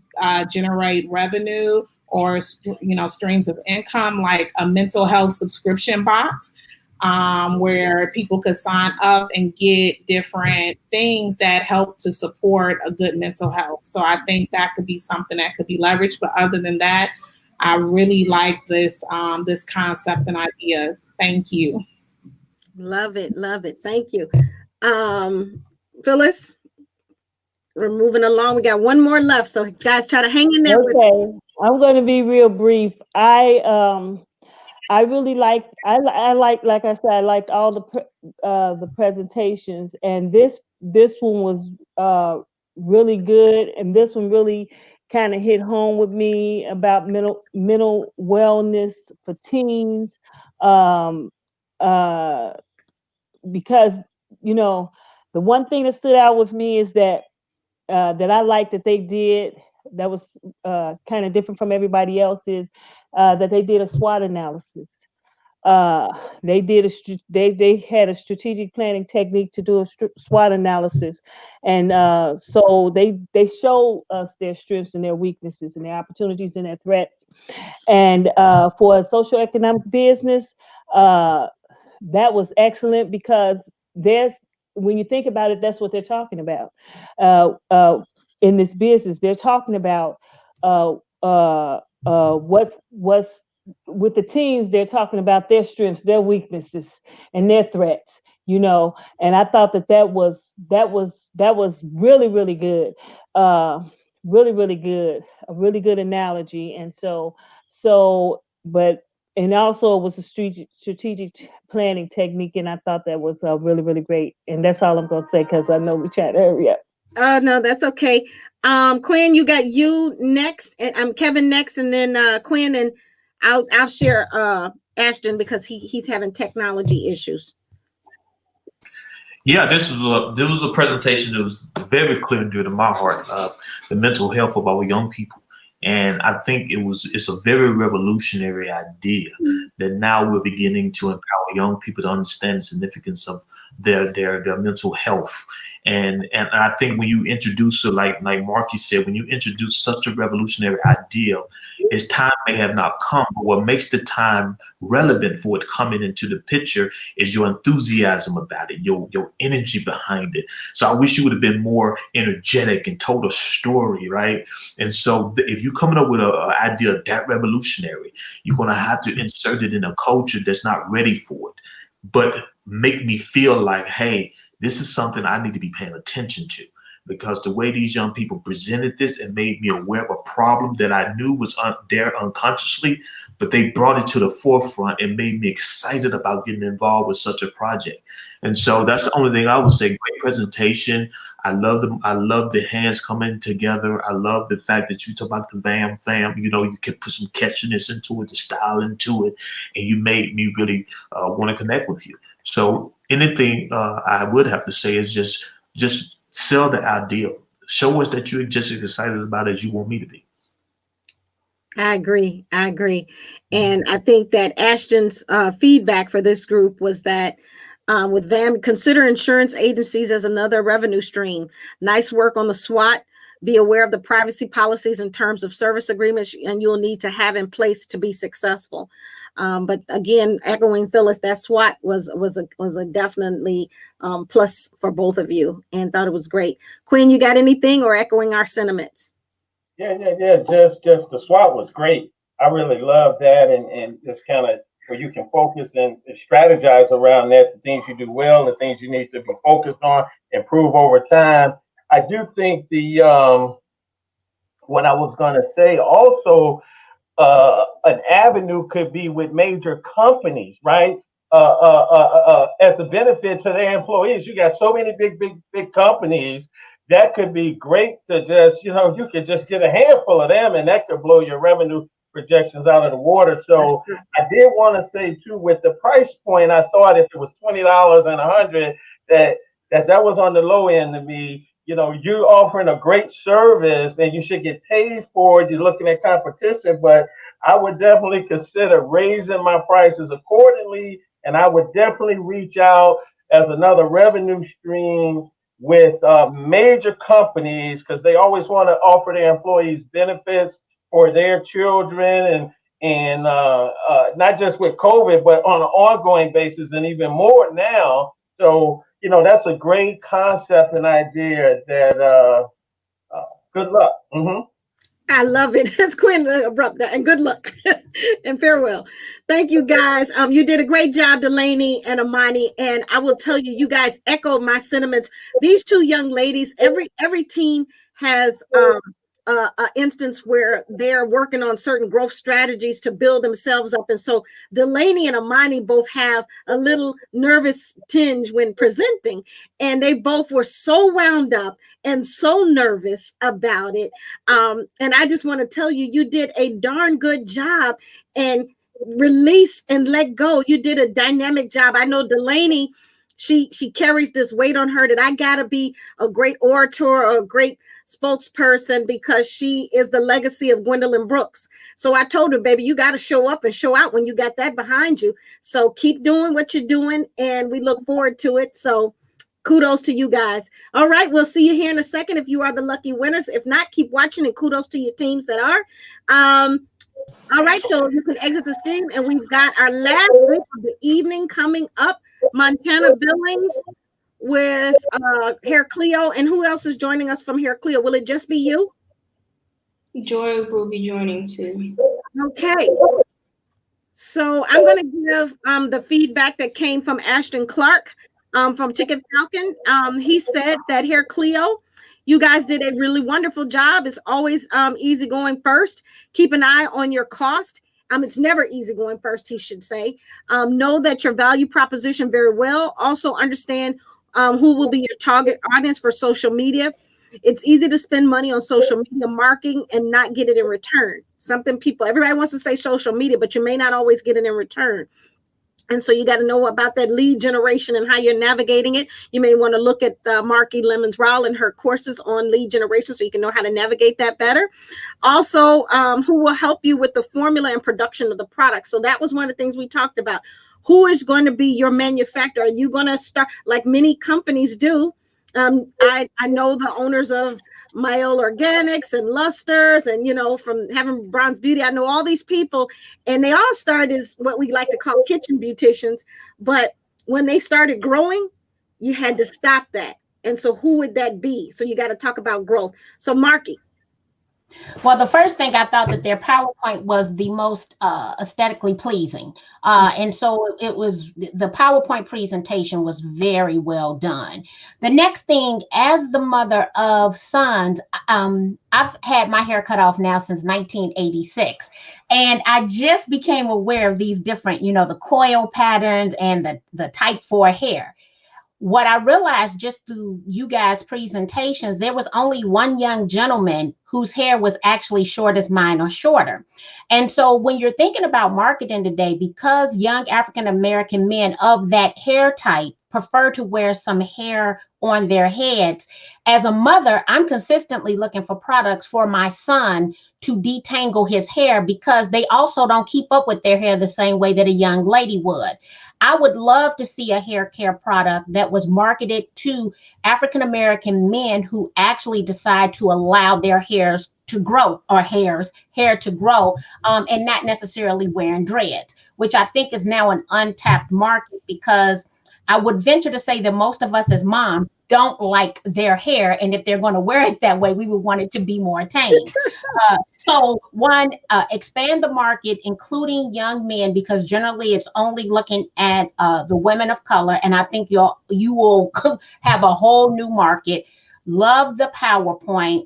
generate revenue or streams of income, like a mental health subscription box, where people could sign up and get different things that help to support a good mental health. So I think that could be something that could be leveraged. But other than that, I really like this concept and idea. Thank you. Love it. Thank you. Phyllis, we're moving along. We got one more left. So guys, try to hang in there. Okay. I'm going to be real brief. I really like like I said, I liked all the presentations, and this one was really good, and this one really kind of hit home with me about mental wellness for teens, because the one thing that stood out with me is that I like that they did, that was kind of different from everybody else's, that they did a SWOT analysis. They had a strategic planning technique to do a SWOT analysis, and so they show us their strengths and their weaknesses and their opportunities and their threats. And for a socioeconomic business, that was excellent, because when you think about it, that's what they're talking about. In this business, they're talking about what's with the teens. They're talking about their strengths, their weaknesses, and their threats. you know. And I thought that was really, really good. Really, really good. A really good analogy. And but and also it was a strategic planning technique, and I thought that was really, really great. And that's all I'm going to say because I know we chat earlier. No, that's okay. Quinn, you got you next, and I'm Kevin next, and then Quinn, and I'll share Ashton because he's having technology issues. Yeah, this was a presentation that was very clear and dear to my heart. The mental health of our young people, and I think it's a very revolutionary idea that now we're beginning to empower young people to understand the significance of their mental health. And I think when you introduce it, like Marky said, when you introduce such a revolutionary idea, its time may have not come, but what makes the time relevant for it coming into the picture is your enthusiasm about it, your energy behind it. So I wish you would have been more energetic and told a story, right? And so if you're coming up with an idea that revolutionary, you're going to have to insert it in a culture that's not ready for it, but make me feel like, hey, this is something I need to be paying attention to, because the way these young people presented this and made me aware of a problem that I knew was there unconsciously, but they brought it to the forefront and made me excited about getting involved with such a project. And so that's the only thing I would say. Great presentation. I love the hands coming together. I love the fact that you talk about the fam. You know, you can put some catchiness into it, the style into it, and you made me really want to connect with you. So anything I would have to say is just sell the idea. Show us that you're just as excited about it as you want me to be. I agree. And I think that Ashton's feedback for this group was that with VAM, consider insurance agencies as another revenue stream. Nice work on the SWOT. Be aware of the privacy policies and terms of service agreements, and you'll need to have in place to be successful. But again, echoing Phyllis, that SWOT was a definitely plus for both of you, and thought it was great. Quinn, you got anything, or echoing our sentiments? Yeah. Just the SWOT was great. I really love that, and just kind of where you can focus and strategize around that, the things you do well, the things you need to be focused on, improve over time. I do think what I was going to say also, an avenue could be with major companies, right? As a benefit to their employees. You got so many big companies that could be great to just, you could just get a handful of them, and that could blow your revenue projections out of the water. So I did want to say too, with the price point, I thought if it was $20 and $100, that was on the low end to me. You're offering a great service and you should get paid for it. You're looking at competition, but I would definitely consider raising my prices accordingly. And I would definitely reach out as another revenue stream with major companies, because they always want to offer their employees benefits for their children, and not just with COVID, but on an ongoing basis, and even more now. So, that's a great concept and idea that good luck. Mm-hmm. I love it. That's Quinn abrupt, and good luck and farewell. Thank you guys. You did a great job, Delaney and Amani. And I will tell you, you guys echoed my sentiments. These two young ladies, every team has an instance where they're working on certain growth strategies to build themselves up. And so Delaney and Amani both have a little nervous tinge when presenting, and they both were so wound up and so nervous about it. And I just want to tell you, you did a darn good job, and release and let go. You did a dynamic job. I know Delaney, she carries this weight on her that I gotta be a great orator or a great spokesperson, because she is the legacy of Gwendolyn Brooks. So I told her, baby, you got to show up and show out when you got that behind you. So keep doing what you're doing, and we look forward to it. So kudos to you guys. All right, we'll see you here in a second if you are the lucky winners. If not, keep watching, and kudos to your teams that are. All right, so you can exit the screen, and we've got our last group of the evening coming up. Montana Billings with Hair Cleo, and who else is joining us from Hair Cleo? Will it just be you? Joy will be joining too. Okay. So I'm going to give the feedback that came from Ashton Clark. from Chicken Falcon. He said that here, Cleo, you guys did a really wonderful job. It's always easy going first. Keep an eye on your cost. It's never easy going first, he should say. Know that your value proposition very well. Also understand who will be your target audience for social media. It's easy to spend money on social media marketing and not get it in return. Everybody wants to say social media, but you may not always get it in return. And so you got to know about that lead generation and how you're navigating it. You may want to look at Marky Lemons-Rowell and her courses on lead generation so you can know how to navigate that better. Also, who will help you with the formula and production of the product. So that was one of the things we talked about. Who is going to be your manufacturer? Are you going to start like many companies do? I know the owners of Mayo Organics and Luster's, and from having Bronze Beauty, I know all these people, and they all started as what we like to call kitchen beauticians. But when they started growing, you had to stop that. And so who would that be? So you got to talk about growth. So Marky. Well, the first thing, I thought that their PowerPoint was the most aesthetically pleasing. And so it was, the PowerPoint presentation was very well done. The next thing, as the mother of sons, I've had my hair cut off now since 1986. And I just became aware of these different, the coil patterns and the type 4 hair. What I realized just through you guys' presentations, there was only one young gentleman whose hair was actually short as mine or shorter. And so when you're thinking about marketing today, because young African-American men of that hair type prefer to wear some hair on their heads, as a mother, I'm consistently looking for products for my son to detangle his hair because they also don't keep up with their hair the same way that a young lady would. I would love to see a hair care product that was marketed to African-American men who actually decide to allow their hairs to grow, or hair to grow, and not necessarily wearing dreads, which I think is now an untapped market, because I would venture to say that most of us as moms don't like their hair. And if they're going to wear it that way, we would want it to be more tamed. So one, expand the market, including young men, because generally it's only looking at the women of color. And I think you will have a whole new market. Love the PowerPoint.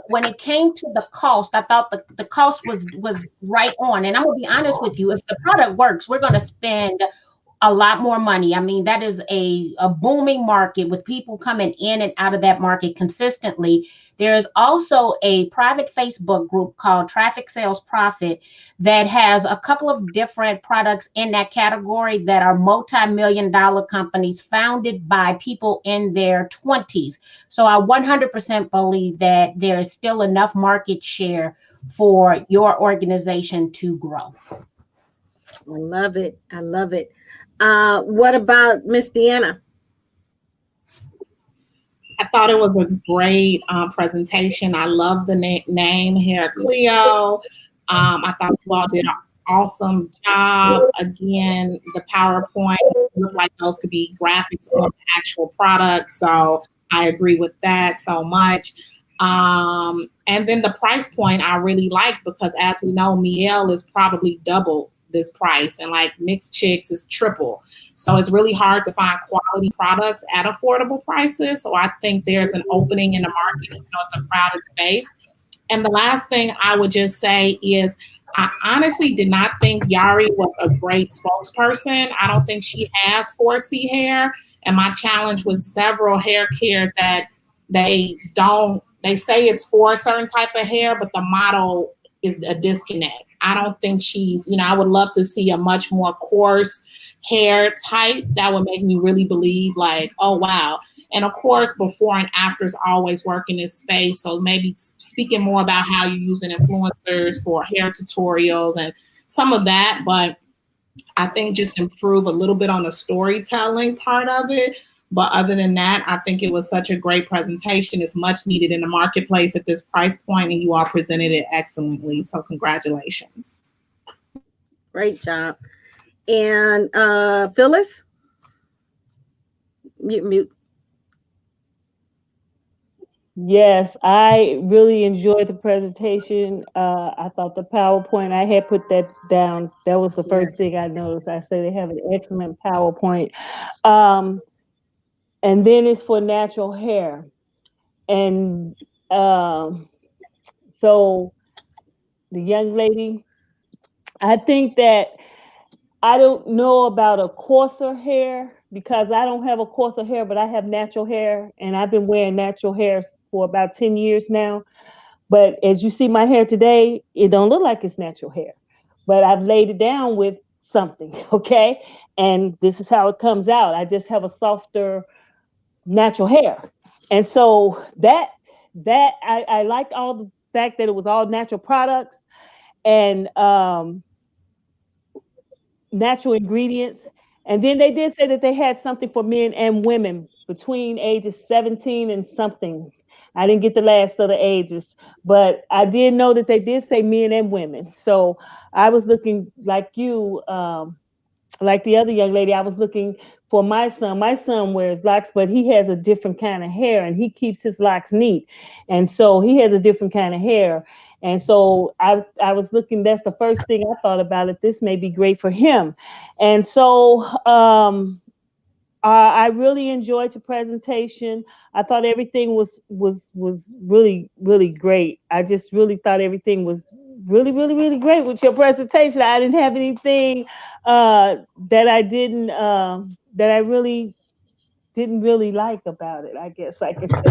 When it came to the cost, I thought the cost was right on. And I'm going to be honest with you, if the product works, we're going to spend a lot more money. I mean, that is a booming market with people coming in and out of that market consistently. There's also a private Facebook group called Traffic Sales Profit that has a couple of different products in that category that are multi-million-dollar companies founded by people in their 20s. So I 100% believe that there is still enough market share for your organization to grow. I love it. I love it. What about Miss Deanna? I thought it was a great presentation. I love the name here, Cleo. I thought you all did an awesome job. Again, the PowerPoint looked like those could be graphics on the actual product. So I agree with that so much. And then the price point I really like, because as we know, Miel is probably double this price, and like Mixed Chicks is triple. So it's really hard to find quality products at affordable prices. So I think there's an opening in the market. It's a crowded space. And the last thing I would just say is, I honestly did not think Yari was a great spokesperson. I don't think she has 4C hair. And my challenge with several hair cares that they say it's for a certain type of hair, but the model is a disconnect. I don't think she's, I would love to see a much more coarse hair type that would make me really believe like, oh, wow. And of course, before and afters always work in this space. So maybe speaking more about how you're using influencers for hair tutorials and some of that. But I think just improve a little bit on the storytelling part of it. But other than that, I think it was such a great presentation. It's much needed in the marketplace at this price point, and you all presented it excellently. So congratulations. Great job. And Phyllis? Mute. Yes, I really enjoyed the presentation. I thought the PowerPoint, I had put that down. That was the first thing I noticed. I say they have an excellent PowerPoint. and then it's for natural hair. And so the young lady, I think that I don't know about a coarser hair because I don't have a coarser hair, but I have natural hair, and I've been wearing natural hair for about 10 years now. But as you see my hair today, it don't look like it's natural hair, but I've laid it down with something, okay? And this is how it comes out. I just have a softer natural hair. And so that I liked all the fact that it was all natural products and natural ingredients. And then they did say that they had something for men and women between ages 17 and something. I didn't get the last of the ages, but I did know that they did say men and women. So I was looking like you, like the other young lady, I was looking for my son. My son wears locks, but he has a different kind of hair and he keeps his locks neat. And so he has a different kind of hair. And so I was looking, that's the first thing I thought about it. This may be great for him. And so I really enjoyed the presentation. I thought everything was really, really great. I just really thought everything was really, really, really great with your presentation. I didn't have anything that I really didn't really like about it. I guess I could say.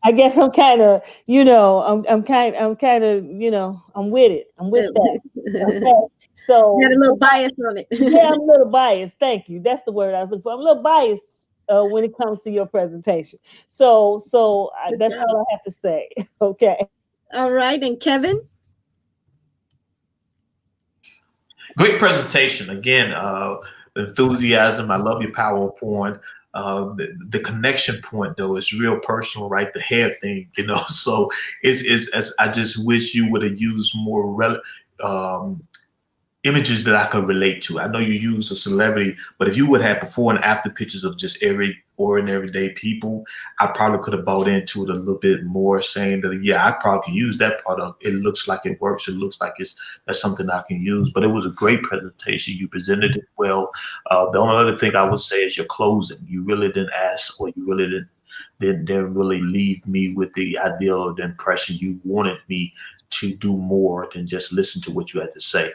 I guess I'm kind of, you know, I'm kind of, you know, I'm with it. I'm with that. Okay. So you got a little bias on it. Yeah, I'm a little biased. Thank you. That's the word I was looking for. I'm a little biased when it comes to your presentation. So that's all I have to say. Okay. All right, and Kevin. Great presentation. Again, enthusiasm. I love your PowerPoint. The connection point though is real personal, right? The hair thing, you know. So it's as I just wish you would have used more images that I could relate to. I know you use a celebrity, but if you would have before and after pictures of just everyday people, I probably could have bought into it a little bit more, saying that, yeah, I probably use that product. It looks like it works. It looks like that's something I can use. But it was a great presentation. You presented it well. The only other thing I would say is your closing. You really didn't ask, or you really didn't really leave me with the idea or the impression you wanted me to do more than just listen to what you had to say.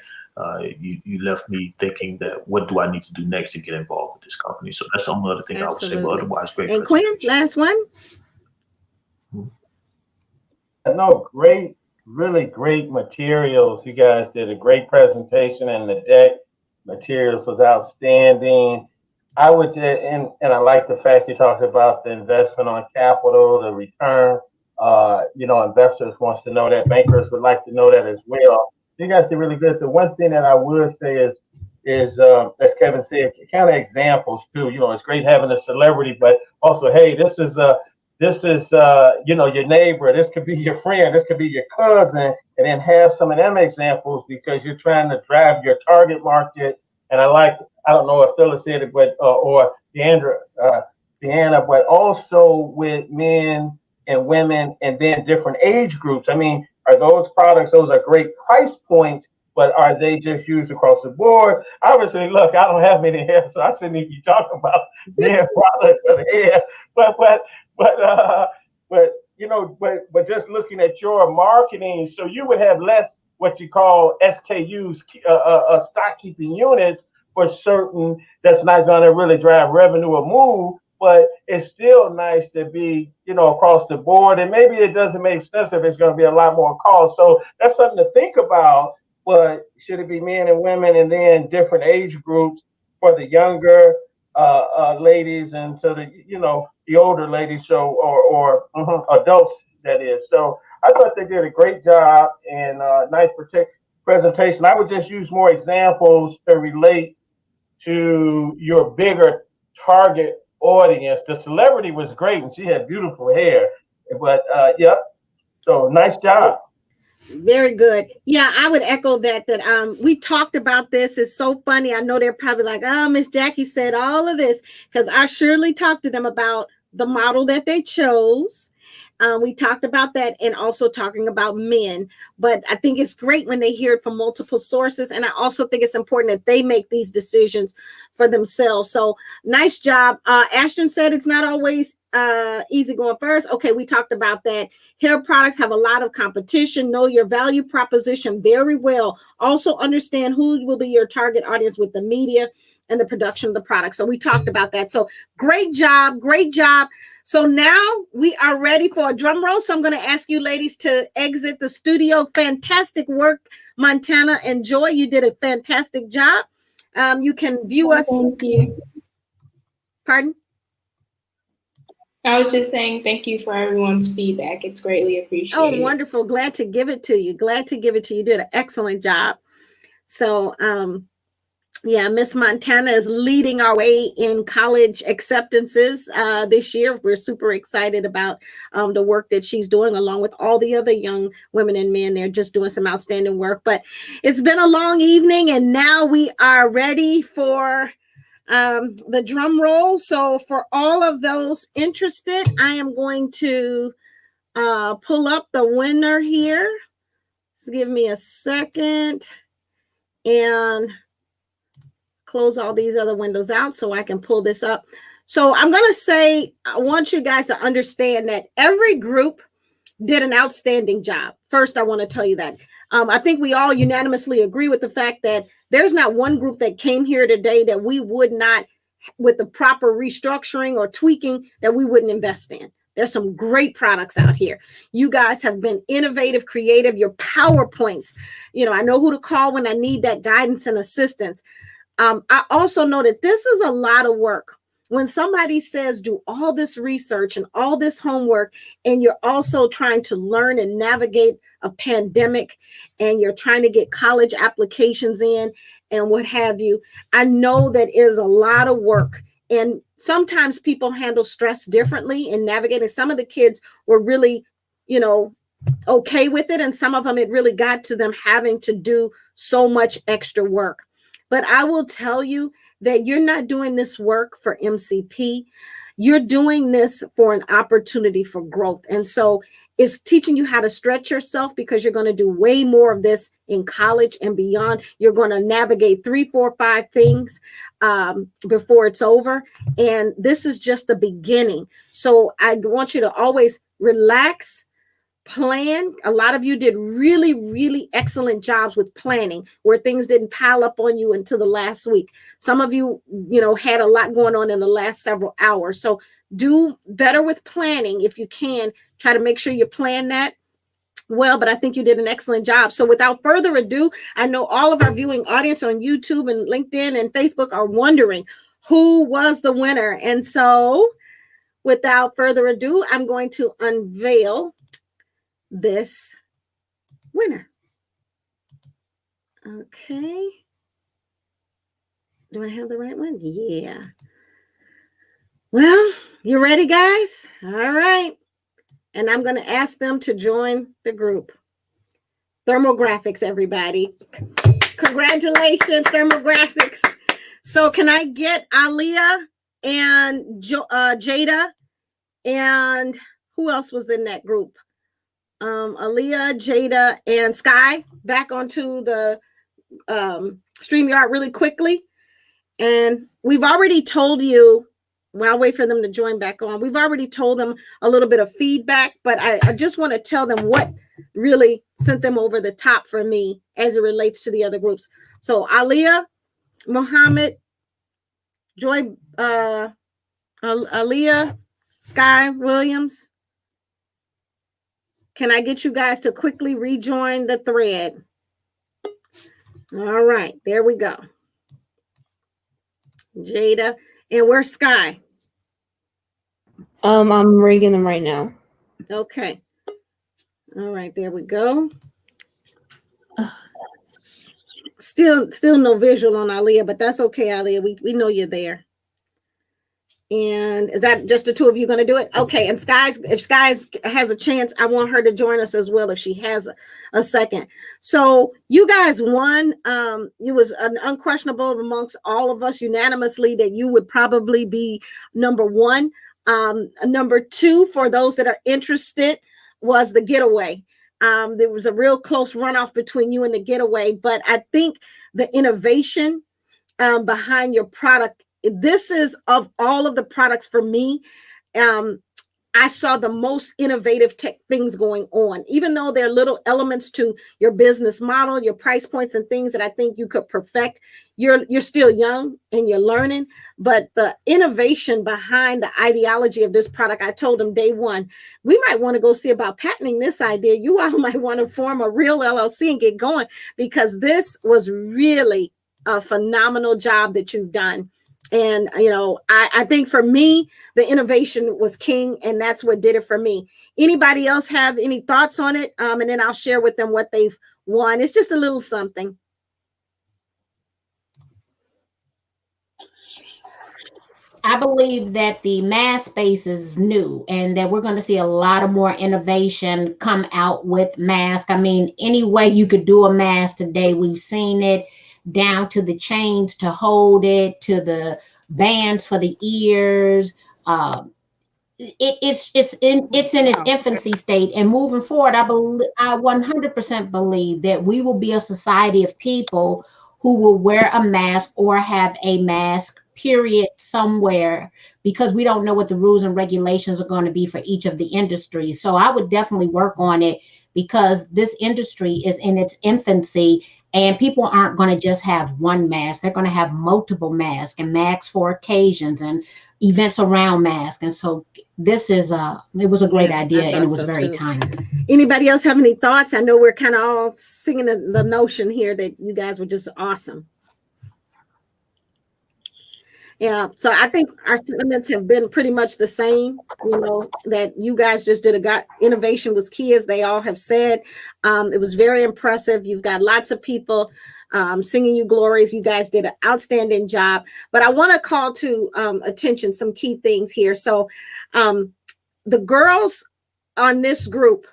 You left me thinking that what do I need to do next to get involved with this company? So that's the only other thing I would say, but otherwise, great. And Quinn, last one. No, great, really great materials. You guys did a great presentation, and the deck materials was outstanding. I would, and I like the fact you talked about the investment on capital, the return. You know, investors wants to know that, bankers would like to know that as well. You guys did really good. The one thing that I would say is as Kevin said, kind of examples too. You know, it's great having a celebrity, but also, hey, this is you know, your neighbor. This could be your friend. This could be your cousin, and then have some of them examples because you're trying to drive your target market. And I don't know if Phyllis said it, but or Deanna, but also with men and women, and then different age groups. I mean, are those products? Those are great price points, but are they just used across the board? Obviously, look, I don't have many hair, so I shouldn't even talk about their products for the hair. But you know, but just looking at your marketing, so you would have less what you call SKUs, stock keeping units for certain. That's not going to really drive revenue or move. But it's still nice to be, you know, across the board. And maybe it doesn't make sense if it's going to be a lot more cost. So that's something to think about. But should it be men and women, and then different age groups for the younger ladies and to the, you know, the older ladies, so or adults, that is. So I thought they did a great job, and nice presentation. I would just use more examples to relate to your bigger target audience. The celebrity was great, and she had beautiful hair. But yep. So nice job. Very good. Yeah, I would echo that. We talked about this. It's so funny. I know they're probably like, oh, Miss Jackie said all of this, because I surely talked to them about the model that they chose. We talked about that, and also talking about men. But I think it's great when they hear it from multiple sources. And I also think it's important that they make these decisions for themselves. So nice job. Ashton said it's not always easy going first. Okay, we talked about that. Hair products have a lot of competition. Know your value proposition very well. Also understand who will be your target audience with the media and the production of the product. So we talked about that. So great job. Great job. So now we are ready for a drum roll. So I'm going to ask you ladies to exit the studio. Fantastic work, Montana and Joy. You did a fantastic job. You can view us. Thank you. Pardon? I was just saying thank you for everyone's feedback. It's greatly appreciated. Oh, wonderful. Glad to give it to you. Glad to give it to you. You did an excellent job. So, yeah, Miss Montana is leading our way in college acceptances this year. We're super excited about the work that she's doing, along with all the other young women and men. They're just doing some outstanding work. But it's been a long evening, and now we are ready for the drum roll. So for all of those interested, I am going to pull up the winner here. So give me a second and close all these other windows out so I can pull this up. So I'm going to say, I want you guys to understand that every group did an outstanding job. First, I want to tell you that. I think we all unanimously agree with the fact that there's not one group that came here today that we would not, with the proper restructuring or tweaking, that we wouldn't invest in. There's some great products out here. You guys have been innovative, creative. Your PowerPoints, I know who to call when I need that guidance and assistance. I also know that this is a lot of work. When somebody says do all this research and all this homework, and you're also trying to learn and navigate a pandemic, and you're trying to get college applications in and what have you, I know that is a lot of work. And sometimes people handle stress differently in navigating. Some of the kids were really, okay with it. And some of them, it really got to them having to do so much extra work. But I will tell you that you're not doing this work for MCP. You're doing this for an opportunity for growth. And so it's teaching you how to stretch yourself, because you're going to do way more of this in college and beyond. You're going to navigate 3, 4, 5 things before it's over. And this is just the beginning. So I want you to always relax, plan. A lot of you did really, really excellent jobs with planning, where things didn't pile up on you until the last week. Some of you, had a lot going on in the last several hours. So do better with planning if you can. Try to make sure you plan that well, but I think you did an excellent job. So without further ado, I know all of our viewing audience on YouTube and LinkedIn and Facebook are wondering who was the winner. And so without further ado, I'm going to unveil this winner. Okay. Do I have the right one? Yeah. Well, you ready, guys? All right. And I'm going to ask them to join the group. Thermographics, everybody. Congratulations, Thermographics. So can I get Aliyah and Jada, and who else was in that group? Aliyah, Jada, and Sky back onto the StreamYard really quickly. And we've already told you, well, I'll wait for them to join back on. We've already told them a little bit of feedback, but I just want to tell them what really sent them over the top for me as it relates to the other groups. So Aliyah, Mohammed, Joy, Aliyah, Sky, Williams, can I get you guys to quickly rejoin the thread? All right, there we go. Jada, and where's Sky? I'm rigging them right now. Okay. All right, there we go. Still no visual on Aliyah, but that's okay, Aliyah. We know you're there. And is that just the two of you going to do it? Okay. And if Sky's has a chance, I want her to join us as well if she has a second. So you guys won. It was an unquestionable amongst all of us unanimously that you would probably be number one. Number 2, for those that are interested, was the getaway. There was a real close runoff between you and the getaway, but I think the innovation behind your product, this is, of all of the products for me, I saw the most innovative tech things going on, even though there are little elements to your business model, your price points and things that I think you could perfect. You're still young and you're learning, but the innovation behind the ideology of this product, I told them day one, we might want to go see about patenting this idea. You all might want to form a real LLC and get going, because this was really a phenomenal job that you've done. And, I think for me, the innovation was king, and that's what did it for me. Anybody else have any thoughts on it? And then I'll share with them what they've won. It's just a little something. I believe that the mask space is new and that we're going to see a lot of more innovation come out with masks. I mean, any way you could do a mask today, we've seen it, down to the chains to hold it, to the bands for the ears. It's in its infancy state, and moving forward, I 100% believe that we will be a society of people who will wear a mask or have a mask, period, somewhere, because we don't know what the rules and regulations are going to be for each of the industries. So I would definitely work on it, because this industry is in its infancy. And people aren't going to just have one mask. They're going to have multiple masks, and masks for occasions and events around masks. And so this is it was a great idea, and it was very timely. Anybody else have any thoughts? I know we're kind of all singing the notion here that you guys were just awesome. Yeah, so I think our sentiments have been pretty much the same, that you guys just innovation was key, as they all have said. It was very impressive. You've got lots of people singing you glories. You guys did an outstanding job. But I want to call to attention some key things here. So the girls on this group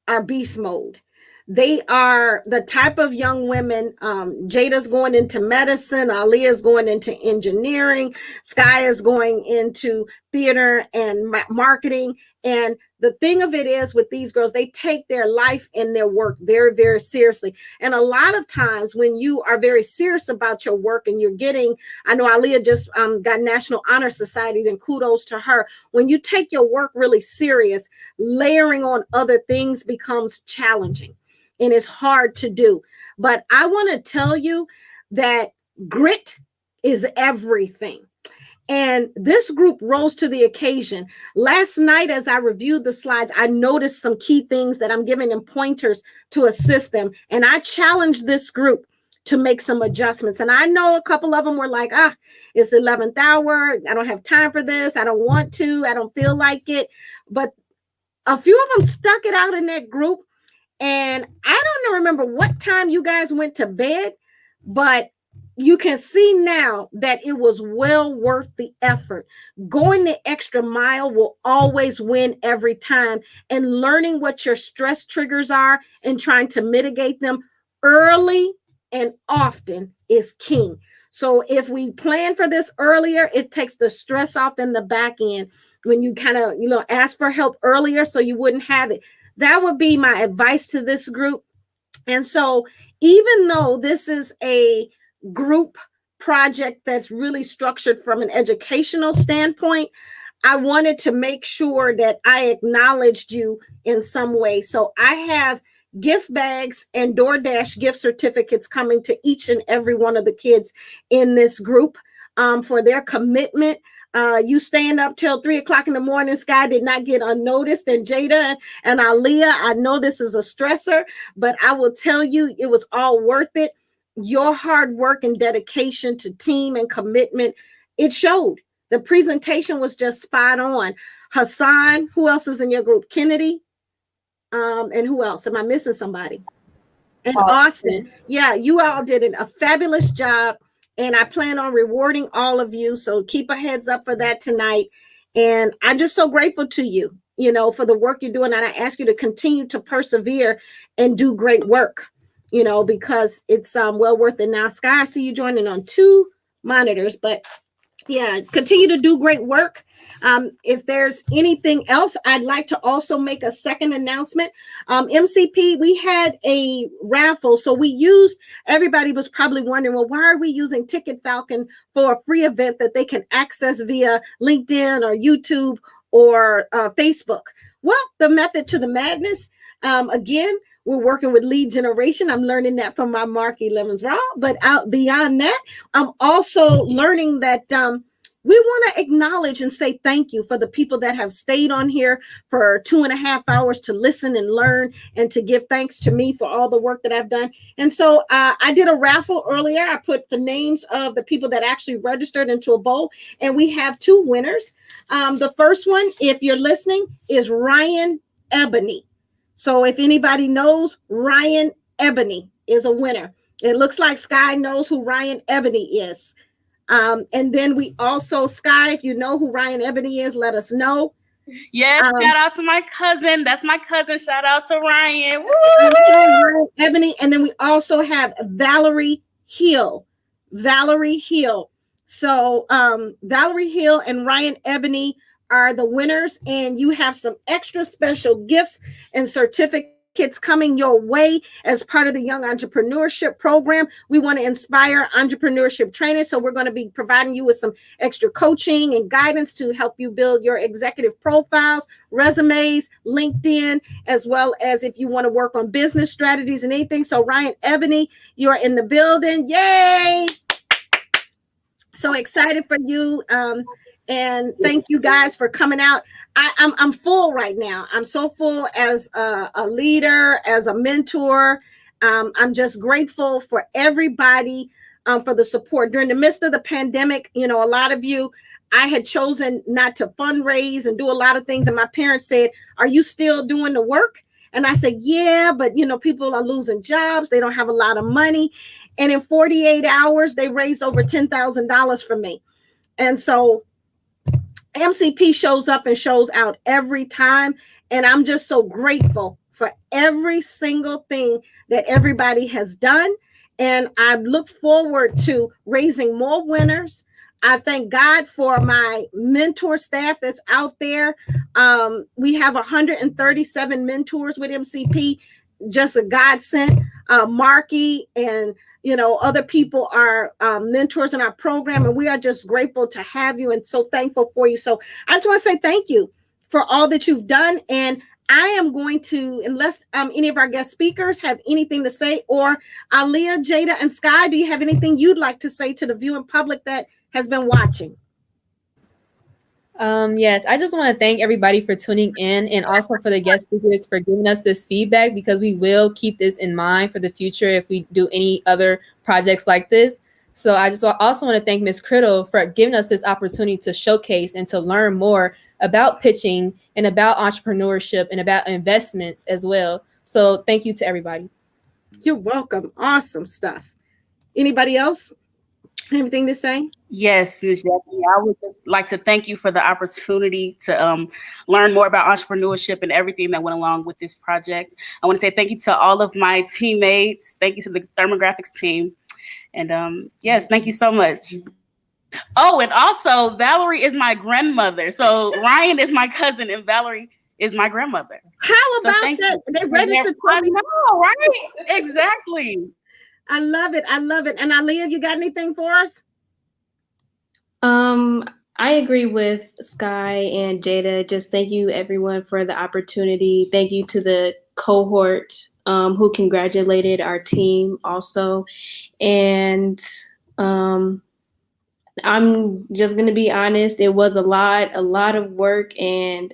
are beast mode. They are the type of young women. Jada's going into medicine. Aaliyah's going into engineering. Sky is going into theater and marketing. And the thing of it is, with these girls, they take their life and their work very, very seriously. And a lot of times when you are very serious about your work and you're getting, I know Aaliyah just got National Honor Societies, and kudos to her. When you take your work really serious, layering on other things becomes challenging. And it's hard to do. But I want to tell you that grit is everything. And this group rose to the occasion. Last night, as I reviewed the slides, I noticed some key things that I'm giving them pointers to assist them. And I challenged this group to make some adjustments. And I know a couple of them were like, it's the 11th hour. I don't have time for this. I don't want to. I don't feel like it. But a few of them stuck it out in that group. And I don't remember what time you guys went to bed, but you can see now that it was well worth the effort. Going the extra mile will always win every time. And learning what your stress triggers are and trying to mitigate them early and often is king. So if we plan for this earlier, it takes the stress off in the back end when you kind of, ask for help earlier so you wouldn't have it. That would be my advice to this group. And so even though this is a group project that's really structured from an educational standpoint, I wanted to make sure that I acknowledged you in some way. So I have gift bags and DoorDash gift certificates coming to each and every one of the kids in this group for their commitment. You staying up till 3 o'clock in the morning, Sky, did not get unnoticed. And Jada and Aaliyah, I know this is a stressor, but I will tell you, it was all worth it. Your hard work and dedication to team and commitment, it showed. The presentation was just spot on. Hassan, who else is in your group? Kennedy, and who else? Am I missing somebody? And Austin. Yeah, you all did a fabulous job. And I plan on rewarding all of you. So keep a heads up for that tonight. And I'm just so grateful to you, for the work you're doing. And I ask you to continue to persevere and do great work, because it's well worth it. Now, Sky, I see you joining on 2 monitors, but Yeah, continue to do great work. If there's anything else, I'd like to also make a second announcement. MCP, we had a raffle. So we used, everybody was probably wondering, well, why are we using Ticket Falcon for a free event that they can access via LinkedIn or YouTube or Facebook? Well, the method to the madness, again, we're working with lead generation. I'm learning that from my Mark 11's Raw. But beyond that, I'm also learning that we want to acknowledge and say thank you for the people that have stayed on here for 2.5 hours to listen and learn and to give thanks to me for all the work that I've done. And so I did a raffle earlier. I put the names of the people that actually registered into a bowl, and we have 2 winners. The first one, if you're listening, is Ryan Ebony. So if anybody knows, Ryan Ebony is a winner. It looks like Sky knows who Ryan Ebony is. And then we also, Sky, if you know who Ryan Ebony is, let us know. Yes, shout out to my cousin. That's my cousin. Shout out to Ryan. Ryan Ebony. And then we also have Valerie Hill. Valerie Hill. So Valerie Hill and Ryan Ebony are the winners, and you have some extra special gifts and certificates coming your way as part of the Young Entrepreneurship Program. We want to inspire entrepreneurship training, so we're going to be providing you with some extra coaching and guidance to help you build your executive profiles, resumes, LinkedIn, as well as if you want to work on business strategies and anything. So Ryan Ebony, you're in the building. Yay! So excited for you. And thank you guys for coming out. I'm full right now. I'm so full as a leader, as a mentor. I'm just grateful for everybody for the support during the midst of the pandemic. You know, a lot of you, I had chosen not to fundraise and do a lot of things. And my parents said, "Are you still doing the work?" And I said, "Yeah, but you know, people are losing jobs. They don't have a lot of money." And in 48 hours, they raised over $10,000 for me. And so MCP shows up and shows out every time. And I'm just so grateful for every single thing that everybody has done. And I look forward to raising more winners. I thank God for my mentor staff that's out there. We have 137 mentors with MCP, just a godsend. Marky and other people are mentors in our program, and we are just grateful to have you and so thankful for you. So I just want to say thank you for all that you've done. And I am going to, unless any of our guest speakers have anything to say, or Aaliyah, Jada, and Sky, do you have anything you'd like to say to the viewing public that has been watching? Yes, I just want to thank everybody for tuning in, and also for the guest speakers for giving us this feedback, because we will keep this in mind for the future if we do any other projects like this. So I just also want to thank Ms. Criddle for giving us this opportunity to showcase and to learn more about pitching and about entrepreneurship and about investments as well. So thank you to everybody. You're welcome. Awesome stuff. Anybody else? Anything to say? Yes, Ms. Jackie, I would just like to thank you for the opportunity to learn more about entrepreneurship and everything that went along with this project. I want to say thank you to all of my teammates. Thank you to the Thermographics team. And yes, thank you so much. Oh, and also Valerie is my grandmother. So Ryan is my cousin and Valerie is my grandmother. How about that? They registered. I know, right? Exactly. I love it. I love it. And Aaliyah, you got anything for us? I agree with Sky and Jada. Just thank you, everyone, for the opportunity. Thank you to the cohort who congratulated our team also. And I'm just going to be honest. It was a lot of work and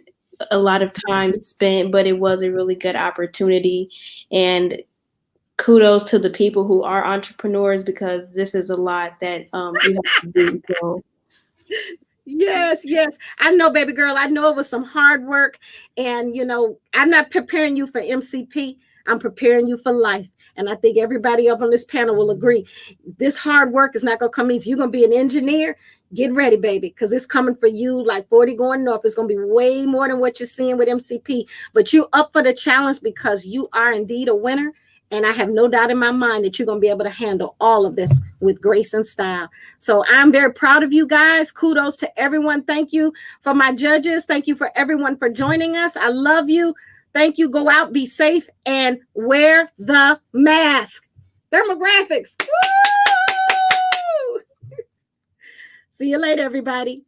a lot of time spent, but it was a really good opportunity. And kudos to the people who are entrepreneurs, because this is a lot that we have to do. So. Yes. I know, baby girl. I know it was some hard work. And, I'm not preparing you for MCP. I'm preparing you for life. And I think everybody up on this panel will agree. This hard work is not going to come easy. You're going to be an engineer. Get ready, baby, because it's coming for you like 40 going north. It's going to be way more than what you're seeing with MCP. But you're up for the challenge because you are indeed a winner. And I have no doubt in my mind that you're going to be able to handle all of this with grace and style. So I'm very proud of you guys. Kudos to everyone. Thank you for my judges. Thank you for everyone for joining us. I love you. Thank you. Go out, be safe, and wear the mask. Thermographics. Woo! See you later, everybody.